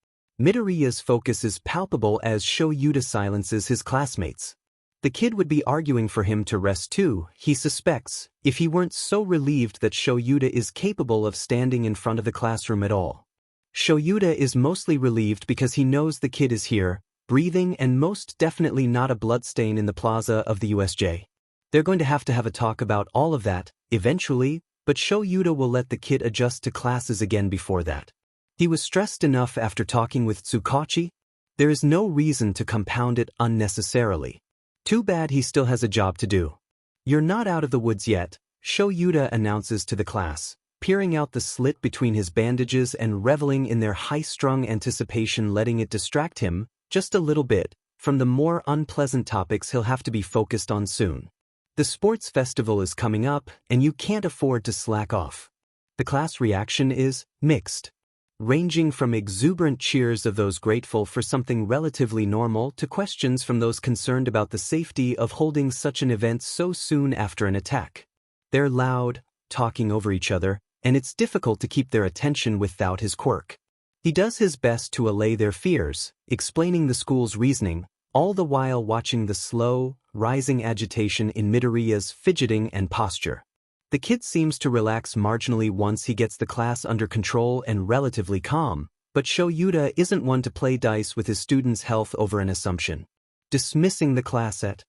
Midoriya's focus is palpable as Shoyuta silences his classmates. The kid would be arguing for him to rest too, he suspects, if he weren't so relieved that Shoyuta is capable of standing in front of the classroom at all. Shoyuta is mostly relieved because he knows the kid is here, breathing and most definitely not a bloodstain in the plaza of the USJ. They're going to have a talk about all of that, eventually, but Shoyuta will let the kid adjust to classes again before that. He was stressed enough after talking with Tsukachi. There is no reason to compound it unnecessarily. Too bad he still has a job to do. You're not out of the woods yet, Shoyuta announces to the class, peering out the slit between his bandages and reveling in their high-strung anticipation, letting it distract him, just a little bit, from the more unpleasant topics he'll have to be focused on soon. The sports festival is coming up, and you can't afford to slack off. The class reaction is mixed, ranging from exuberant cheers of those grateful for something relatively normal to questions from those concerned about the safety of holding such an event so soon after an attack. They're loud, talking over each other, and it's difficult to keep their attention without his quirk. He does his best to allay their fears, explaining the school's reasoning, all the while watching the slow, rising agitation in Midoriya's fidgeting and posture. The kid seems to relax marginally once he gets the class under control and relatively calm, but Shoyuta isn't one to play dice with his students' health over an assumption. Dismissing the class at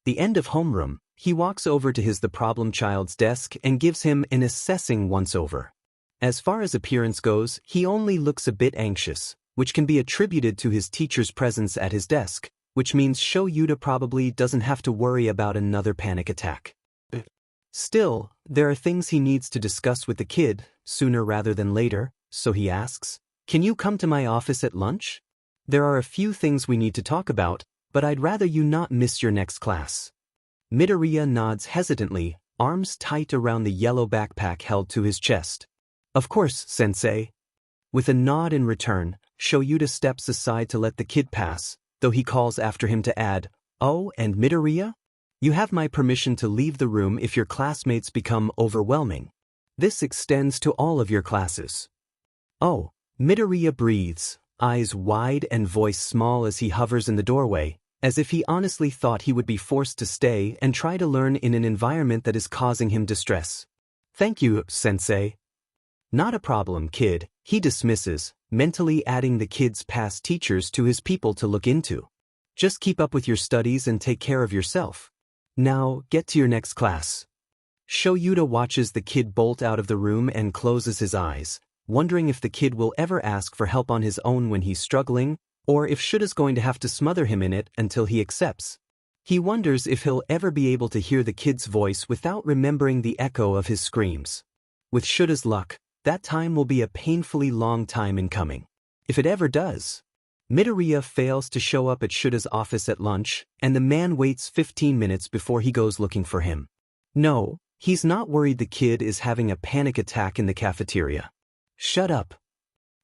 the end of homeroom, he walks over to the problem child's desk and gives him an assessing once-over. As far as appearance goes, he only looks a bit anxious, which can be attributed to his teacher's presence at his desk, which means Shoyuta probably doesn't have to worry about another panic attack. Still, there are things he needs to discuss with the kid, sooner rather than later, so he asks, "Can you come to my office at lunch? There are a few things we need to talk about, but I'd rather you not miss your next class." Midoriya nods hesitantly, arms tight around the yellow backpack held to his chest. "Of course, sensei." With a nod in return, Shoyuta steps aside to let the kid pass, though he calls after him to add, "Oh, and Midoriya? You have my permission to leave the room if your classmates become overwhelming. This extends to all of your classes." "Oh." Midoriya breathes, eyes wide and voice small as he hovers in the doorway, as if he honestly thought he would be forced to stay and try to learn in an environment that is causing him distress. "Thank you, sensei." "Not a problem, kid," he dismisses, mentally adding the kid's past teachers to his people to look into. "Just keep up with your studies and take care of yourself. Now, get to your next class." Shoyuta watches the kid bolt out of the room and closes his eyes, wondering if the kid will ever ask for help on his own when he's struggling, or if Shuta's going to have to smother him in it until he accepts. He wonders if he'll ever be able to hear the kid's voice without remembering the echo of his screams. With Shuta's luck, that time will be a painfully long time in coming. If it ever does. Midoriya fails to show up at Shuta's office at lunch, and the man waits 15 minutes before he goes looking for him. No, he's not worried the kid is having a panic attack in the cafeteria. "Shut up."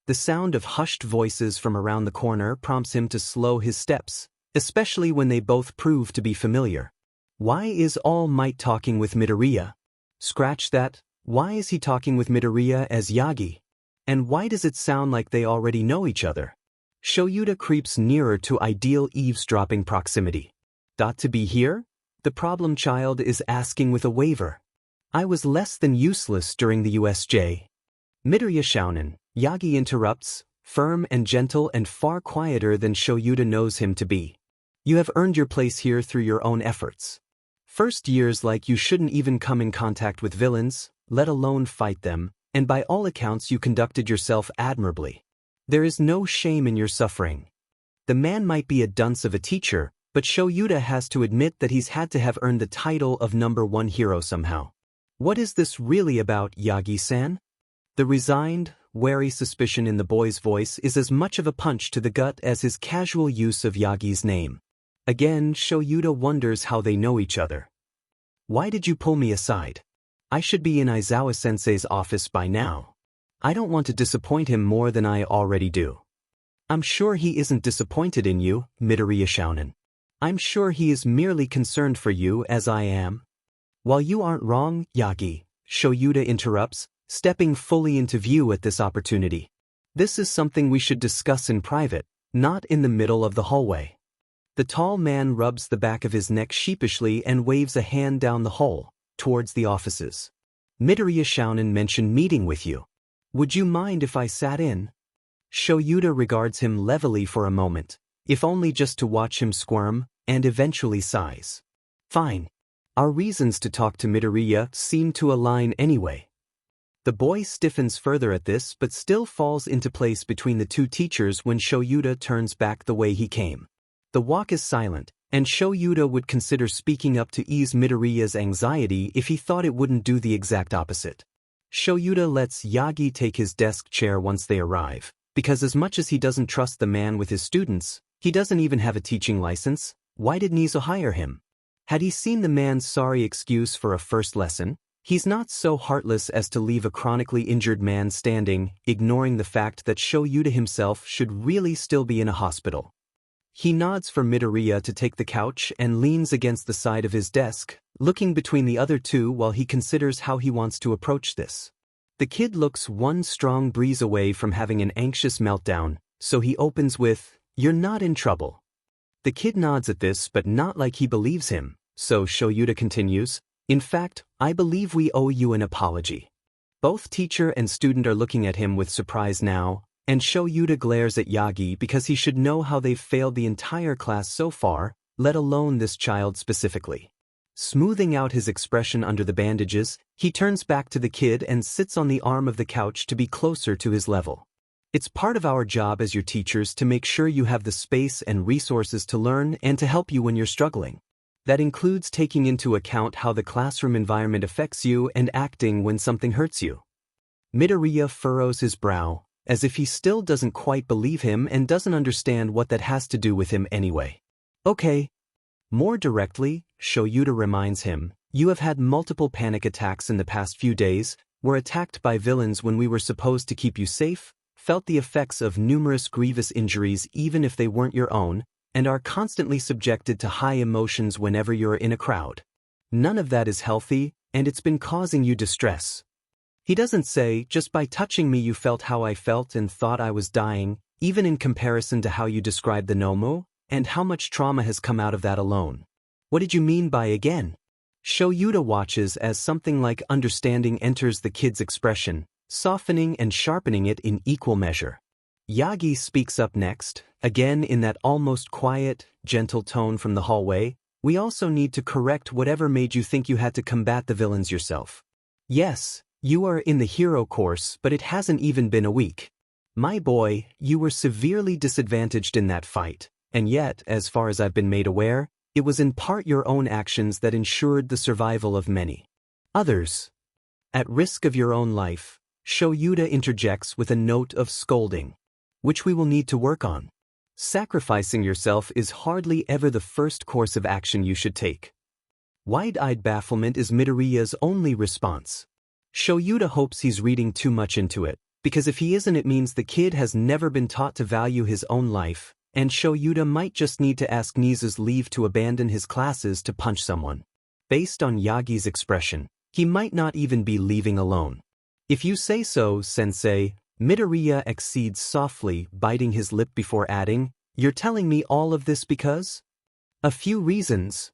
The sound of hushed voices from around the corner prompts him to slow his steps, especially when they both prove to be familiar. Why is All Might talking with Midoriya? Scratch that, why is he talking with Midoriya as Yagi? And why does it sound like they already know each other? Shoyuta creeps nearer to ideal eavesdropping proximity. "Got to be here?" the problem child is asking with a waver. "I was less than useless during the USJ. Midoriya shounen, Yagi interrupts, firm and gentle and far quieter than Shoyuta knows him to be. "You have earned your place here through your own efforts. First years like you shouldn't even come in contact with villains, let alone fight them, and by all accounts you conducted yourself admirably. There is no shame in your suffering." The man might be a dunce of a teacher, but Shoyuta has to admit that he's had to have earned the title of #1 hero somehow. What is this really about, Yagi-san? The resigned, wary suspicion in the boy's voice is as much of a punch to the gut as his casual use of Yagi's name. Again, Shoyuta wonders how they know each other. "Why did you pull me aside? I should be in Aizawa-sensei's office by now. I don't want to disappoint him more than I already do." "I'm sure he isn't disappointed in you, Midoriya shounen. I'm sure he is merely concerned for you as I am." "While you aren't wrong, Yagi," Shoyuta interrupts, stepping fully into view at this opportunity. "This is something we should discuss in private, not in the middle of the hallway." The tall man rubs the back of his neck sheepishly and waves a hand down the hall, towards the offices. "Midoriya shounen mentioned meeting with you. Would you mind if I sat in?" Shoyuta regards him levelly for a moment, if only just to watch him squirm, and eventually sighs. "Fine. Our reasons to talk to Midoriya seem to align anyway." The boy stiffens further at this but still falls into place between the two teachers when Shoyuta turns back the way he came. The walk is silent, and Shoyuta would consider speaking up to ease Midoriya's anxiety if he thought it wouldn't do the exact opposite. Shoyuta lets Yagi take his desk chair once they arrive, because as much as he doesn't trust the man with his students, he doesn't even have a teaching license. Why did Nizo hire him? Had he seen the man's sorry excuse for a first lesson? He's not so heartless as to leave a chronically injured man standing, ignoring the fact that Shoyuta himself should really still be in a hospital. He nods for Midoriya to take the couch and leans against the side of his desk, looking between the other two while he considers how he wants to approach this. The kid looks one strong breeze away from having an anxious meltdown, so he opens with, "You're not in trouble." The kid nods at this but not like he believes him, so Shoyuta continues, "In fact, I believe we owe you an apology." Both teacher and student are looking at him with surprise now, and Shoyuta glares at Yagi because he should know how they've failed the entire class so far, let alone this child specifically. Smoothing out his expression under the bandages, he turns back to the kid and sits on the arm of the couch to be closer to his level. "It's part of our job as your teachers to make sure you have the space and resources to learn and to help you when you're struggling. That includes taking into account how the classroom environment affects you and acting when something hurts you." Midoriya furrows his brow, as if he still doesn't quite believe him and doesn't understand what that has to do with him anyway. Okay. More directly, Shoyuta reminds him, you have had multiple panic attacks in the past few days, were attacked by villains when we were supposed to keep you safe, felt the effects of numerous grievous injuries even if they weren't your own, and are constantly subjected to high emotions whenever you're in a crowd. None of that is healthy, and it's been causing you distress. He doesn't say, just by touching me you felt how I felt and thought I was dying, even in comparison to how you described the Nomu, and how much trauma has come out of that alone. What did you mean by again? Shoyuta watches as something like understanding enters the kid's expression, softening and sharpening it in equal measure. Yagi speaks up next, again in that almost quiet, gentle tone from the hallway. We also need to correct whatever made you think you had to combat the villains yourself. Yes, you are in the hero course, but it hasn't even been a week. My boy, you were severely disadvantaged in that fight, and yet, as far as I've been made aware, it was in part your own actions that ensured the survival of many others. At risk of your own life, Shoyuta interjects with a note of scolding, which we will need to work on. Sacrificing yourself is hardly ever the first course of action you should take. Wide-eyed bafflement is Midoriya's only response. Shoyuta hopes he's reading too much into it, because if he isn't it means the kid has never been taught to value his own life, and Shoyuta might just need to ask Nizu's leave to abandon his classes to punch someone. Based on Yagi's expression, he might not even be leaving alone. If you say so, sensei, Midoriya accedes softly, biting his lip before adding, you're telling me all of this because? A few reasons.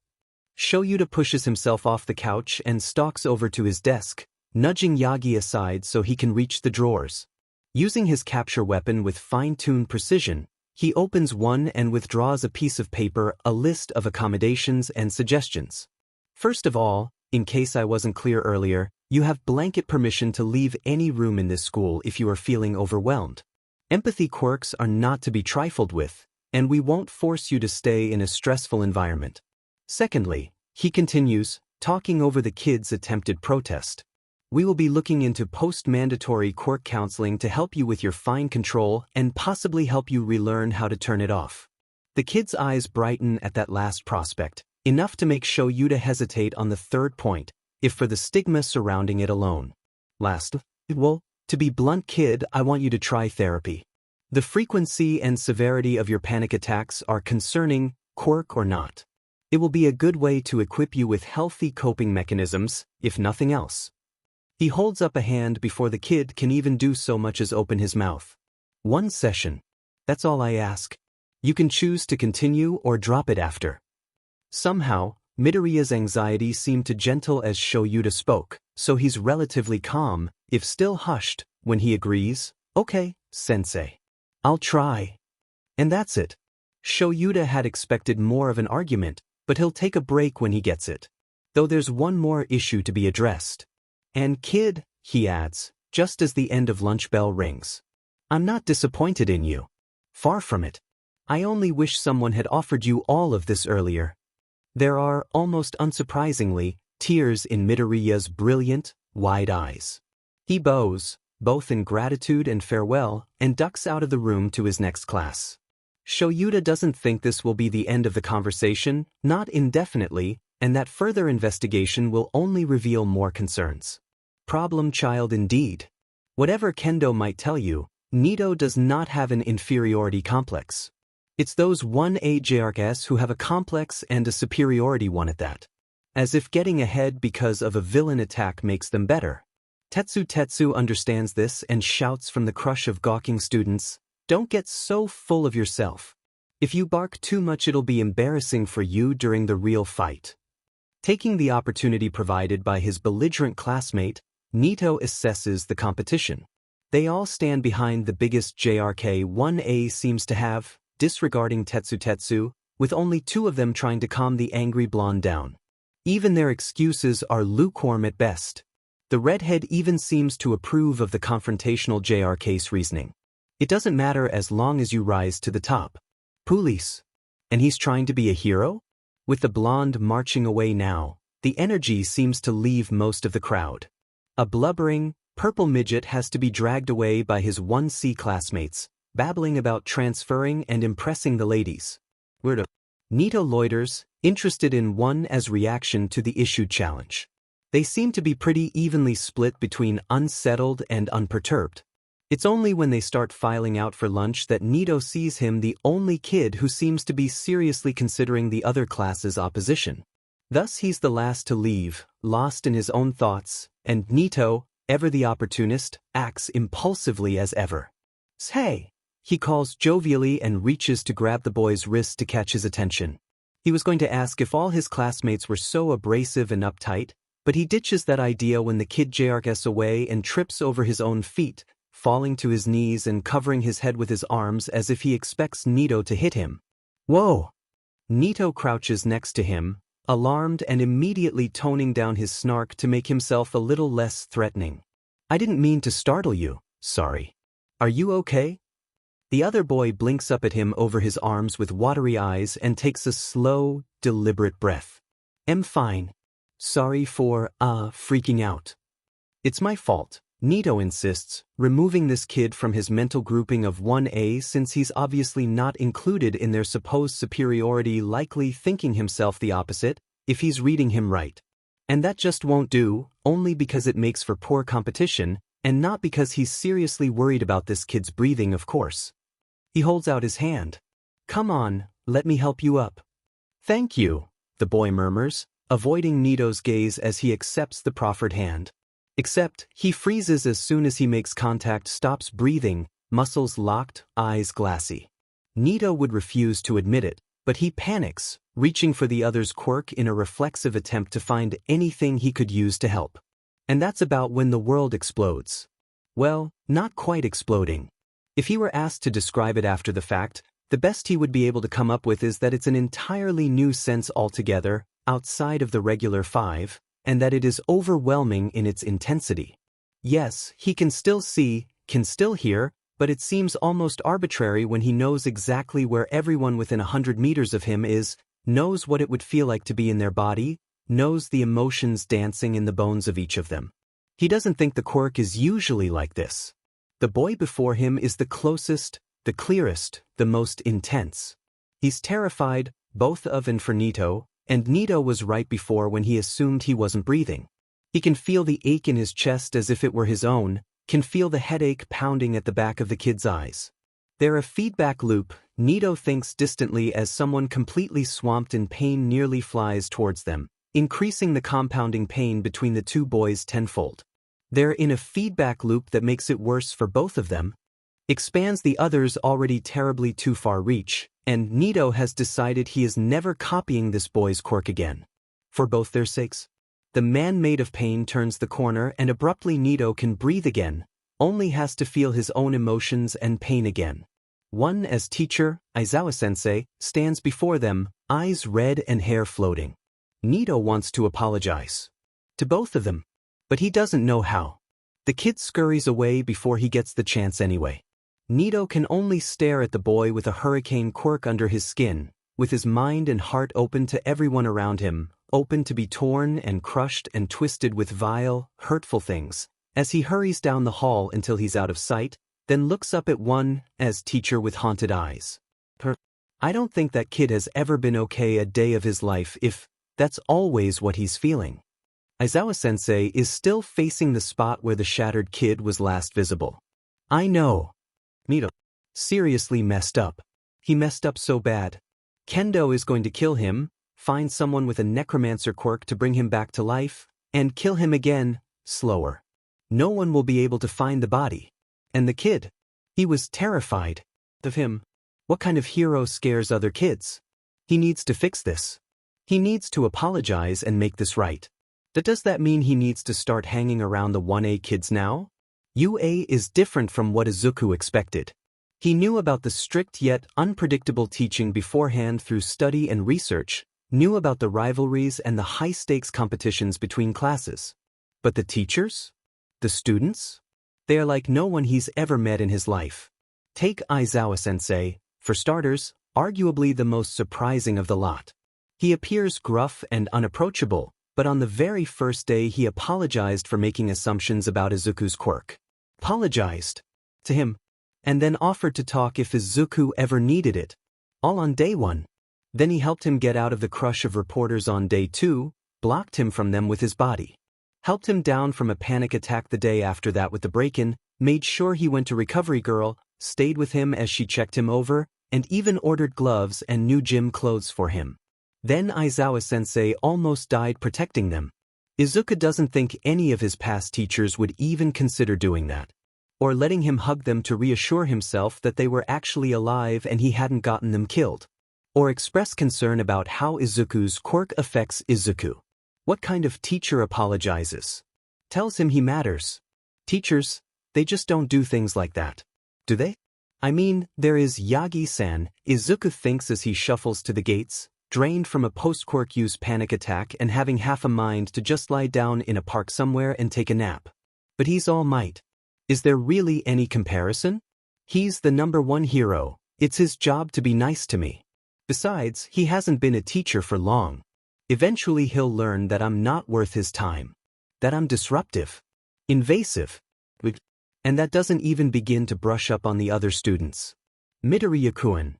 Shoyuta pushes himself off the couch and stalks over to his desk, nudging Yagi aside so he can reach the drawers. Using his capture weapon with fine-tuned precision, he opens one and withdraws a piece of paper, a list of accommodations and suggestions. First of all, in case I wasn't clear earlier, you have blanket permission to leave any room in this school if you are feeling overwhelmed. Empathy quirks are not to be trifled with, and we won't force you to stay in a stressful environment. Secondly, he continues, talking over the kid's attempted protest. We will be looking into post-mandatory quirk counseling to help you with your fine control and possibly help you relearn how to turn it off. The kid's eyes brighten at that last prospect, enough to make Shoyuta hesitate on the third point, if for the stigma surrounding it alone. Last, well, to be blunt kid, I want you to try therapy. The frequency and severity of your panic attacks are concerning, quirk or not. It will be a good way to equip you with healthy coping mechanisms, if nothing else. He holds up a hand before the kid can even do so much as open his mouth. One session. That's all I ask. You can choose to continue or drop it after. Somehow, Midoriya's anxiety seemed to gentle as Shoyuta spoke, so he's relatively calm, if still hushed, when he agrees, okay, sensei. I'll try. And that's it. Shoyuta had expected more of an argument, but he'll take a break when he gets it. Though there's one more issue to be addressed. And kid, he adds, just as the end of lunch bell rings. I'm not disappointed in you. Far from it. I only wish someone had offered you all of this earlier. There are, almost unsurprisingly, tears in Midoriya's brilliant, wide eyes. He bows, both in gratitude and farewell, and ducks out of the room to his next class. Shoyuta doesn't think this will be the end of the conversation, not indefinitely, and that further investigation will only reveal more concerns. Problem child indeed. Whatever Kendo might tell you, Nito does not have an inferiority complex. It's those 1A JRKs who have a complex and a superiority one at that. As if getting ahead because of a villain attack makes them better. Tetsu understands this and shouts from the crush of gawking students, don't get so full of yourself. If you bark too much it'll be embarrassing for you during the real fight. Taking the opportunity provided by his belligerent classmate, Nito assesses the competition. They all stand behind the biggest JRK 1A seems to have, disregarding Tetsu, with only two of them trying to calm the angry blonde down. Even their excuses are lukewarm at best. The redhead even seems to approve of the confrontational JRK's reasoning. It doesn't matter as long as you rise to the top. Police. And he's trying to be a hero? With the blonde marching away now, the energy seems to leave most of the crowd. A blubbering, Purple Midget has to be dragged away by his 1C classmates, babbling about transferring and impressing the ladies. Word of Nito loiters, interested in one as reaction to the issued challenge. They seem to be pretty evenly split between unsettled and unperturbed. It's only when they start filing out for lunch that Nito sees him the only kid who seems to be seriously considering the other class's opposition. Thus he's the last to leave, lost in his own thoughts, and Nito, ever the opportunist, acts impulsively as ever. Hey! He calls jovially and reaches to grab the boy's wrist to catch his attention. He was going to ask if all his classmates were so abrasive and uptight, but he ditches that idea when the kid jerks away and trips over his own feet, falling to his knees and covering his head with his arms as if he expects Nito to hit him. Whoa! Nito crouches next to him, alarmed and immediately toning down his snark to make himself a little less threatening. I didn't mean to startle you, sorry. Are you okay? The other boy blinks up at him over his arms with watery eyes and takes a slow, deliberate breath. I'm fine. Sorry for, freaking out. It's my fault, Nito insists, removing this kid from his mental grouping of 1A since he's obviously not included in their supposed superiority, likely thinking himself the opposite, if he's reading him right. And that just won't do, only because it makes for poor competition, and not because he's seriously worried about this kid's breathing, of course. He holds out his hand. Come on, let me help you up. Thank you, the boy murmurs, avoiding Nito's gaze as he accepts the proffered hand. Except, he freezes as soon as he makes contact, stops breathing, muscles locked, eyes glassy. Nito would refuse to admit it, but he panics, reaching for the other's quirk in a reflexive attempt to find anything he could use to help. And that's about when the world explodes. Well, not quite exploding. If he were asked to describe it after the fact, the best he would be able to come up with is that it's an entirely new sense altogether, outside of the regular 5, and that it is overwhelming in its intensity. Yes, he can still see, can still hear, but it seems almost arbitrary when he knows exactly where everyone within 100 meters of him is, knows what it would feel like to be in their body, knows the emotions dancing in the bones of each of them. He doesn't think the quirk is usually like this. The boy before him is the closest, the clearest, the most intense. He's terrified, both of and for Nito, and Nito was right before when he assumed he wasn't breathing. He can feel the ache in his chest as if it were his own, can feel the headache pounding at the back of the kid's eyes. They're a feedback loop, Nito thinks distantly as someone completely swamped in pain nearly flies towards them, increasing the compounding pain between the two boys tenfold. They're in a feedback loop that makes it worse for both of them, expands the other's already terribly too far reach, and Nito has decided he is never copying this boy's quirk again. For both their sakes. The man made of pain turns the corner and abruptly Nito can breathe again, only has to feel his own emotions and pain again. One as teacher, Izawa-sensei, stands before them, eyes red and hair floating. Nito wants to apologize. To both of them. But he doesn't know how. The kid scurries away before he gets the chance anyway. Nito can only stare at the boy with a hurricane quirk under his skin, with his mind and heart open to everyone around him, open to be torn and crushed and twisted with vile, hurtful things, as he hurries down the hall until he's out of sight, then looks up at one as teacher with haunted eyes. I don't think that kid has ever been okay a day of his life if that's always what he's feeling. Izawa-sensei is still facing the spot where the shattered kid was last visible. I know. Nito. Seriously messed up. He messed up so bad. Kendo is going to kill him, find someone with a necromancer quirk to bring him back to life, and kill him again, slower. No one will be able to find the body. And the kid. He was terrified of him. What kind of hero scares other kids? He needs to fix this. He needs to apologize and make this right. Does that mean he needs to start hanging around the 1A kids now? UA is different from what Izuku expected. He knew about the strict yet unpredictable teaching beforehand through study and research, knew about the rivalries and the high-stakes competitions between classes. But the teachers? The students? They are like no one he's ever met in his life. Take Izawa-sensei, for starters, arguably the most surprising of the lot. He appears gruff and unapproachable, But on the very first day he apologized for making assumptions about Izuku's quirk. Apologized to him, and then offered to talk if Izuku ever needed it. All on day 1. Then he helped him get out of the crush of reporters on day 2, blocked him from them with his body. Helped him down from a panic attack the day after that with the break-in, made sure he went to Recovery Girl, stayed with him as she checked him over, and even ordered gloves and new gym clothes for him. Then Aizawa-sensei almost died protecting them. Izuku doesn't think any of his past teachers would even consider doing that, or letting him hug them to reassure himself that they were actually alive and he hadn't gotten them killed, or express concern about how Izuku's quirk affects Izuku. What kind of teacher apologizes? Tells him he matters. Teachers, they just don't do things like that. Do they? I mean, there is Yagi-san, Izuku thinks as he shuffles to the gates, drained from a post-quirk use panic attack and having half a mind to just lie down in a park somewhere and take a nap. But he's all might. Is there really any comparison? He's the #1 hero. It's his job to be nice to me. Besides, he hasn't been a teacher for long. Eventually he'll learn that I'm not worth his time. That I'm disruptive. Invasive. And that doesn't even begin to brush up on the other students. Midoriya-kun.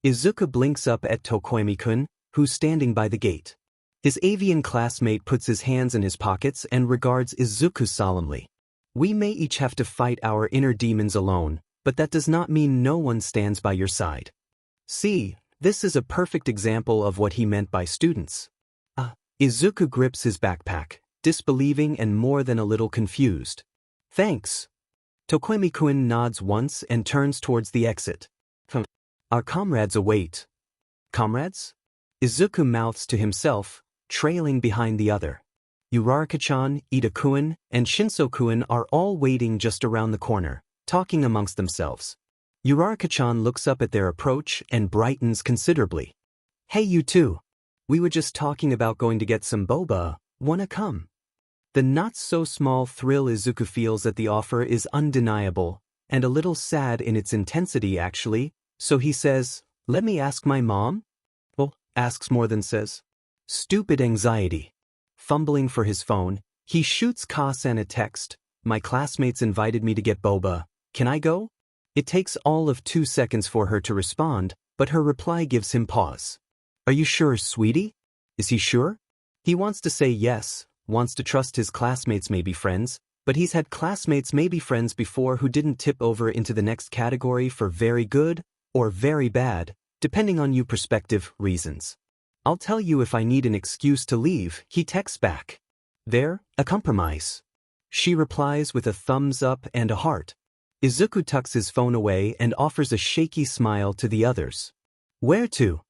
Izuku blinks up at Tokoemi-kun, who's standing by the gate. His avian classmate puts his hands in his pockets and regards Izuku solemnly. We may each have to fight our inner demons alone, but that does not mean no one stands by your side. See, this is a perfect example of what he meant by students. Izuku grips his backpack, disbelieving and more than a little confused. Thanks. Tokoemi-kun nods once and turns towards the exit. Our comrades await. Comrades? Izuku mouths to himself, trailing behind the other. Uraraka-chan, Ida-kun, and Shinso-kun are all waiting just around the corner, talking amongst themselves. Uraraka-chan looks up at their approach and brightens considerably. Hey you two. We were just talking about going to get some boba, wanna come? The not-so-small thrill Izuku feels at the offer is undeniable, and a little sad in its intensity actually, so he says, let me ask my mom? Well, asks more than says. Stupid anxiety. Fumbling for his phone, he shoots Ka-san a text, my classmates invited me to get boba, can I go? It takes all of 2 seconds for her to respond, but her reply gives him pause. Are you sure, sweetie? Is he sure? He wants to say yes, wants to trust his classmates may be friends, but he's had classmates may be friends before who didn't tip over into the next category for very good or very bad, depending on your perspective reasons. I'll tell you if I need an excuse to leave, he texts back. There, a compromise. She replies with a thumbs up and a heart. Izuku tucks his phone away and offers a shaky smile to the others. Where to?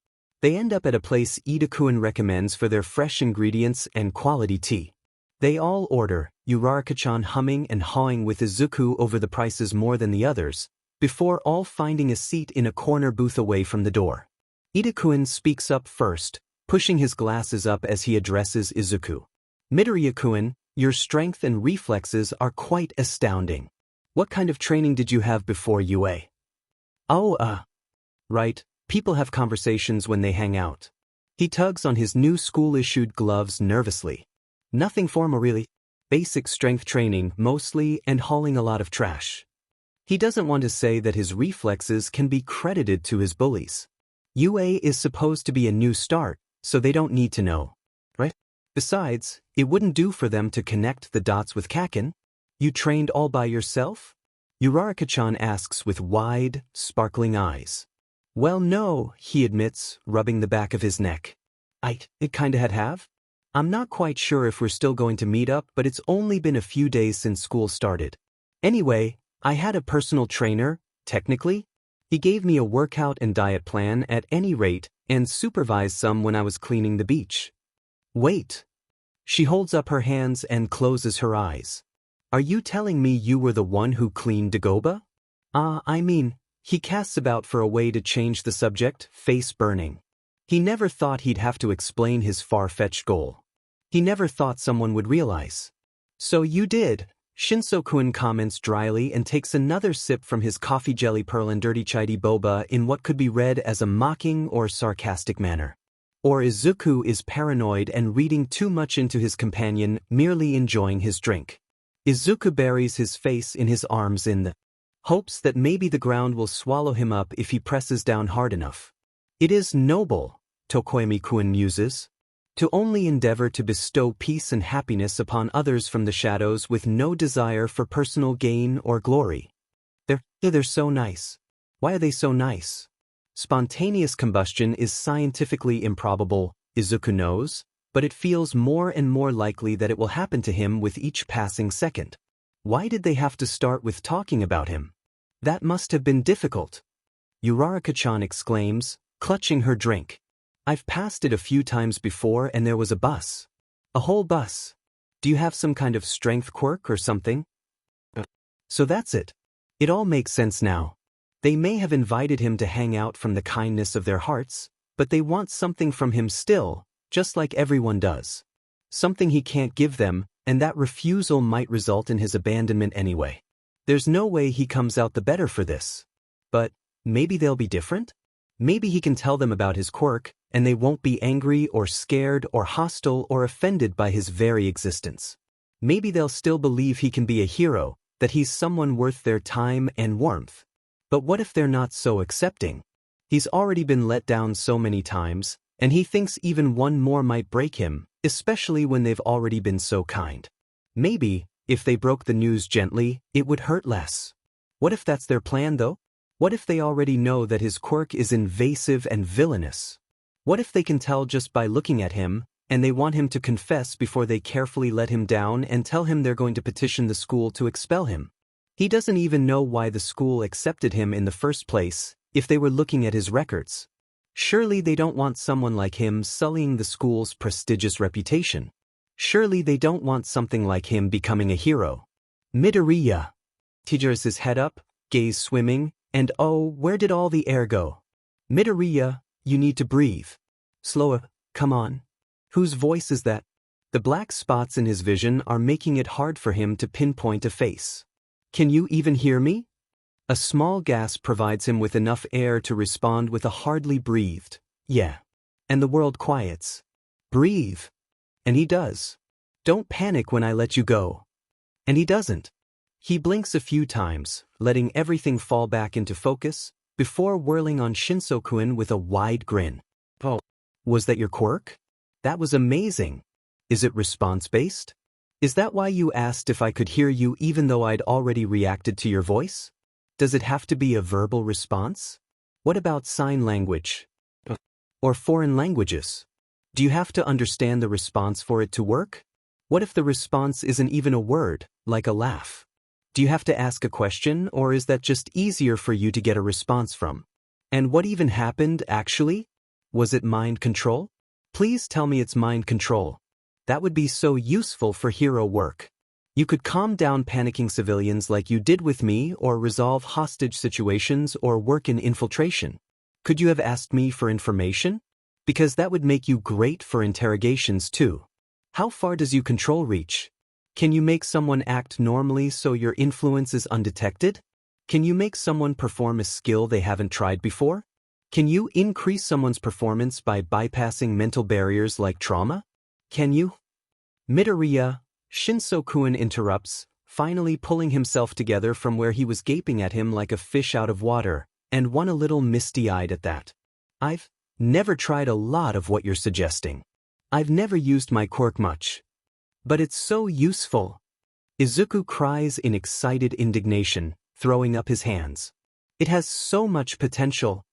They end up at a place Ida-kun recommends for their fresh ingredients and quality tea. They all order, Uraraka-chan humming and hawing with Izuku over the prices more than the others, before all finding a seat in a corner booth away from the door. Ida-kun speaks up first, pushing his glasses up as he addresses Izuku. Midoriya-kun, your strength and reflexes are quite astounding. What kind of training did you have before UA? Oh, right. People have conversations when they hang out. He tugs on his new school-issued gloves nervously. Nothing formal really. Basic strength training, mostly, and hauling a lot of trash. He doesn't want to say that his reflexes can be credited to his bullies. UA is supposed to be a new start, so they don't need to know. Right? Besides, it wouldn't do for them to connect the dots with Kaken. You trained all by yourself? Uraraka-chan asks with wide, sparkling eyes. Well no, he admits, rubbing the back of his neck. It kinda have. I'm not quite sure if we're still going to meet up, but it's only been a few days since school started. Anyway, I had a personal trainer, technically. He gave me a workout and diet plan at any rate, and supervised some when I was cleaning the beach. Wait. She holds up her hands and closes her eyes. Are you telling me you were the one who cleaned Dagoba? I mean, he casts about for a way to change the subject, face burning. He never thought he'd have to explain his far-fetched goal. He never thought someone would realize. So you did, Shinso-kun comments dryly and takes another sip from his coffee jelly pearl and dirty chai boba in what could be read as a mocking or sarcastic manner. Or Izuku is paranoid and reading too much into his companion, merely enjoying his drink. Izuku buries his face in his arms in the hopes that maybe the ground will swallow him up if he presses down hard enough. It is noble, Tokoemi-kun muses, to only endeavor to bestow peace and happiness upon others from the shadows with no desire for personal gain or glory. They're so nice. Why are they so nice? Spontaneous combustion is scientifically improbable, Izuku knows, but it feels more and more likely that it will happen to him with each passing second. Why did they have to start with talking about him? That must have been difficult. Uraraka-chan exclaims, clutching her drink. I've passed it a few times before and there was a bus. A whole bus. Do you have some kind of strength quirk or something? So that's it. It all makes sense now. They may have invited him to hang out from the kindness of their hearts, but they want something from him still, just like everyone does. Something he can't give them, and that refusal might result in his abandonment anyway. There's no way he comes out the better for this. But maybe they'll be different? Maybe he can tell them about his quirk, and they won't be angry or scared or hostile or offended by his very existence. Maybe they'll still believe he can be a hero, that he's someone worth their time and warmth. But what if they're not so accepting? He's already been let down so many times, and he thinks even one more might break him, especially when they've already been so kind. Maybe, if they broke the news gently, it would hurt less. What if that's their plan though? What if they already know that his quirk is invasive and villainous? What if they can tell just by looking at him, and they want him to confess before they carefully let him down and tell him they're going to petition the school to expel him? He doesn't even know why the school accepted him in the first place, if they were looking at his records. Surely they don't want someone like him sullying the school's prestigious reputation. Surely they don't want something like him becoming a hero. Midoriya. Teaches his head up, gaze swimming, and oh, where did all the air go? Midoriya, you need to breathe. Slower, come on. Whose voice is that? The black spots in his vision are making it hard for him to pinpoint a face. Can you even hear me? A small gasp provides him with enough air to respond with a hardly breathed, yeah. And the world quiets. Breathe. And he does. Don't panic when I let you go. And he doesn't. He blinks a few times, letting everything fall back into focus, before whirling on Shinso-kun with a wide grin. Oh, was that your quirk? That was amazing. Is it response-based? Is that why you asked if I could hear you even though I'd already reacted to your voice? Does it have to be a verbal response? What about sign language? Or foreign languages? Do you have to understand the response for it to work? What if the response isn't even a word, like a laugh? Do you have to ask a question, or is that just easier for you to get a response from? And what even happened, actually? Was it mind control? Please tell me it's mind control. That would be so useful for hero work. You could calm down panicking civilians like you did with me, or resolve hostage situations, or work in infiltration. Could you have asked me for information? Because that would make you great for interrogations too. How far does your control reach? Can you make someone act normally so your influence is undetected? Can you make someone perform a skill they haven't tried before? Can you increase someone's performance by bypassing mental barriers like trauma? Can you? Midoriya, Shinso-kun interrupts, finally pulling himself together from where he was gaping at him like a fish out of water, and one a little misty-eyed at that. I've never tried a lot of what you're suggesting. I've never used my quirk much. But it's so useful. Izuku cries in excited indignation, throwing up his hands. It has so much potential.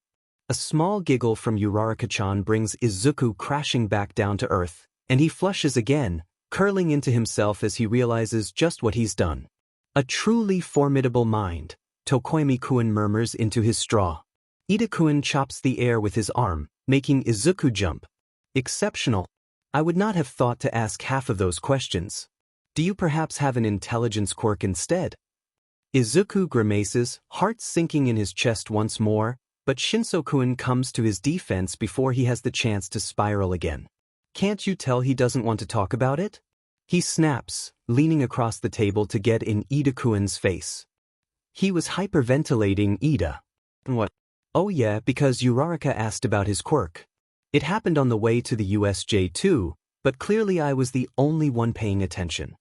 A small giggle from Uraraka-chan brings Izuku crashing back down to earth, and he flushes again, curling into himself as he realizes just what he's done. A truly formidable mind, Tokoemi-kun murmurs into his straw. Ida-kun chops the air with his arm, making Izuku jump. Exceptional. I would not have thought to ask half of those questions. Do you perhaps have an intelligence quirk instead? Izuku grimaces, heart sinking in his chest once more, but Shinso-kun comes to his defense before he has the chance to spiral again. Can't you tell he doesn't want to talk about it? He snaps, leaning across the table to get in Ida-kun's face. He was hyperventilating Ida. What? Oh yeah, because Uraraka asked about his quirk. It happened on the way to the USJ too, but clearly I was the only one paying attention.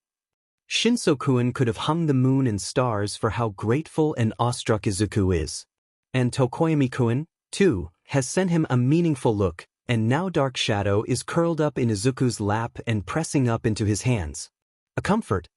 Shinso-kun could have hung the moon and stars for how grateful and awestruck Izuku is. And Tokoyami-kun, too, has sent him a meaningful look, and now Dark Shadow is curled up in Izuku's lap and pressing up into his hands. A comfort.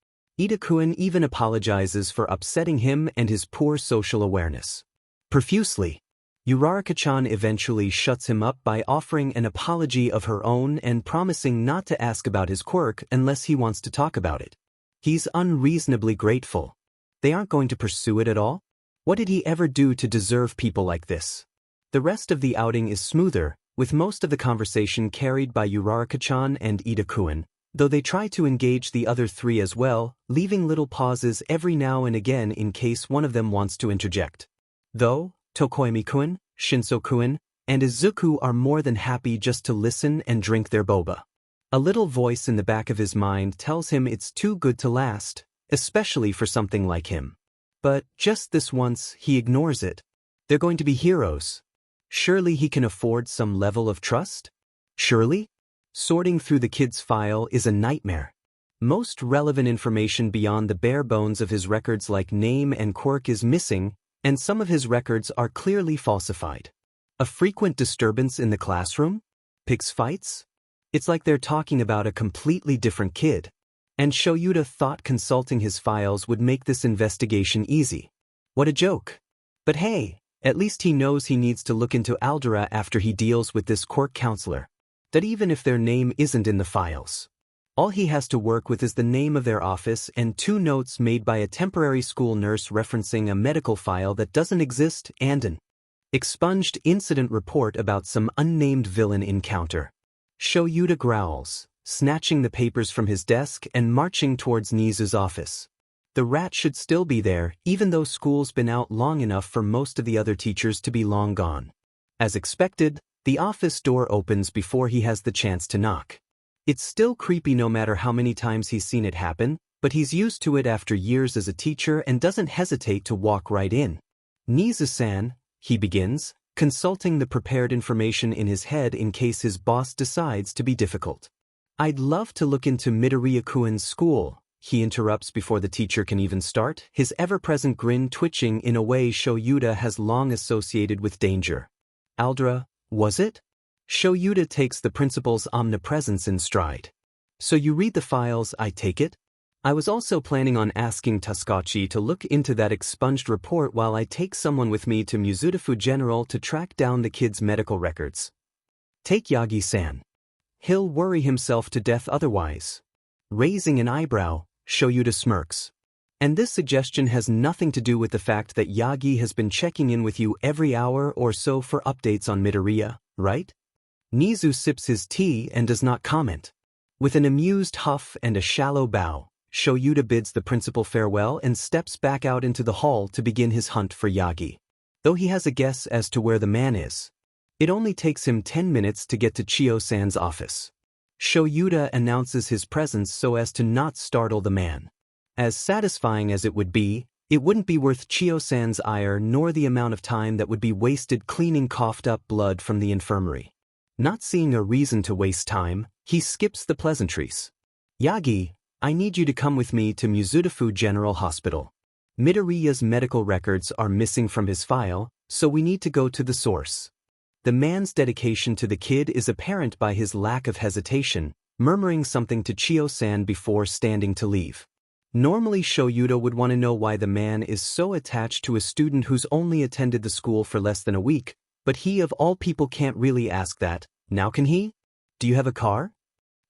Ida-kun even apologizes for upsetting him and his poor social awareness. Profusely. Uraraka-chan eventually shuts him up by offering an apology of her own and promising not to ask about his quirk unless he wants to talk about it. He's unreasonably grateful. They aren't going to pursue it at all? What did he ever do to deserve people like this? The rest of the outing is smoother, with most of the conversation carried by Uraraka-chan and Ida-kun, though they try to engage the other three as well, leaving little pauses every now and again in case one of them wants to interject. Though, Tokoyami-kun, Shinso-kun, and Izuku are more than happy just to listen and drink their boba. A little voice in the back of his mind tells him it's too good to last, especially for something like him. But just this once, he ignores it. They're going to be heroes. Surely he can afford some level of trust? Surely? Sorting through the kid's file is a nightmare. Most relevant information beyond the bare bones of his records like name and quirk is missing, and some of his records are clearly falsified. A frequent disturbance in the classroom? Picks fights? It's like they're talking about a completely different kid. And Shoyuta thought consulting his files would make this investigation easy. What a joke. But hey, at least he knows he needs to look into Aldera after he deals with this quirk counselor. That even if their name isn't in the files. All he has to work with is the name of their office and 2 notes made by a temporary school nurse referencing a medical file that doesn't exist and an expunged incident report about some unnamed villain encounter. Shoyuta growls, snatching the papers from his desk and marching towards Nizu's office. The rat should still be there, even though school's been out long enough for most of the other teachers to be long gone. As expected, the office door opens before he has the chance to knock. It's still creepy no matter how many times he's seen it happen, but he's used to it after years as a teacher and doesn't hesitate to walk right in. Nizu-san, he begins, consulting the prepared information in his head in case his boss decides to be difficult. I'd love to look into Midoriya-kun's school, he interrupts before the teacher can even start, his ever-present grin twitching in a way Shoyuta has long associated with danger. Aldera, was it? Shoyuta takes the principal's omnipresence in stride. So you read the files, I take it? I was also planning on asking Tasukachi to look into that expunged report while I take someone with me to Muzutafu General to track down the kid's medical records. Take Yagi-san. He'll worry himself to death otherwise. Raising an eyebrow, Shoyuta smirks. And this suggestion has nothing to do with the fact that Yagi has been checking in with you every hour or so for updates on Midoriya, right? Nizu sips his tea and does not comment. With an amused huff and a shallow bow, Shoyuta bids the principal farewell and steps back out into the hall to begin his hunt for Yagi. Though he has a guess as to where the man is. It only takes him 10 minutes to get to Chiyo-san's office. Shoyuta announces his presence so as to not startle the man. As satisfying as it would be, it wouldn't be worth Chiyo-san's ire nor the amount of time that would be wasted cleaning coughed-up blood from the infirmary. Not seeing a reason to waste time, he skips the pleasantries. Yagi, I need you to come with me to Muzutafu General Hospital. Midoriya's medical records are missing from his file, so we need to go to the source. The man's dedication to the kid is apparent by his lack of hesitation, murmuring something to Chiyo-san before standing to leave. Normally Shoyuta would want to know why the man is so attached to a student who's only attended the school for less than a week, but he of all people can't really ask that, now can he? Do you have a car?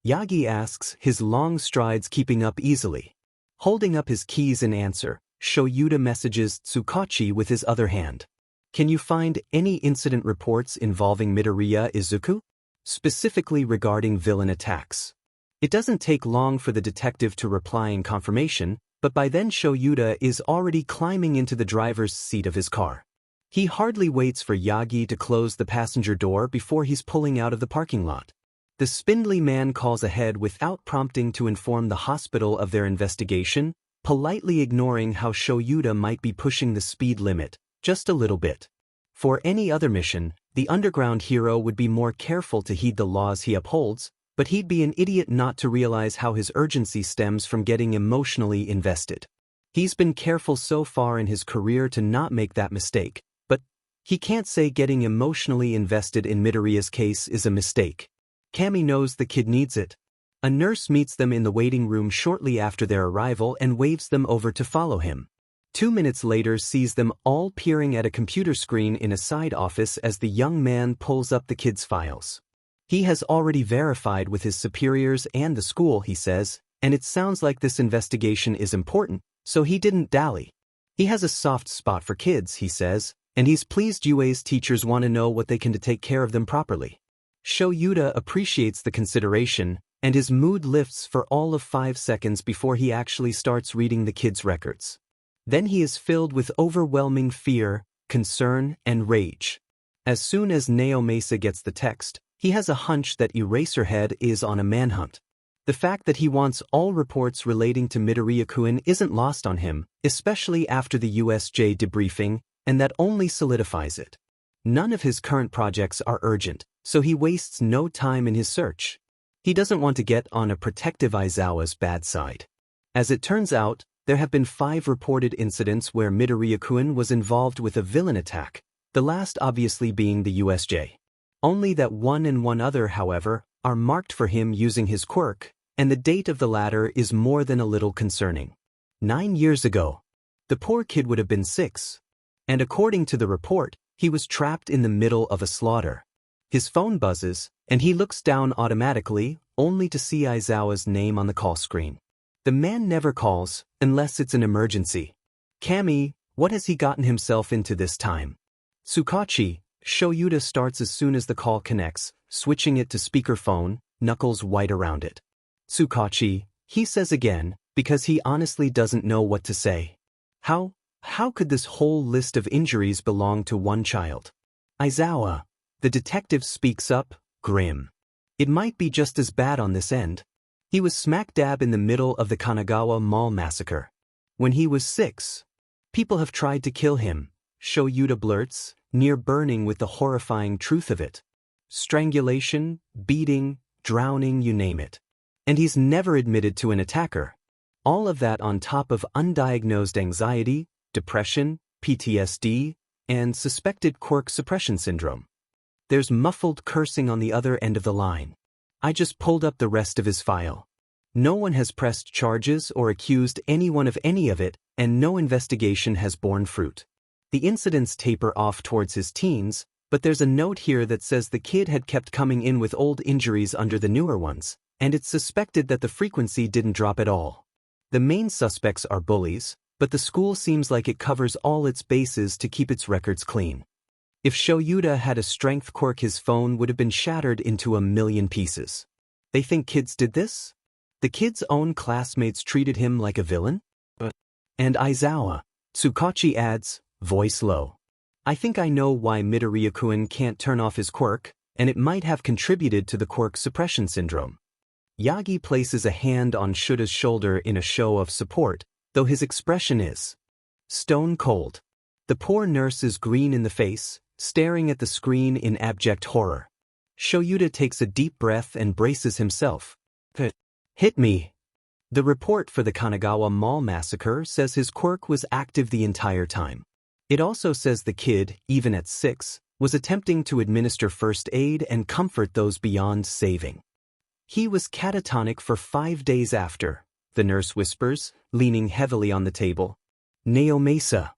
Yagi asks, his long strides keeping up easily. Holding up his keys in answer, Shoyuta messages Tsukachi with his other hand. Can you find any incident reports involving Midoriya Izuku? Specifically regarding villain attacks. It doesn't take long for the detective to reply in confirmation, but by then Shoyuta is already climbing into the driver's seat of his car. He hardly waits for Yagi to close the passenger door before he's pulling out of the parking lot. The spindly man calls ahead without prompting to inform the hospital of their investigation, politely ignoring how Shoyuta might be pushing the speed limit, just a little bit. For any other mission, The underground hero would be more careful to heed the laws he upholds, but he'd be an idiot not to realize how his urgency stems from getting emotionally invested. He's been careful so far in his career to not make that mistake, but he can't say getting emotionally invested in Midoriya's case is a mistake. Cammy knows the kid needs it. A nurse meets them in the waiting room shortly after their arrival and waves them over to follow him. 2 minutes later sees them all peering at a computer screen in a side office as the young man pulls up the kid's files. He has already verified with his superiors and the school, he says, and it sounds like this investigation is important, so he didn't dally. He has a soft spot for kids, he says, and he's pleased UA's teachers want to know what they can to take care of them properly. Shoyuta appreciates the consideration, and his mood lifts for all of 5 seconds before he actually starts reading the kid's records. Then he is filled with overwhelming fear, concern, and rage. As soon as Naomasa gets the text, he has a hunch that Eraserhead is on a manhunt. The fact that he wants all reports relating to Midoriya-kun isn't lost on him, especially after the USJ debriefing, and that only solidifies it. None of his current projects are urgent, so he wastes no time in his search. He doesn't want to get on a protective Aizawa's bad side. As it turns out, there have been 5 reported incidents where Midoriya-kun was involved with a villain attack, the last obviously being the USJ. Only that one and one other, however, are marked for him using his quirk, and the date of the latter is more than a little concerning. 9 years ago. The poor kid would have been 6. And according to the report, he was trapped in the middle of a slaughter. His phone buzzes, and he looks down automatically, only to see Aizawa's name on the call screen. The man never calls, unless it's an emergency. Cammy, what has he gotten himself into this time? Tsukachi, Shoyuta starts as soon as the call connects, switching it to speakerphone, knuckles white around it. Tsukachi, he says again, because he honestly doesn't know what to say. How could this whole list of injuries belong to one child? Aizawa, the detective speaks up, grim. It might be just as bad on this end. He was smack dab in the middle of the Kanagawa Mall massacre. When he was 6. People have tried to kill him, Shoyuta blurts, near burning with the horrifying truth of it. Strangulation, beating, drowning, you name it. And he's never admitted to an attacker. All of that on top of undiagnosed anxiety, depression, PTSD, and suspected quirk suppression syndrome. There's muffled cursing on the other end of the line. I just pulled up the rest of his file. No one has pressed charges or accused anyone of any of it, and no investigation has borne fruit. The incidents taper off towards his teens, but there's a note here that says the kid had kept coming in with old injuries under the newer ones, and it's suspected that the frequency didn't drop at all. The main suspects are bullies, but the school seems like it covers all its bases to keep its records clean. If Shoyuta had a strength quirk, his phone would have been shattered into a million pieces. They think kids did this? The kid's own classmates treated him like a villain? And Aizawa, Tsukachi adds, voice low. I think I know why Midoriya-kun can't turn off his quirk, and it might have contributed to the quirk suppression syndrome. Yagi places a hand on Shuta's shoulder in a show of support, though his expression is stone cold. The poor nurse is green in the face, staring at the screen in abject horror. Shoyuta takes a deep breath and braces himself. Hit me. The report for the Kanagawa Mall massacre says his quirk was active the entire time. It also says the kid, even at 6, was attempting to administer first aid and comfort those beyond saving. He was catatonic for 5 days after, the nurse whispers, leaning heavily on the table. Naomasa.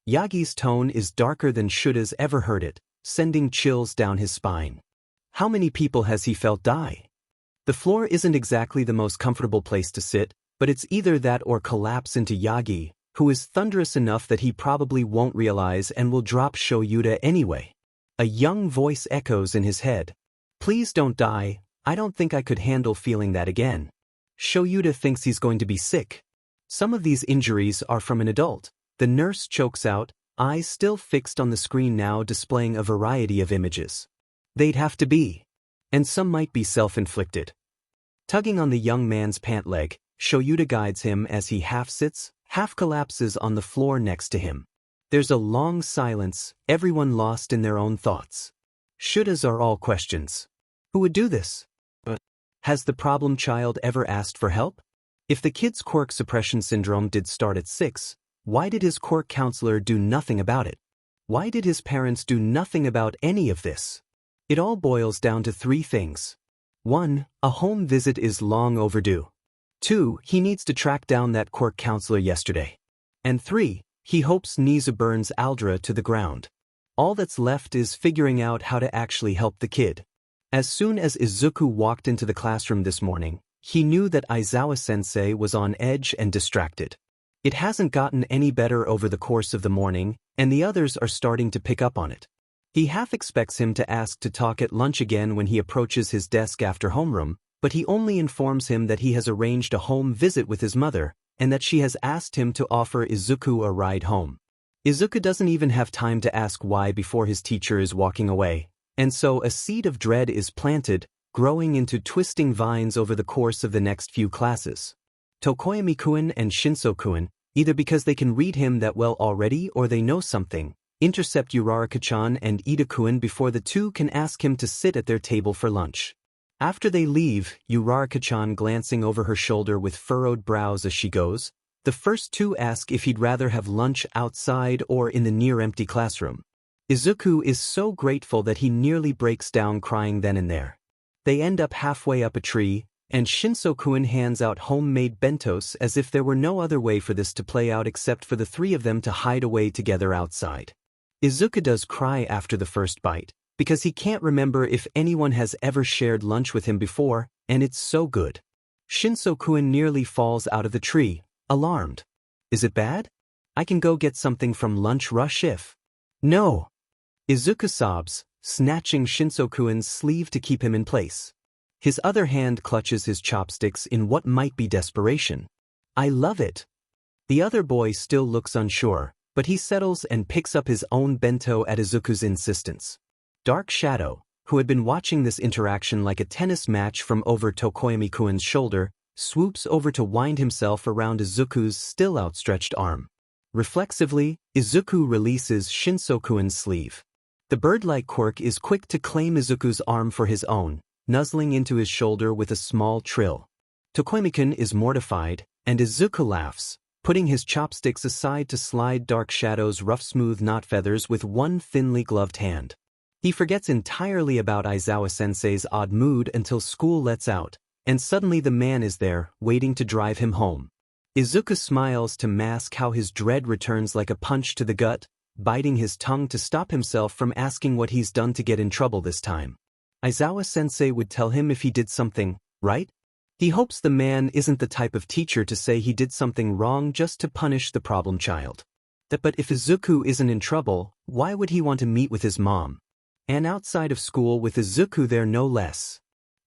Yagi's tone is darker than Shuta's ever heard it, sending chills down his spine. How many people has he felt die? The floor isn't exactly the most comfortable place to sit, but it's either that or collapse into Yagi, who is thunderous enough that he probably won't realize and will drop Shoyuta anyway. A young voice echoes in his head. Please don't die, I don't think I could handle feeling that again. Shoyuta thinks he's going to be sick. Some of these injuries are from an adult. The nurse chokes out, eyes still fixed on the screen now displaying a variety of images. They'd have to be. And some might be self-inflicted. Tugging on the young man's pant leg, Shoyuta guides him as he half sits, half collapses on the floor next to him. There's a long silence, everyone lost in their own thoughts. Shouldas are all questions. Who would do this? Has the problem child ever asked for help? If the kid's quirk suppression syndrome did start at 6, why did his quirk counselor do nothing about it? Why did his parents do nothing about any of this? It all boils down to 3 things. 1. A home visit is long overdue. 2. He needs to track down that quirk counselor yesterday. And 3. He hopes Nizu burns Aldra to the ground. All that's left is figuring out how to actually help the kid. As soon as Izuku walked into the classroom this morning, he knew that Aizawa-sensei was on edge and distracted. It hasn't gotten any better over the course of the morning, and the others are starting to pick up on it. He half expects him to ask to talk at lunch again when he approaches his desk after homeroom, but he only informs him that he has arranged a home visit with his mother, and that she has asked him to offer Izuku a ride home. Izuku doesn't even have time to ask why before his teacher is walking away, and so a seed of dread is planted, growing into twisting vines over the course of the next few classes. Tokoyami-kun and Shinso-kun, either because they can read him that well already or they know something, intercept Uraraka-chan and Ida-kun before the two can ask him to sit at their table for lunch. After they leave, Uraraka-chan glancing over her shoulder with furrowed brows as she goes, the first two ask if he'd rather have lunch outside or in the near-empty classroom. Izuku is so grateful that he nearly breaks down crying then and there. They end up halfway up a tree, and Shinso-kun hands out homemade bentos as if there were no other way for this to play out except for the 3 of them to hide away together outside. Izuku does cry after the first bite, because he can't remember if anyone has ever shared lunch with him before, and it's so good. Shinso-kun nearly falls out of the tree, alarmed. Is it bad? I can go get something from lunch rush if. No. Izuku sobs, snatching Shinso-kun's sleeve to keep him in place. His other hand clutches his chopsticks in what might be desperation. I love it. The other boy still looks unsure, but he settles and picks up his own bento at Izuku's insistence. Dark Shadow, who had been watching this interaction like a tennis match from over Tokoyami-kun's shoulder, swoops over to wind himself around Izuku's still outstretched arm. Reflexively, Izuku releases Shinso-kun's sleeve. The bird-like quirk is quick to claim Izuku's arm for his own, nuzzling into his shoulder with a small trill. Tokoyami-kun is mortified, and Izuku laughs, putting his chopsticks aside to slide Dark Shadow's rough smooth knot feathers with one thinly gloved hand. He forgets entirely about Aizawa-sensei's odd mood until school lets out, and suddenly the man is there, waiting to drive him home. Izuku smiles to mask how his dread returns like a punch to the gut, biting his tongue to stop himself from asking what he's done to get in trouble this time. Aizawa-sensei would tell him if he did something, right? He hopes the man isn't the type of teacher to say he did something wrong just to punish the problem child. But if Izuku isn't in trouble, why would he want to meet with his mom? And outside of school with Izuku there no less.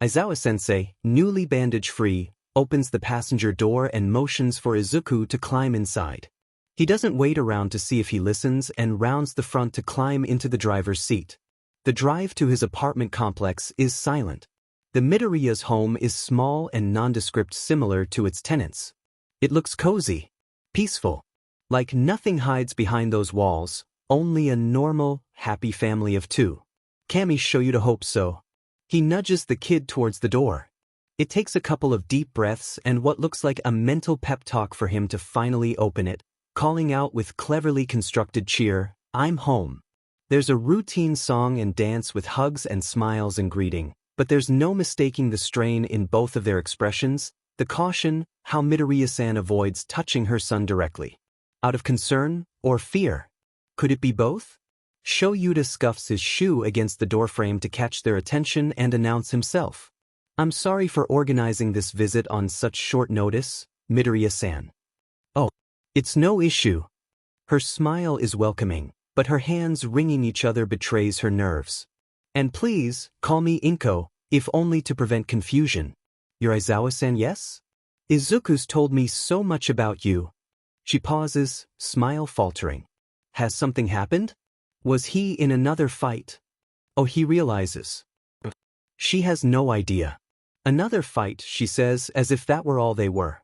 Aizawa-sensei, newly bandage-free, opens the passenger door and motions for Izuku to climb inside. He doesn't wait around to see if he listens and rounds the front to climb into the driver's seat. The drive to his apartment complex is silent. The Midoriya's home is small and nondescript, similar to its tenants. It looks cozy, peaceful. Like nothing hides behind those walls, only a normal, happy family of 2. Kami show you to hope so. He nudges the kid towards the door. It takes a couple of deep breaths and what looks like a mental pep talk for him to finally open it, calling out with cleverly constructed cheer, I'm home. There's a routine song and dance with hugs and smiles and greeting, but there's no mistaking the strain in both of their expressions, the caution, how Midoriya-san avoids touching her son directly. Out of concern or fear? Could it be both? Shoyuta scuffs his shoe against the doorframe to catch their attention and announce himself. I'm sorry for organizing this visit on such short notice, Midoriya-san. Oh, it's no issue. Her smile is welcoming, but her hands wringing each other betrays her nerves. And please, call me Inko, if only to prevent confusion. You're Aizawa-san, yes? Izuku's told me so much about you. She pauses, smile faltering. Has something happened? Was he in another fight? Oh, he realizes. She has no idea. Another fight, she says, as if that were all they were.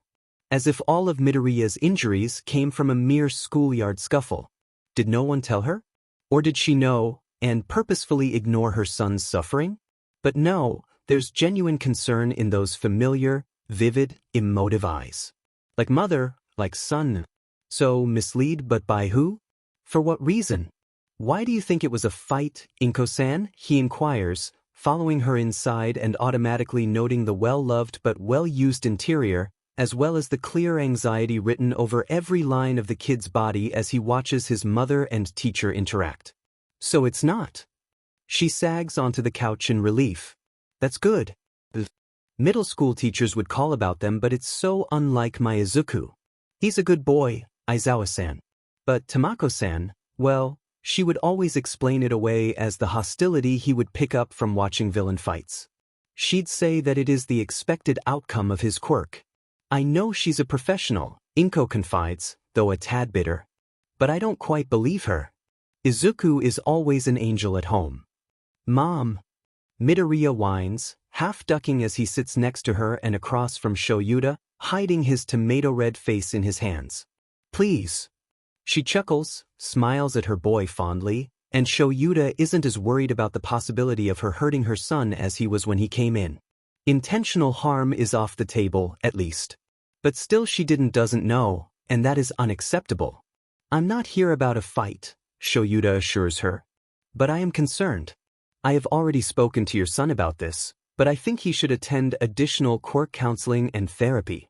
As if all of Midoriya's injuries came from a mere schoolyard scuffle. Did no one tell her? Or did she know, and purposefully ignore her son's suffering? But no, there's genuine concern in those familiar, vivid, emotive eyes. Like mother, like son. So mislead, but by who? For what reason? Why do you think it was a fight, Inko-san? He inquires, following her inside and automatically noting the well-loved but well-used interior, as well as the clear anxiety written over every line of the kid's body as he watches his mother and teacher interact. So it's not. She sags onto the couch in relief. That's good. Middle school teachers would call about them, but it's so unlike my Izuku. He's a good boy, Aizawa-san. But Tamako-san, well, she would always explain it away as the hostility he would pick up from watching villain fights. She'd say that it is the expected outcome of his quirk. I know she's a professional, Inko confides, though a tad bitter. But I don't quite believe her. Izuku is always an angel at home. Mom. Midoriya whines, half ducking as he sits next to her and across from Shoyuta, hiding his tomato-red face in his hands. Please. She chuckles, smiles at her boy fondly, and Shoyuta isn't as worried about the possibility of her hurting her son as he was when he came in. Intentional harm is off the table, at least. But still she doesn't know, and that is unacceptable. I'm not here about a fight, Shoyuta assures her. But I am concerned. I have already spoken to your son about this, but I think he should attend additional quirk counseling and therapy.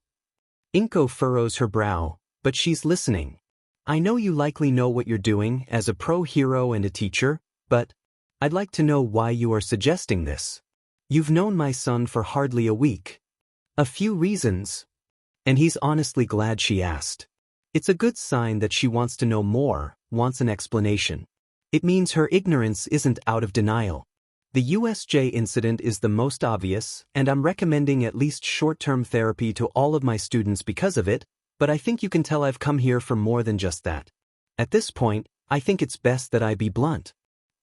Inko furrows her brow, but she's listening. I know you likely know what you're doing as a pro-hero and a teacher, but I'd like to know why you are suggesting this. You've known my son for hardly a week. A few reasons. And he's honestly glad she asked. It's a good sign that she wants to know more, wants an explanation. It means her ignorance isn't out of denial. The USJ incident is the most obvious, and I'm recommending at least short-term therapy to all of my students because of it, but I think you can tell I've come here for more than just that. At this point, I think it's best that I be blunt.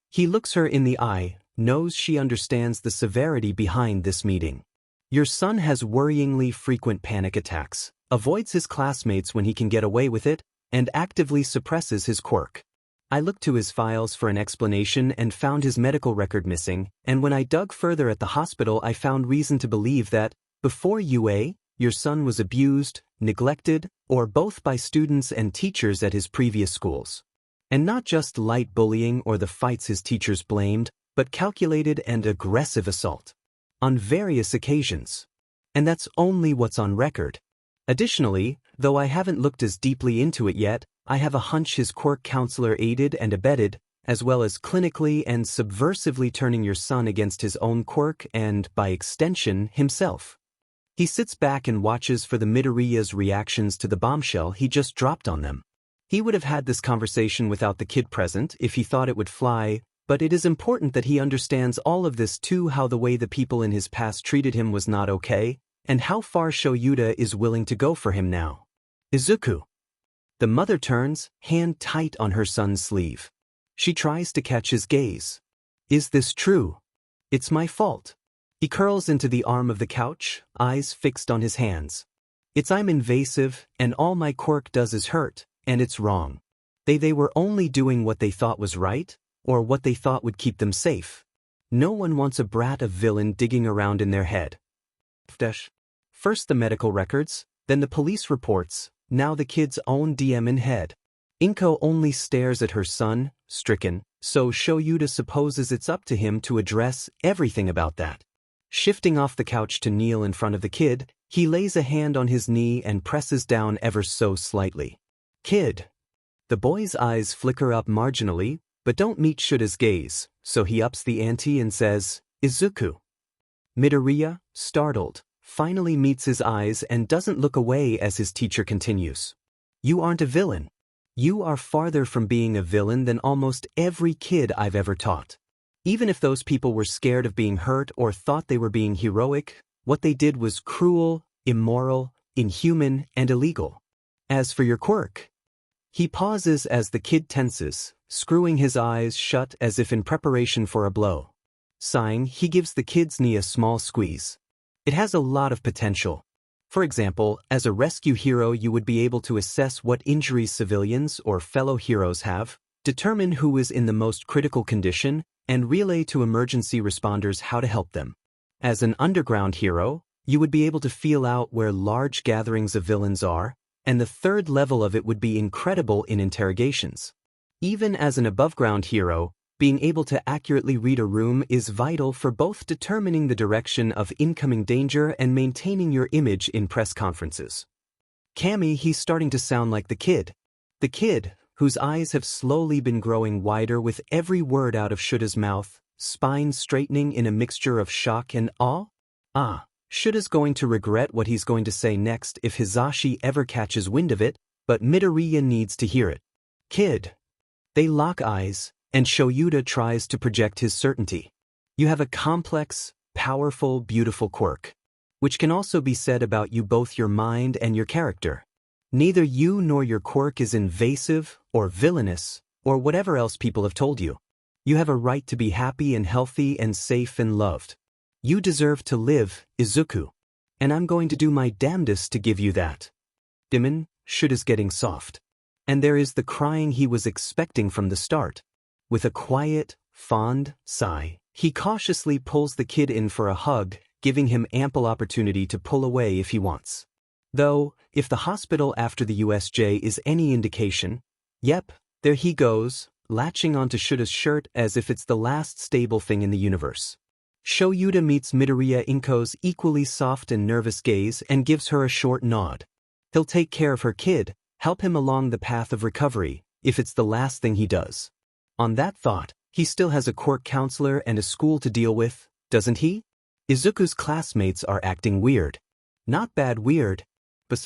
He looks her in the eye, knows she understands the severity behind this meeting. Your son has worryingly frequent panic attacks, avoids his classmates when he can get away with it, and actively suppresses his quirk. I looked to his files for an explanation and found his medical record missing, and when I dug further at the hospital I found reason to believe that, before UA, your son was abused, neglected, or both by students and teachers at his previous schools. And not just light bullying or the fights his teachers blamed, but calculated and aggressive assault. On various occasions. And that's only what's on record. Additionally, though I haven't looked as deeply into it yet, I have a hunch his quirk counselor aided and abetted, as well as clinically and subversively turning your son against his own quirk and, by extension, himself. He sits back and watches for the Midoriya's reactions to the bombshell he just dropped on them. He would have had this conversation without the kid present if he thought it would fly, but it is important that he understands all of this too, how the way the people in his past treated him was not okay, and how far Shoyuta is willing to go for him now. Izuku. The mother turns, hand tight on her son's sleeve. She tries to catch his gaze. Is this true? It's my fault. He curls into the arm of the couch, eyes fixed on his hands. I'm invasive, and all my quirk does is hurt, and it's wrong. They were only doing what they thought was right, or what they thought would keep them safe. No one wants a brat of villain digging around in their head. First the medical records, then the police reports, now the kid's own DM in head. Inko only stares at her son, stricken, so Shoyuta supposes it's up to him to address everything about that. Shifting off the couch to kneel in front of the kid, he lays a hand on his knee and presses down ever so slightly. Kid. The boy's eyes flicker up marginally, but don't meet Shuta's gaze, so he ups the ante and says, Izuku. Midoriya, startled, finally meets his eyes and doesn't look away as his teacher continues. You aren't a villain. You are farther from being a villain than almost every kid I've ever taught. Even if those people were scared of being hurt or thought they were being heroic, what they did was cruel, immoral, inhuman, and illegal. As for your quirk. He pauses as the kid tenses, screwing his eyes shut as if in preparation for a blow. Sighing, he gives the kid's knee a small squeeze. It has a lot of potential. For example, as a rescue hero you would be able to assess what injuries civilians or fellow heroes have, determine who is in the most critical condition, and relay to emergency responders how to help them. As an underground hero, you would be able to feel out where large gatherings of villains are, and the third level of it would be incredible in interrogations. Even as an above-ground hero, being able to accurately read a room is vital for both determining the direction of incoming danger and maintaining your image in press conferences. Cammy, he's starting to sound like the kid. The kid, whose eyes have slowly been growing wider with every word out of Shuta's mouth, spine straightening in a mixture of shock and awe. Shuta's going to regret what he's going to say next if Hisashi ever catches wind of it, but Midoriya needs to hear it. Kid. They lock eyes, and Shoyuta tries to project his certainty. You have a complex, powerful, beautiful quirk, which can also be said about you, both your mind and your character. Neither you nor your quirk is invasive or villainous or whatever else people have told you. You have a right to be happy and healthy and safe and loved. You deserve to live, Izuku. And I'm going to do my damnedest to give you that. Dimon, Shuta's getting soft. And there is the crying he was expecting from the start. With a quiet, fond sigh, he cautiously pulls the kid in for a hug, giving him ample opportunity to pull away if he wants. Though, if the hospital after the USJ is any indication, yep, there he goes, latching onto Shuta's shirt as if it's the last stable thing in the universe. Shoyuta meets Midoriya Inko's equally soft and nervous gaze and gives her a short nod. He'll take care of her kid, help him along the path of recovery, if it's the last thing he does. On that thought, he still has a quirk counselor and a school to deal with, doesn't he? Izuku's classmates are acting weird. Not bad weird, but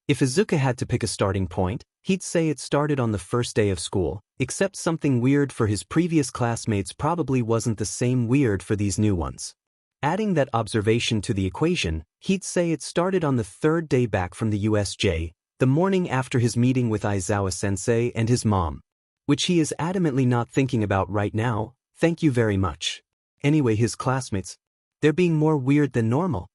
if Izuku had to pick a starting point, he'd say it started on the first day of school, except something weird for his previous classmates probably wasn't the same weird for these new ones. Adding that observation to the equation, he'd say it started on the third day back from the USJ, the morning after his meeting with Aizawa-sensei and his mom. Which he is adamantly not thinking about right now, thank you very much. Anyway, his classmates, they're being more weird than normal.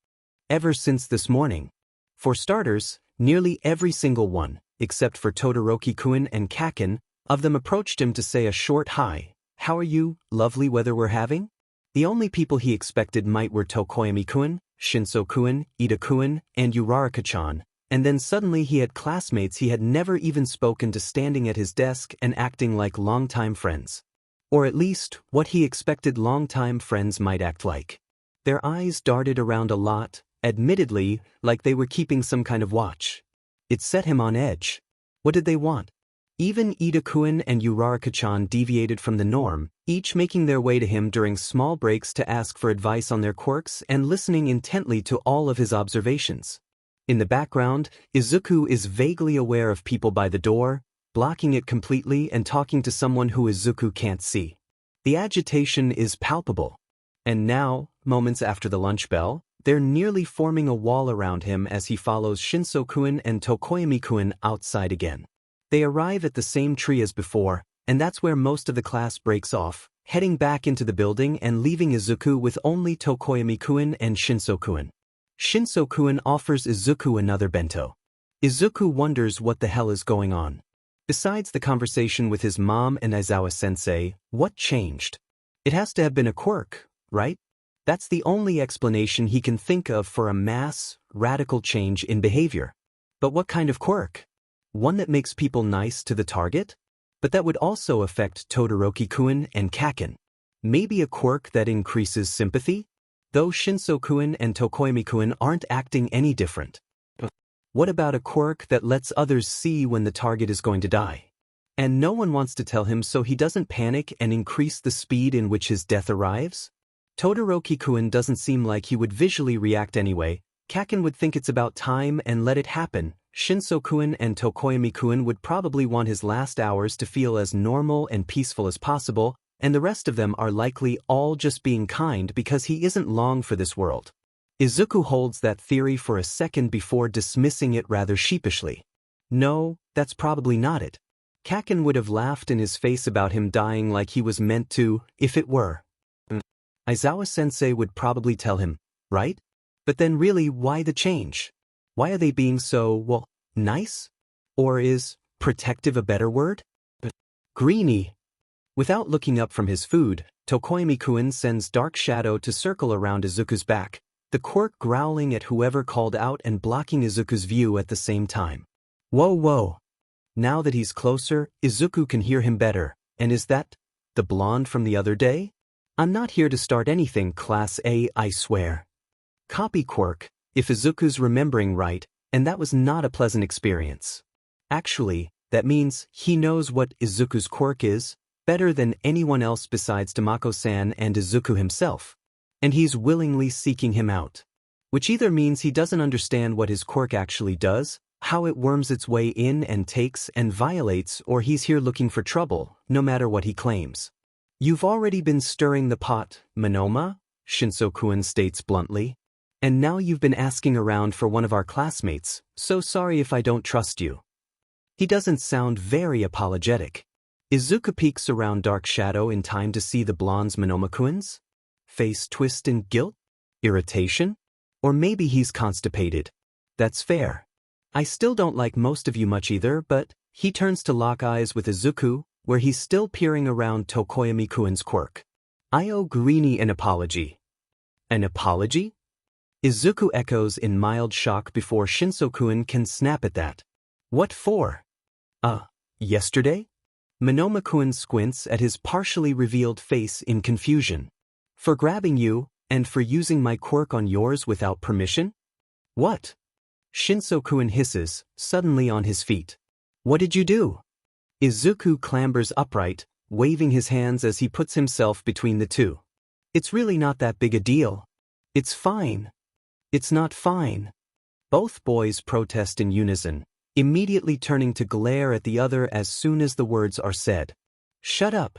Ever since this morning. For starters, nearly every single one, except for Todoroki-kun and Kaken, of them approached him to say a short hi. How are you, lovely weather we're having? The only people he expected might were Tokoyami-kun, Shinso-kun, Ida-kun, and Uraraka-chan. And then suddenly he had classmates he had never even spoken to standing at his desk and acting like longtime friends. Or at least, what he expected longtime friends might act like. Their eyes darted around a lot, admittedly, like they were keeping some kind of watch. It set him on edge. What did they want? Even Ida-kun and Uraraka-chan deviated from the norm, each making their way to him during small breaks to ask for advice on their quirks and listening intently to all of his observations. In the background, Izuku is vaguely aware of people by the door, blocking it completely and talking to someone who Izuku can't see. The agitation is palpable. And now, moments after the lunch bell, they're nearly forming a wall around him as he follows Shinso-kun and Tokoyami-kun outside again. They arrive at the same tree as before, and that's where most of the class breaks off, heading back into the building and leaving Izuku with only Tokoyami-kun and Shinso-kun. Shinso-kun offers Izuku another bento. Izuku wonders what the hell is going on. Besides the conversation with his mom and Aizawa-sensei, what changed? It has to have been a quirk, right? That's the only explanation he can think of for a mass, radical change in behavior. But what kind of quirk? One that makes people nice to the target? But that would also affect Todoroki-kun and Kaken. Maybe a quirk that increases sympathy? Though Shinso-kun and Tokoyami-kun aren't acting any different. What about a quirk that lets others see when the target is going to die? And no one wants to tell him so he doesn't panic and increase the speed in which his death arrives? Todoroki-kun doesn't seem like he would visually react anyway. Kaken would think it's about time and let it happen. Shinso-kun and Tokoyami-kun would probably want his last hours to feel as normal and peaceful as possible, and the rest of them are likely all just being kind because he isn't long for this world. Izuku holds that theory for a second before dismissing it rather sheepishly. No, that's probably not it. Kaken would have laughed in his face about him dying like he was meant to, if it were. Aizawa-sensei would probably tell him, right? But then really, why the change? Why are they being so, well, nice? Or is protective a better word? Greenie. Without looking up from his food, Tokoyami-kun sends Dark Shadow to circle around Izuku's back, the quirk growling at whoever called out and blocking Izuku's view at the same time. Whoa whoa. Now that he's closer, Izuku can hear him better, and is that the blonde from the other day? I'm not here to start anything Class A, I swear. Copy quirk, if Izuku's remembering right, and that was not a pleasant experience. Actually, that means he knows what Izuku's quirk is, better than anyone else besides Tamako-san and Izuku himself, and he's willingly seeking him out. Which either means he doesn't understand what his quirk actually does, how it worms its way in and takes and violates, or he's here looking for trouble, no matter what he claims. You've already been stirring the pot, Monoma, Shinso-kun states bluntly. And now you've been asking around for one of our classmates, so sorry if I don't trust you. He doesn't sound very apologetic. Izuku peeks around Dark Shadow in time to see the blonde's Monoma-kun's face twist in guilt, irritation, or maybe he's constipated. That's fair. I still don't like most of you much either, but he turns to lock eyes with Izuku, where he's still peering around Tokoyami-kun's quirk. I owe Greenie an apology. An apology? Izuku echoes in mild shock before Shinso-kun can snap at that. What for? Yesterday? Monoma-kun squints at his partially revealed face in confusion. For grabbing you, and for using my quirk on yours without permission? What? Shinso-kun hisses, suddenly on his feet. What did you do? Izuku clambers upright, waving his hands as he puts himself between the two. It's really not that big a deal. It's fine. It's not fine. Both boys protest in unison, immediately turning to glare at the other as soon as the words are said. Shut up.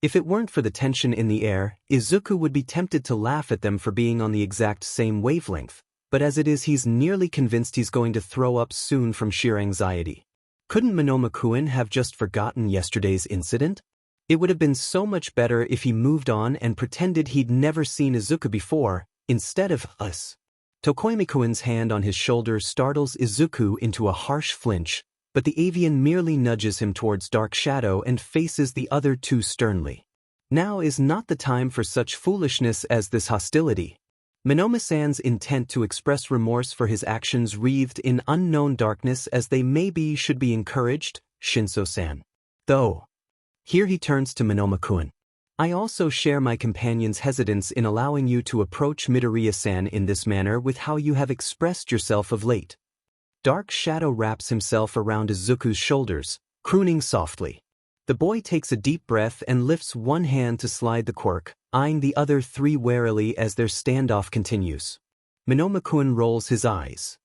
If it weren't for the tension in the air, Izuku would be tempted to laugh at them for being on the exact same wavelength, but as it is he's nearly convinced he's going to throw up soon from sheer anxiety. Couldn't Monoma-kun have just forgotten yesterday's incident? It would have been so much better if he moved on and pretended he'd never seen Izuku before, instead of us. Tokoyami-kun's hand on his shoulder startles Izuku into a harsh flinch, but the avian merely nudges him towards Dark Shadow and faces the other two sternly. Now is not the time for such foolishness as this hostility. Monoma-san's intent to express remorse for his actions wreathed in unknown darkness as they maybe should be encouraged, Shinso-san. Though. Here he turns to Monoma-kun. I also share my companion's hesitance in allowing you to approach Midoriya-san in this manner with how you have expressed yourself of late. Dark Shadow wraps himself around Izuku's shoulders, crooning softly. The boy takes a deep breath and lifts one hand to slide the quirk, eyeing the other three warily as their standoff continues. Monoma-kun rolls his eyes.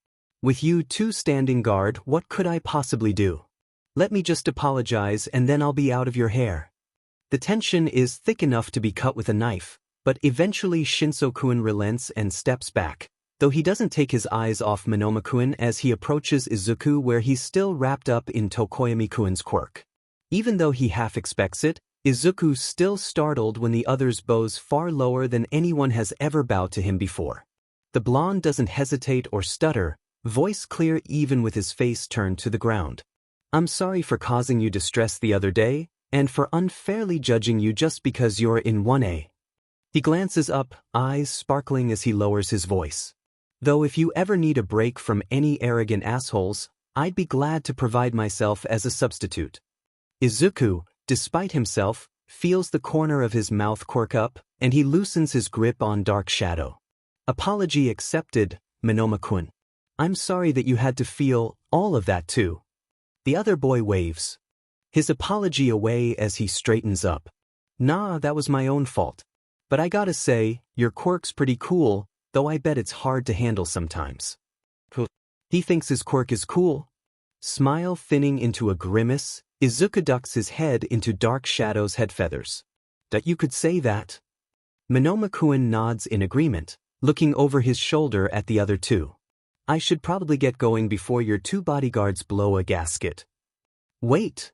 With you two standing guard, what could I possibly do? Let me just apologize and then I'll be out of your hair. The tension is thick enough to be cut with a knife, but eventually Shinso-kun relents and steps back, though he doesn't take his eyes off Monoma-kun as he approaches Izuku where he's still wrapped up in Tokoyami-kun's quirk. Even though he half expects it, Izuku's still startled when the other's bows far lower than anyone has ever bowed to him before. The blonde doesn't hesitate or stutter, voice clear even with his face turned to the ground. I'm sorry for causing you distress the other day, and for unfairly judging you just because you're in 1A. He glances up, eyes sparkling as he lowers his voice. Though if you ever need a break from any arrogant assholes, I'd be glad to provide myself as a substitute. Izuku, despite himself, feels the corner of his mouth quirk up, and he loosens his grip on Dark Shadow. Apology accepted, Monoma-kun. I'm sorry that you had to feel all of that too. The other boy waves his apology away as he straightens up. Nah, that was my own fault. But I gotta say, your quirk's pretty cool, though I bet it's hard to handle sometimes. He thinks his quirk is cool. Smile thinning into a grimace, Izuku ducks his head into Dark Shadow's head feathers. That you could say that? Monoma-kun nods in agreement, looking over his shoulder at the other two. I should probably get going before your two bodyguards blow a gasket. Wait.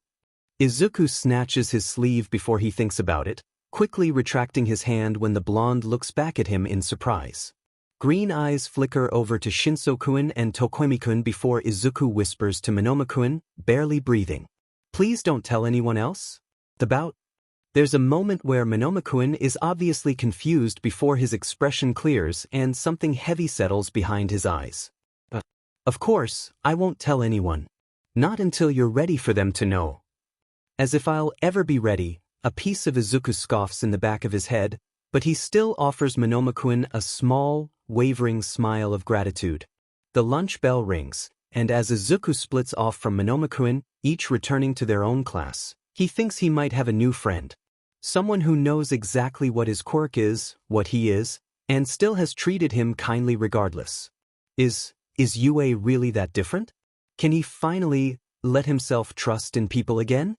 Izuku snatches his sleeve before he thinks about it, quickly retracting his hand when the blonde looks back at him in surprise. Green eyes flicker over to Shinso-kun and Tokoyami-kun before Izuku whispers to Monoma-kun, barely breathing. Please don't tell anyone else? The bout? There's a moment where Monomakun is obviously confused before his expression clears and something heavy settles behind his eyes. Of course, I won't tell anyone. Not until you're ready for them to know. As if I'll ever be ready, a piece of Izuku scoffs in the back of his head, but he still offers Monomakun a small, wavering smile of gratitude. The lunch bell rings, and as Izuku splits off from Monomakun, each returning to their own class, he thinks he might have a new friend. Someone who knows exactly what his quirk is, what he is, and still has treated him kindly regardless. Is Yue really that different? Can he finally let himself trust in people again?